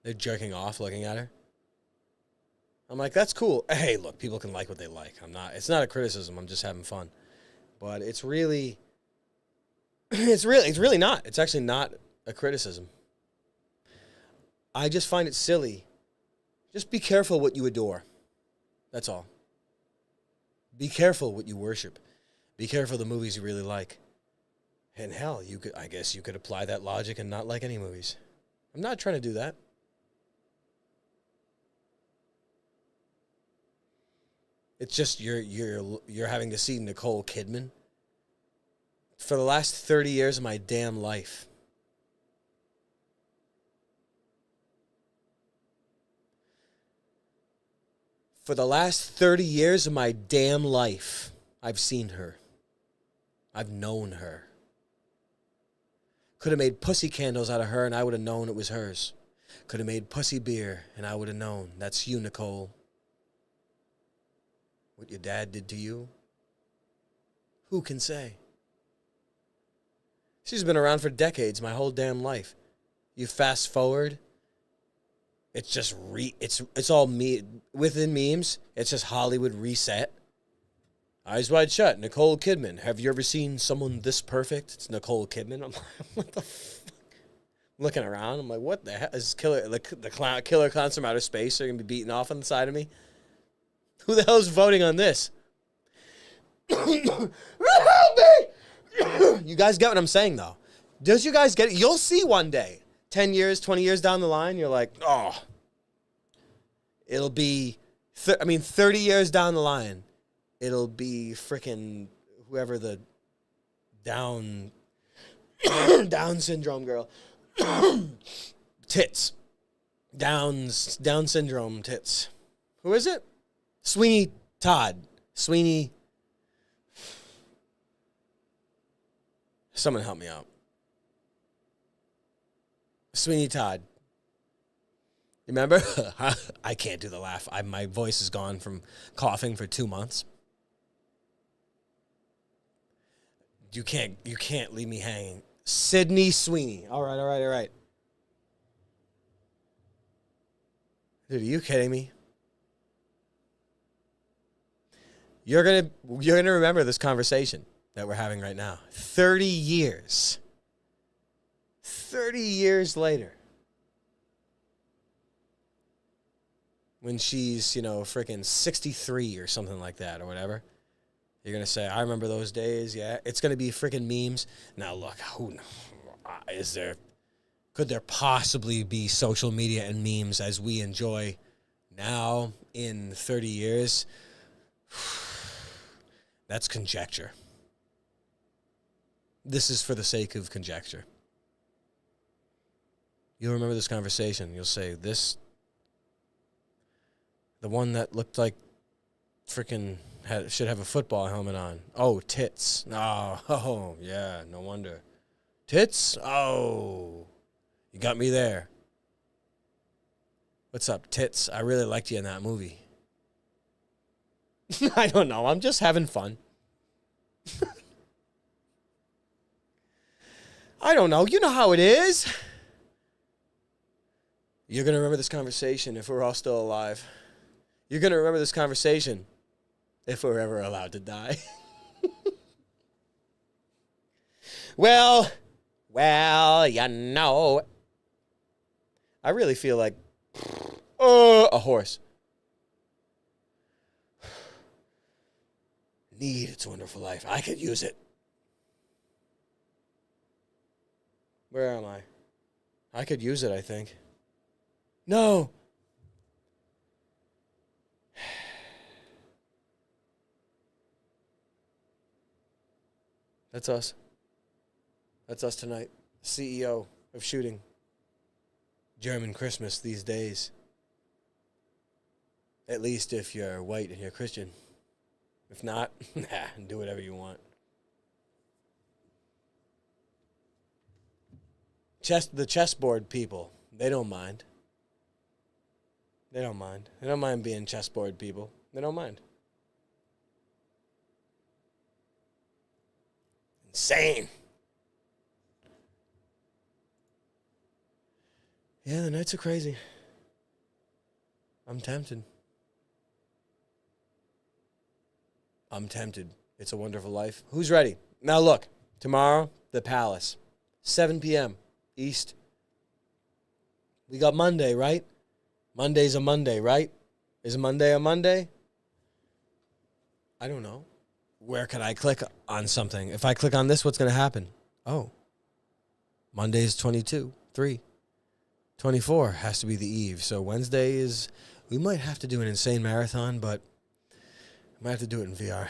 They're jerking off looking at her. I'm like, that's cool. Hey, look, people can like what they like. It's not a criticism. I'm just having fun. But it's really not. It's actually not a criticism. I just find it silly. Just be careful what you adore. That's all. Be careful what you worship. Be careful the movies you really like. And hell, I guess you could apply that logic and not like any movies. I'm not trying to do that. It's just you're having to see Nicole Kidman for the last 30 years of my damn life. For the last 30 years of my damn life, I've seen her. I've known her. Could have made pussy candles out of her and I would have known it was hers. Could have made pussy beer and I would have known. That's you, Nicole. What your dad did to you? Who can say? She's been around for decades, my whole damn life. You fast forward, it's just it's all me within memes. It's just Hollywood reset. Eyes Wide Shut, Nicole Kidman. Have you ever seen someone this perfect? It's Nicole Kidman. I'm like, what the fuck? I'm looking around. I'm like, what the hell? Is the killer clowns from outer space are going to be beating off on the side of me? Who the hell is voting on this? Help me! You guys get what I'm saying, though. Don't you guys get it? You'll see one day, 10 years, 20 years down the line, you're like, oh. It'll be, 30 years down the line, it'll be freaking whoever the Down syndrome girl. Tits. Down syndrome tits. Who is it? Sweeney Todd. Sweeney. Someone help me out. Sweeney Todd. Remember? I can't do the laugh. My voice is gone from coughing for 2 months. You can't leave me hanging. Sydney Sweeney. All right. Dude, are you kidding me? You're gonna remember this conversation that we're having right now. 30 years. 30 years later. When she's, freaking 63 or something like that or whatever. You're going to say, I remember those days. Yeah, it's going to be freaking memes. Now, look, could there possibly be social media and memes as we enjoy now in 30 years? That's conjecture. This is for the sake of conjecture. You'll remember this conversation. You'll say, the one that looked like freaking should have a football helmet on. Oh, tits. Oh, yeah, no wonder. Tits? Oh, you got me there. What's up, tits? I really liked you in that movie. I don't know. I'm just having fun. I don't know. You know how it is. You're going to remember this conversation if we're all still alive. You're going to remember this conversation if we're ever allowed to die. Well, I really feel like a horse. Need its wonderful life. I could use it. Where am I? I could use it, I think. No. That's us. That's us tonight. CEO of shooting German Christmas these days. At least if you're white and you're Christian. If not, do whatever you want. The chessboard people, they don't mind. They don't mind. They don't mind being chessboard people. They don't mind. Insane. Yeah, the nights are crazy. I'm tempted. I'm tempted. It's a Wonderful Life. Who's ready? Now look, tomorrow, the Palace. 7 p.m. East. We got Monday, right? Monday's a Monday, right? Is Monday a Monday? I don't know. Where can I click on something? If I click on this, what's going to happen? Oh. Monday's 22, 3. 24 has to be the eve. So Wednesday is... We might have to do an insane marathon, but I might have to do it in VR.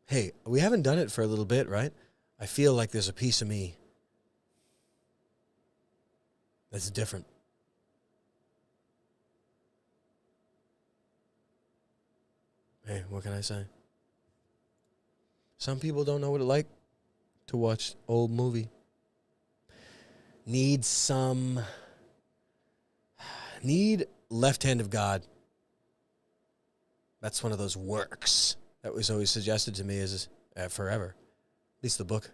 Hey, we haven't done it for a little bit, right? I feel like there's a piece of me that's different. Hey, what can I say? Some people don't know what it's like to watch old movie. Need Left Hand of God. That's one of those works that was always suggested to me as forever. At least the book.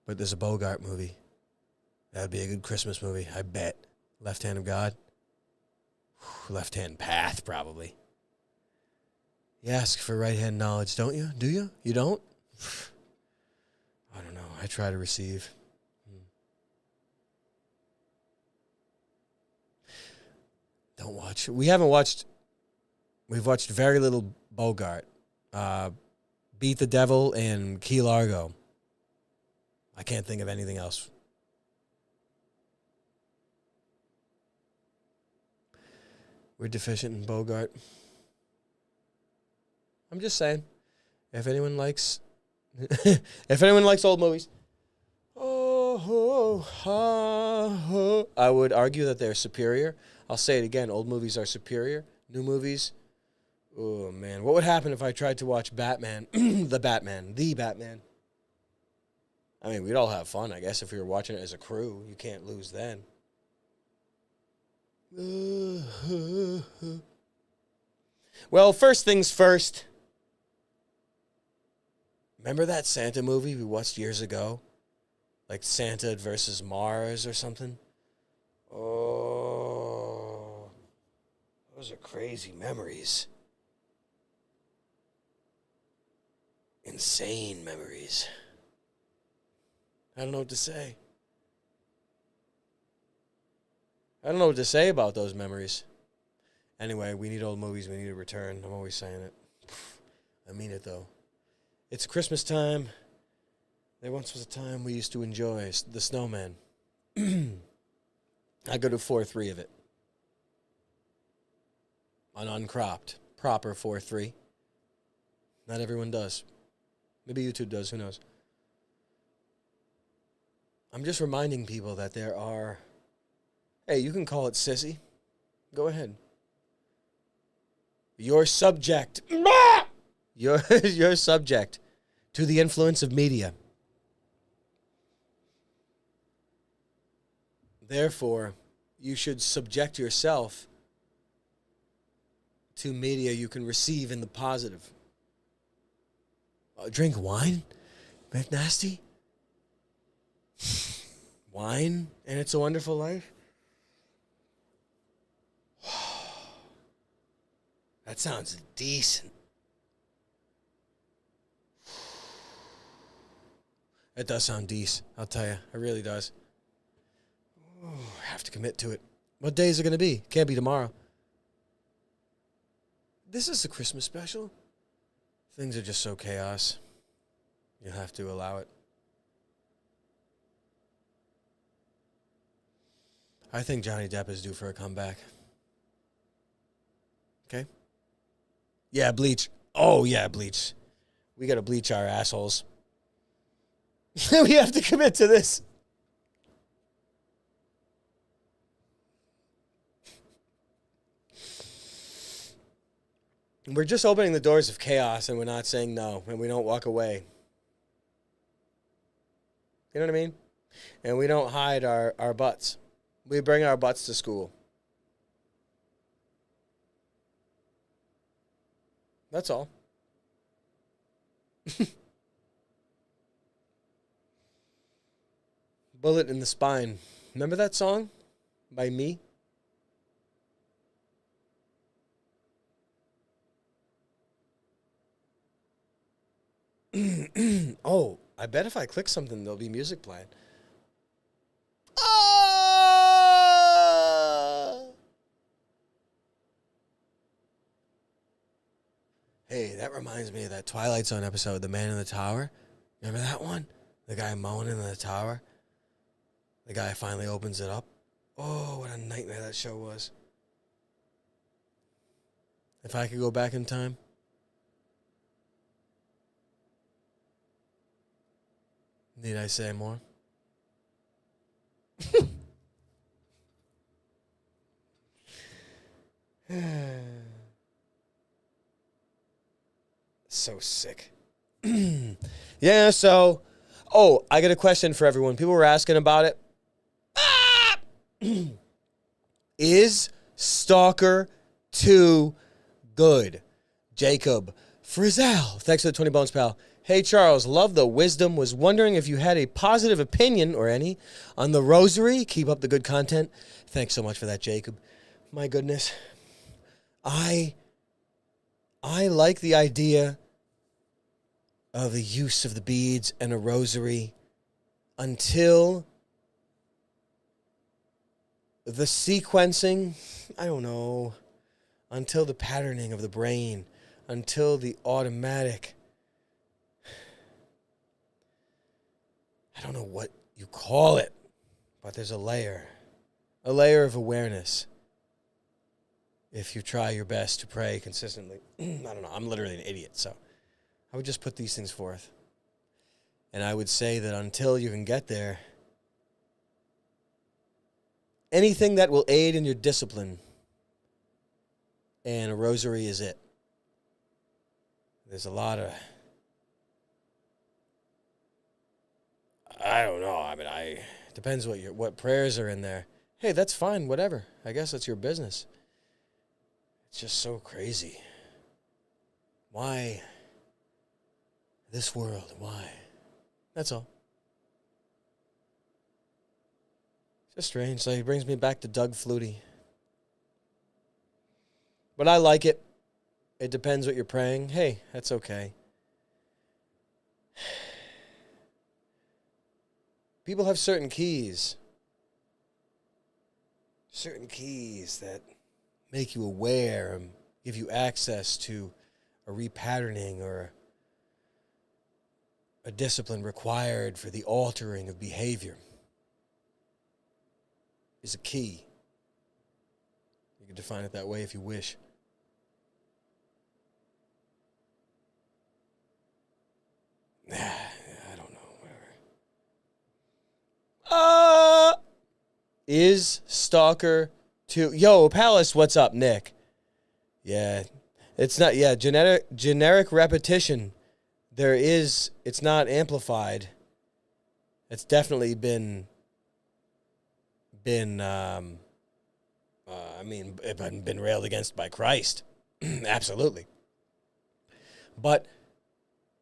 But there's a Bogart movie. That'd be a good Christmas movie, I bet. Left Hand of God. Left Hand Path, probably. You ask for right hand knowledge, don't you? Do you? You don't? I don't know. I try to receive. Don't watch. We've watched very little Bogart. Beat the Devil and Key Largo. I can't think of anything else. We're deficient in Bogart. I'm just saying. If anyone likes old movies, I would argue that they're superior. I'll say it again. Old movies are superior. New movies, oh, man. What would happen if I tried to watch Batman, the Batman? I mean, we'd all have fun, I guess, if we were watching it as a crew. You can't lose then. Well, first things first. Remember that Santa movie we watched years ago? Like Santa versus Mars or something? Oh, those are crazy memories. Insane memories. I don't know what to say. I don't know what to say about those memories. Anyway, we need old movies. We need a return. I'm always saying it. I mean it, though. It's Christmas time. There once was a time we used to enjoy the snowman. I go to 4-3 of it. An uncropped, proper 4-3. Not everyone does. Maybe YouTube does, who knows. I'm just reminding people that there are... Hey, you can call it sissy. Go ahead. You're subject. You're subject to the influence of media. Therefore, you should subject yourself to media you can receive in the positive. Drink wine? Make nasty? Wine and It's a Wonderful Life? That sounds decent. It does sound decent, I'll tell you. It really does. Ooh, I have to commit to it. What day is it going to be? Can't be tomorrow. This is the Christmas special. Things are just so chaos. You'll have to allow it. I think Johnny Depp is due for a comeback. Okay? Yeah, bleach. Oh, yeah, bleach. We got to bleach our assholes. We have to commit to this. We're just opening the doors of chaos and we're not saying no and we don't walk away. You know what I mean? And we don't hide our butts. We bring our butts to school. That's all. Bullet in the Spine. Remember that song by me? Oh, I bet if I click something, there'll be music playing. Hey, that reminds me of that Twilight Zone episode, The Man in the Tower. Remember that one? The guy moaning in the tower. The guy finally opens it up. Oh, what a nightmare that show was. If I could go back in time. Need I say more? So sick. Yeah, so... Oh, I got a question for everyone. People were asking about it. Is Stalker 2 good? Jacob Frizzell. Thanks for the 20 bones, pal. Hey, Charles. Love the wisdom. Was wondering if you had a positive opinion, or any, on the rosary. Keep up the good content. Thanks so much for that, Jacob. My goodness. I like the idea of the use of the beads and a rosary until the sequencing, I don't know, until the patterning of the brain, until the automatic, I don't know what you call it, but there's a layer of awareness. If you try your best to pray consistently. I don't know, I'm literally an idiot, so I would just put these things forth. And I would say that until you can get there, anything that will aid in your discipline, and a rosary is it. There's a lot of, I don't know. I mean, depends what prayers are in there. Hey, that's fine. Whatever. I guess that's your business. It's just so crazy. Why this world? Why? That's all. It's just strange. So it brings me back to Doug Flutie. But I like it. It depends what you're praying. Hey, that's okay. People have certain keys. Certain keys that make you aware and give you access to a repatterning or a discipline required for the altering of behavior. Is a key. You can define it that way if you wish. I don't know. Whatever. Is Stalker 2... Yo, Palace, what's up, Nick? Yeah. It's not... Yeah, generic repetition. It's not amplified. It's definitely been railed against by Christ. Absolutely. But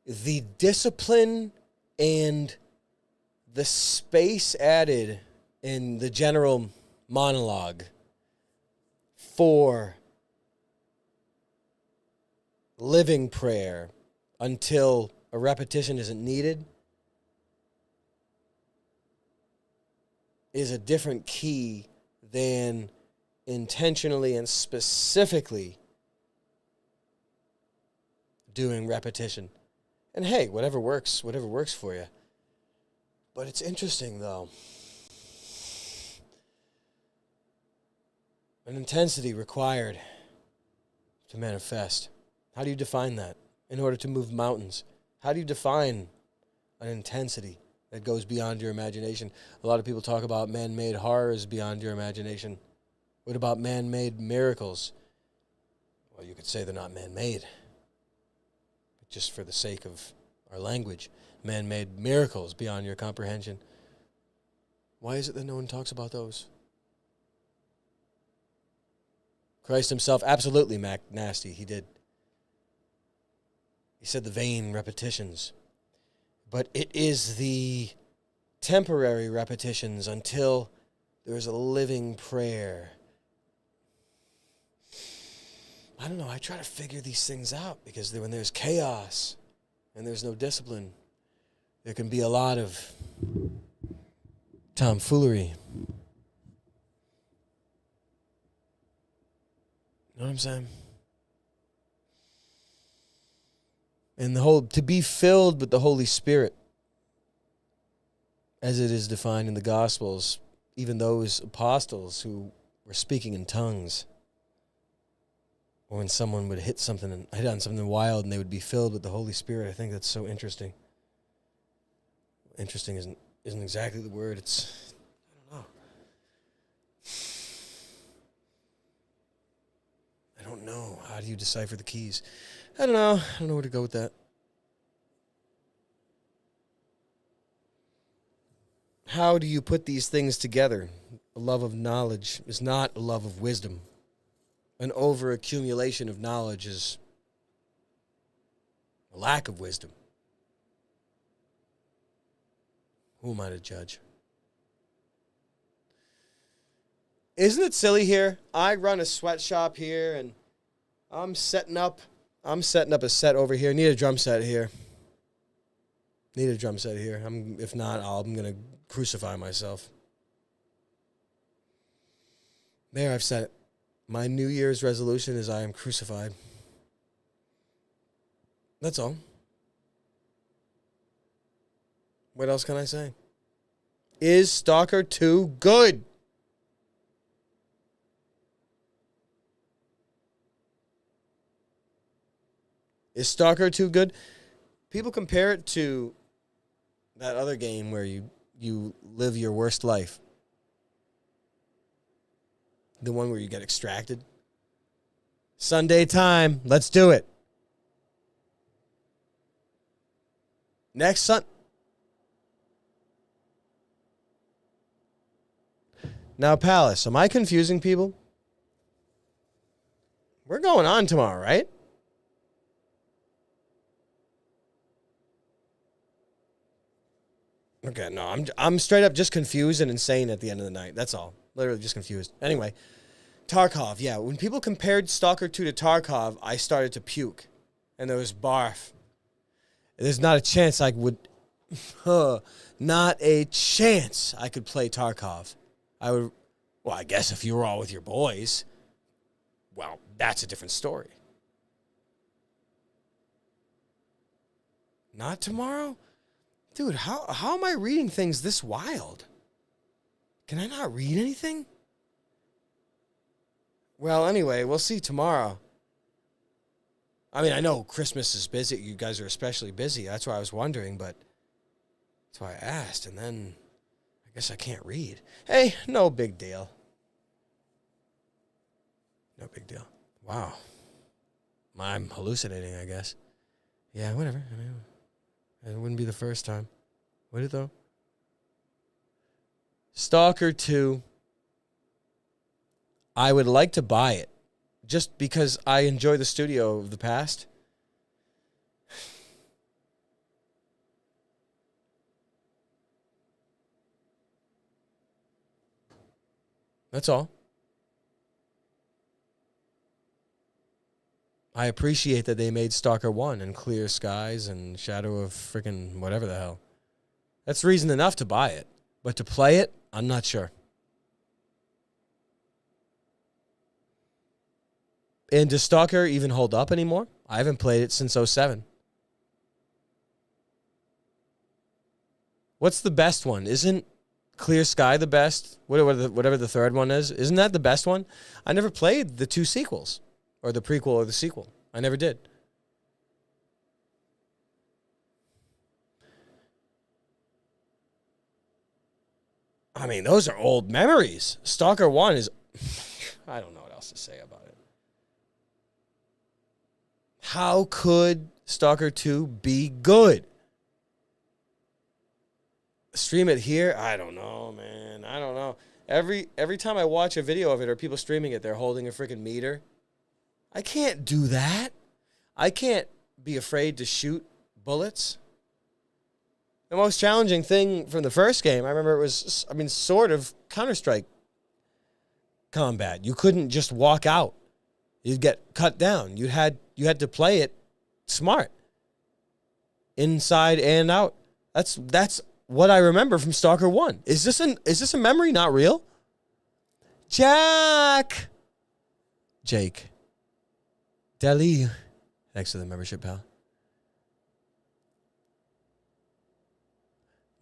the discipline and the space added in the general monologue for living prayer until a repetition isn't needed is a different key than intentionally and specifically doing repetition. And hey, whatever works for you. But it's interesting, though. An intensity required to manifest. How do you define that in order to move mountains? How do you define an intensity that goes beyond your imagination? A lot of people talk about man-made horrors beyond your imagination. What about man-made miracles? Well, you could say they're not man-made. But just for the sake of our language, man-made miracles beyond your comprehension. Why is it that no one talks about those? Christ himself, absolutely nasty, he did. He said the vain repetitions. But it is the temporary repetitions until there is a living prayer. I don't know, I try to figure these things out because when there's chaos and there's no discipline, there can be a lot of tomfoolery. You know what I'm saying? And to be filled with the Holy Spirit, as it is defined in the Gospels, even those apostles who were speaking in tongues, or when someone would hit on something wild and they would be filled with the Holy Spirit. I think that's so interesting. Interesting isn't exactly the word. It's, I don't know. I don't know. How do you decipher the keys? I don't know. I don't know where to go with that. How do you put these things together? A love of knowledge is not a love of wisdom. An overaccumulation of knowledge is a lack of wisdom. Who am I to judge? Isn't it silly here? I run a sweatshop here, and I'm setting up a set over here. Need a drum set here. If not, I'm going to crucify myself. There, I've said it. My New Year's resolution is I am crucified. That's all. What else can I say? Is Stalker 2 good? Is Stalker 2 good? People compare it to that other game where you live your worst life. The one where you get extracted. Sunday time. Let's do it. Next Sunday. Now, Palace, am I confusing people? We're going on tomorrow, right? Okay, no, I'm straight up just confused and insane at the end of the night. That's all. Literally just confused. Anyway, Tarkov, yeah. When people compared Stalker 2 to Tarkov, I started to puke. And there was barf. There's not a chance I would... not a chance I could play Tarkov. I would... Well, I guess if you were all with your boys, well, that's a different story. Not tomorrow? Dude, how am I reading things this wild? Can I not read anything? Well, anyway, we'll see tomorrow. I mean, I know Christmas is busy. You guys are especially busy. That's why I was wondering, but that's why I asked. And then I guess I can't read. Hey, no big deal. No big deal. Wow. I'm hallucinating, I guess. Yeah, whatever. I mean, it wouldn't be the first time. Would it, though? Stalker 2. I would like to buy it. Just because I enjoy the studio of the past. That's all. I appreciate that they made Stalker 1 and Clear Skies and Shadow of freaking whatever the hell. That's reason enough to buy it. But to play it, I'm not sure. And does Stalker even hold up anymore? I haven't played it since 07. What's the best one? Isn't Clear Sky the best? Whatever the third one is. Isn't that the best one? I never played the two sequels. Or the prequel or the sequel. I never did. I mean, those are old memories. Stalker 1 is... I don't know what else to say about it. How could Stalker 2 be good? Stream it here? I don't know, man. I don't know. Every time I watch a video of it or people streaming it, they're holding a freaking meter. I can't do that. I can't be afraid to shoot bullets. The most challenging thing from the first game, I remember it was, sort of Counter-Strike combat. You couldn't just walk out. You'd get cut down. You had to play it smart. Inside and out. That's what I remember from Stalker 1. Is this a memory not real? Jake. Deli. Thanks for the membership, pal.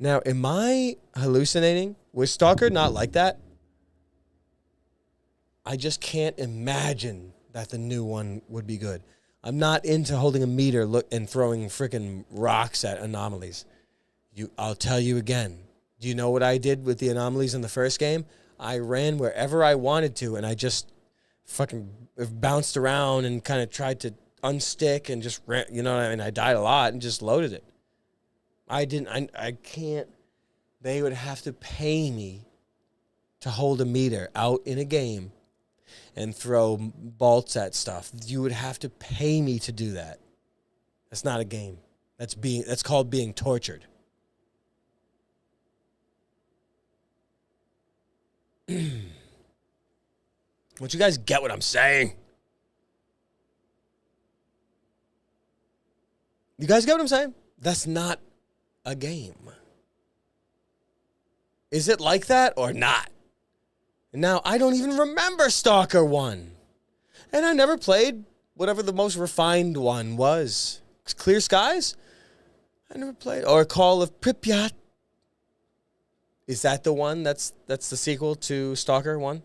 Now, am I hallucinating? Was Stalker not like that? I just can't imagine that the new one would be good. I'm not into holding a meter and throwing freaking rocks at anomalies. I'll tell you again. Do you know what I did with the anomalies in the first game? I ran wherever I wanted to, and I just fucking bounced around and kind of tried to unstick and just ran, you know what I mean? I died a lot and just loaded it. I can't. They would have to pay me to hold a meter out in a game and throw bolts at stuff. You would have to pay me to do that. That's not a game. That's called being tortured. Don't you guys get what I'm saying? You guys get what I'm saying? That's not a game. Is it like that or not? Now, I don't even remember Stalker 1. And I never played whatever the most refined one was. Clear Skies? I never played. Or Call of Pripyat. Is that the one that's the sequel to Stalker 1?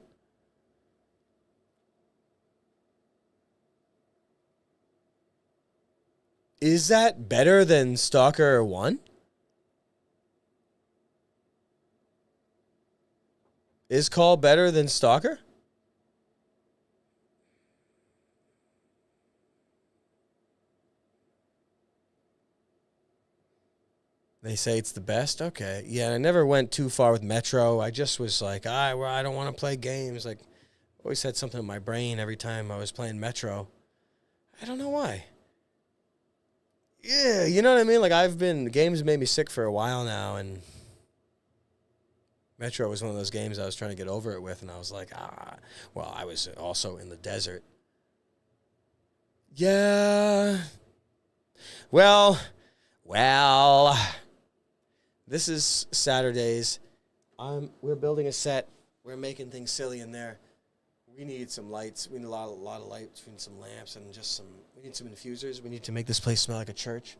Is that better than Stalker 1? Is Call better than Stalker? They say it's the best? Okay. Yeah, I never went too far with Metro. I just was like, I don't want to play games. Like, always had something in my brain every time I was playing Metro. I don't know why. Yeah, you know what I mean? Like, games made me sick for a while now, and Metro was one of those games I was trying to get over it with, and I was like, well, I was also in the desert. Yeah. Well, this is Saturdays. We're building a set. We're making things silly in there. We need some lights. We need a lot of lights. We need some lamps and we need some infusers. We need to make this place smell like a church.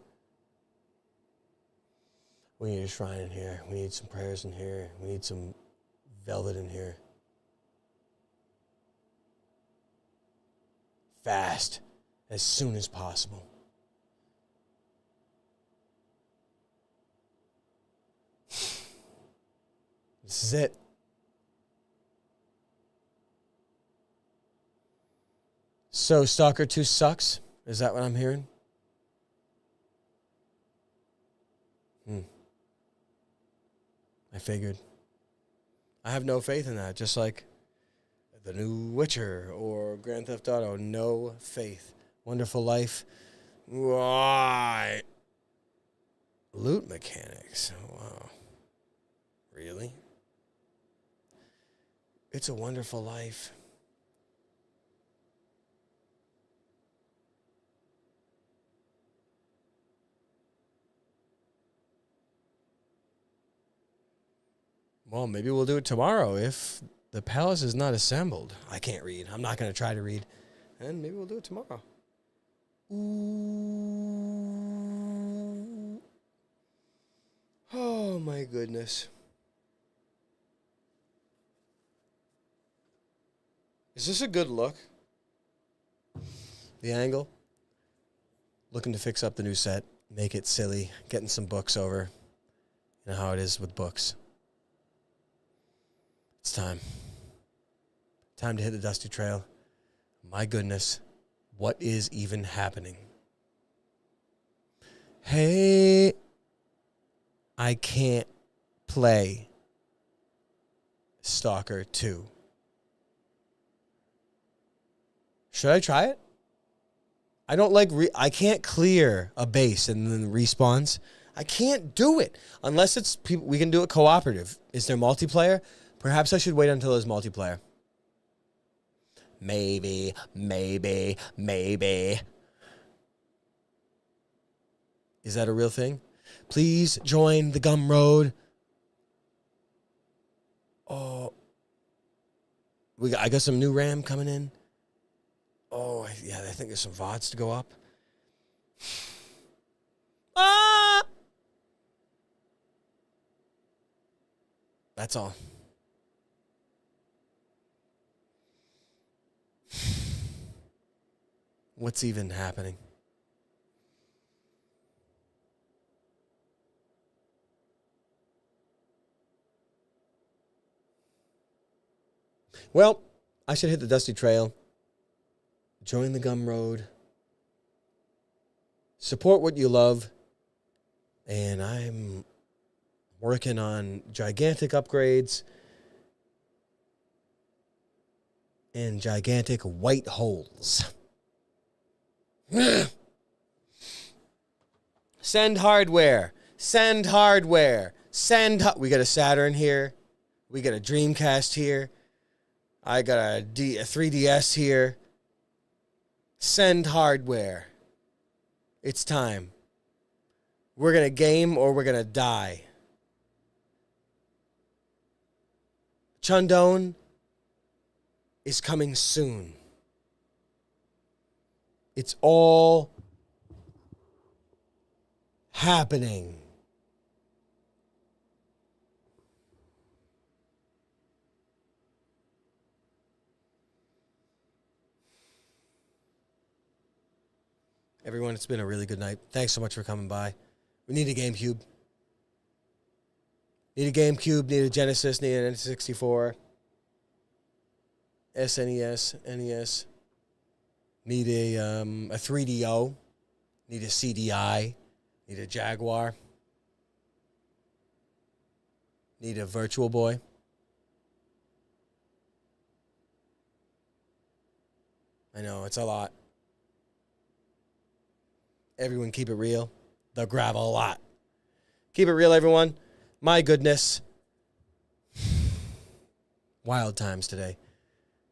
We need a shrine in here. We need some prayers in here. We need some velvet in here. Fast. As soon as possible. This is it. So Stalker 2 sucks? Is that what I'm hearing? I figured. I have no faith in that, just like the new Witcher or Grand Theft Auto. No faith. Wonderful Life. Why? Loot mechanics. Wow. Really? It's a Wonderful Life. Well, maybe we'll do it tomorrow if the palace is not assembled. I can't read. I'm not going to try to read. And maybe we'll do it tomorrow. Ooh. Oh, my goodness. Is this a good look? The angle? Looking to fix up the new set. Make it silly. Getting some books over. You know how it is with books. time. Time to hit the dusty trail. My goodness, what is even happening? Hey, I can't play Stalker 2. Should I try it? I don't like, I can't clear a base and then respawns. I can't do it unless it's people. We can do it cooperative. Is there multiplayer? Perhaps I should wait until there's multiplayer. Maybe. Is that a real thing? Please join the Gum Road. Oh, I got some new RAM coming in. Oh, yeah, I think there's some VODs to go up. Ah! That's all. What's even happening? Well, I should hit the dusty trail. Join the Gum Road. Support what you love. And I'm working on gigantic upgrades and gigantic white holes. Send hardware. Send hardware. We got a Saturn here. We got a Dreamcast here. I got a 3DS here. Send hardware. It's time. We're going to game or we're going to die. Chundone is coming soon. It's all happening. Everyone, it's been a really good night. Thanks so much for coming by. We need a GameCube. Need a GameCube, need a Genesis, need an N64, SNES, NES. Need a 3DO. Need a CDI. Need a Jaguar. Need a Virtual Boy. I know, it's a lot. Everyone keep it real. They'll grab a lot. Keep it real, everyone. My goodness. Wild times today.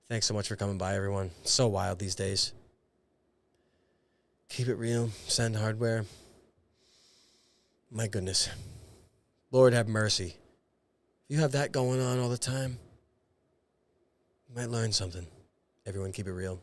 Thanks so much for coming by, everyone. So wild these days. Keep it real. Send hardware. My goodness. Lord have mercy. If you have that going on all the time, you might learn something. Everyone keep it real.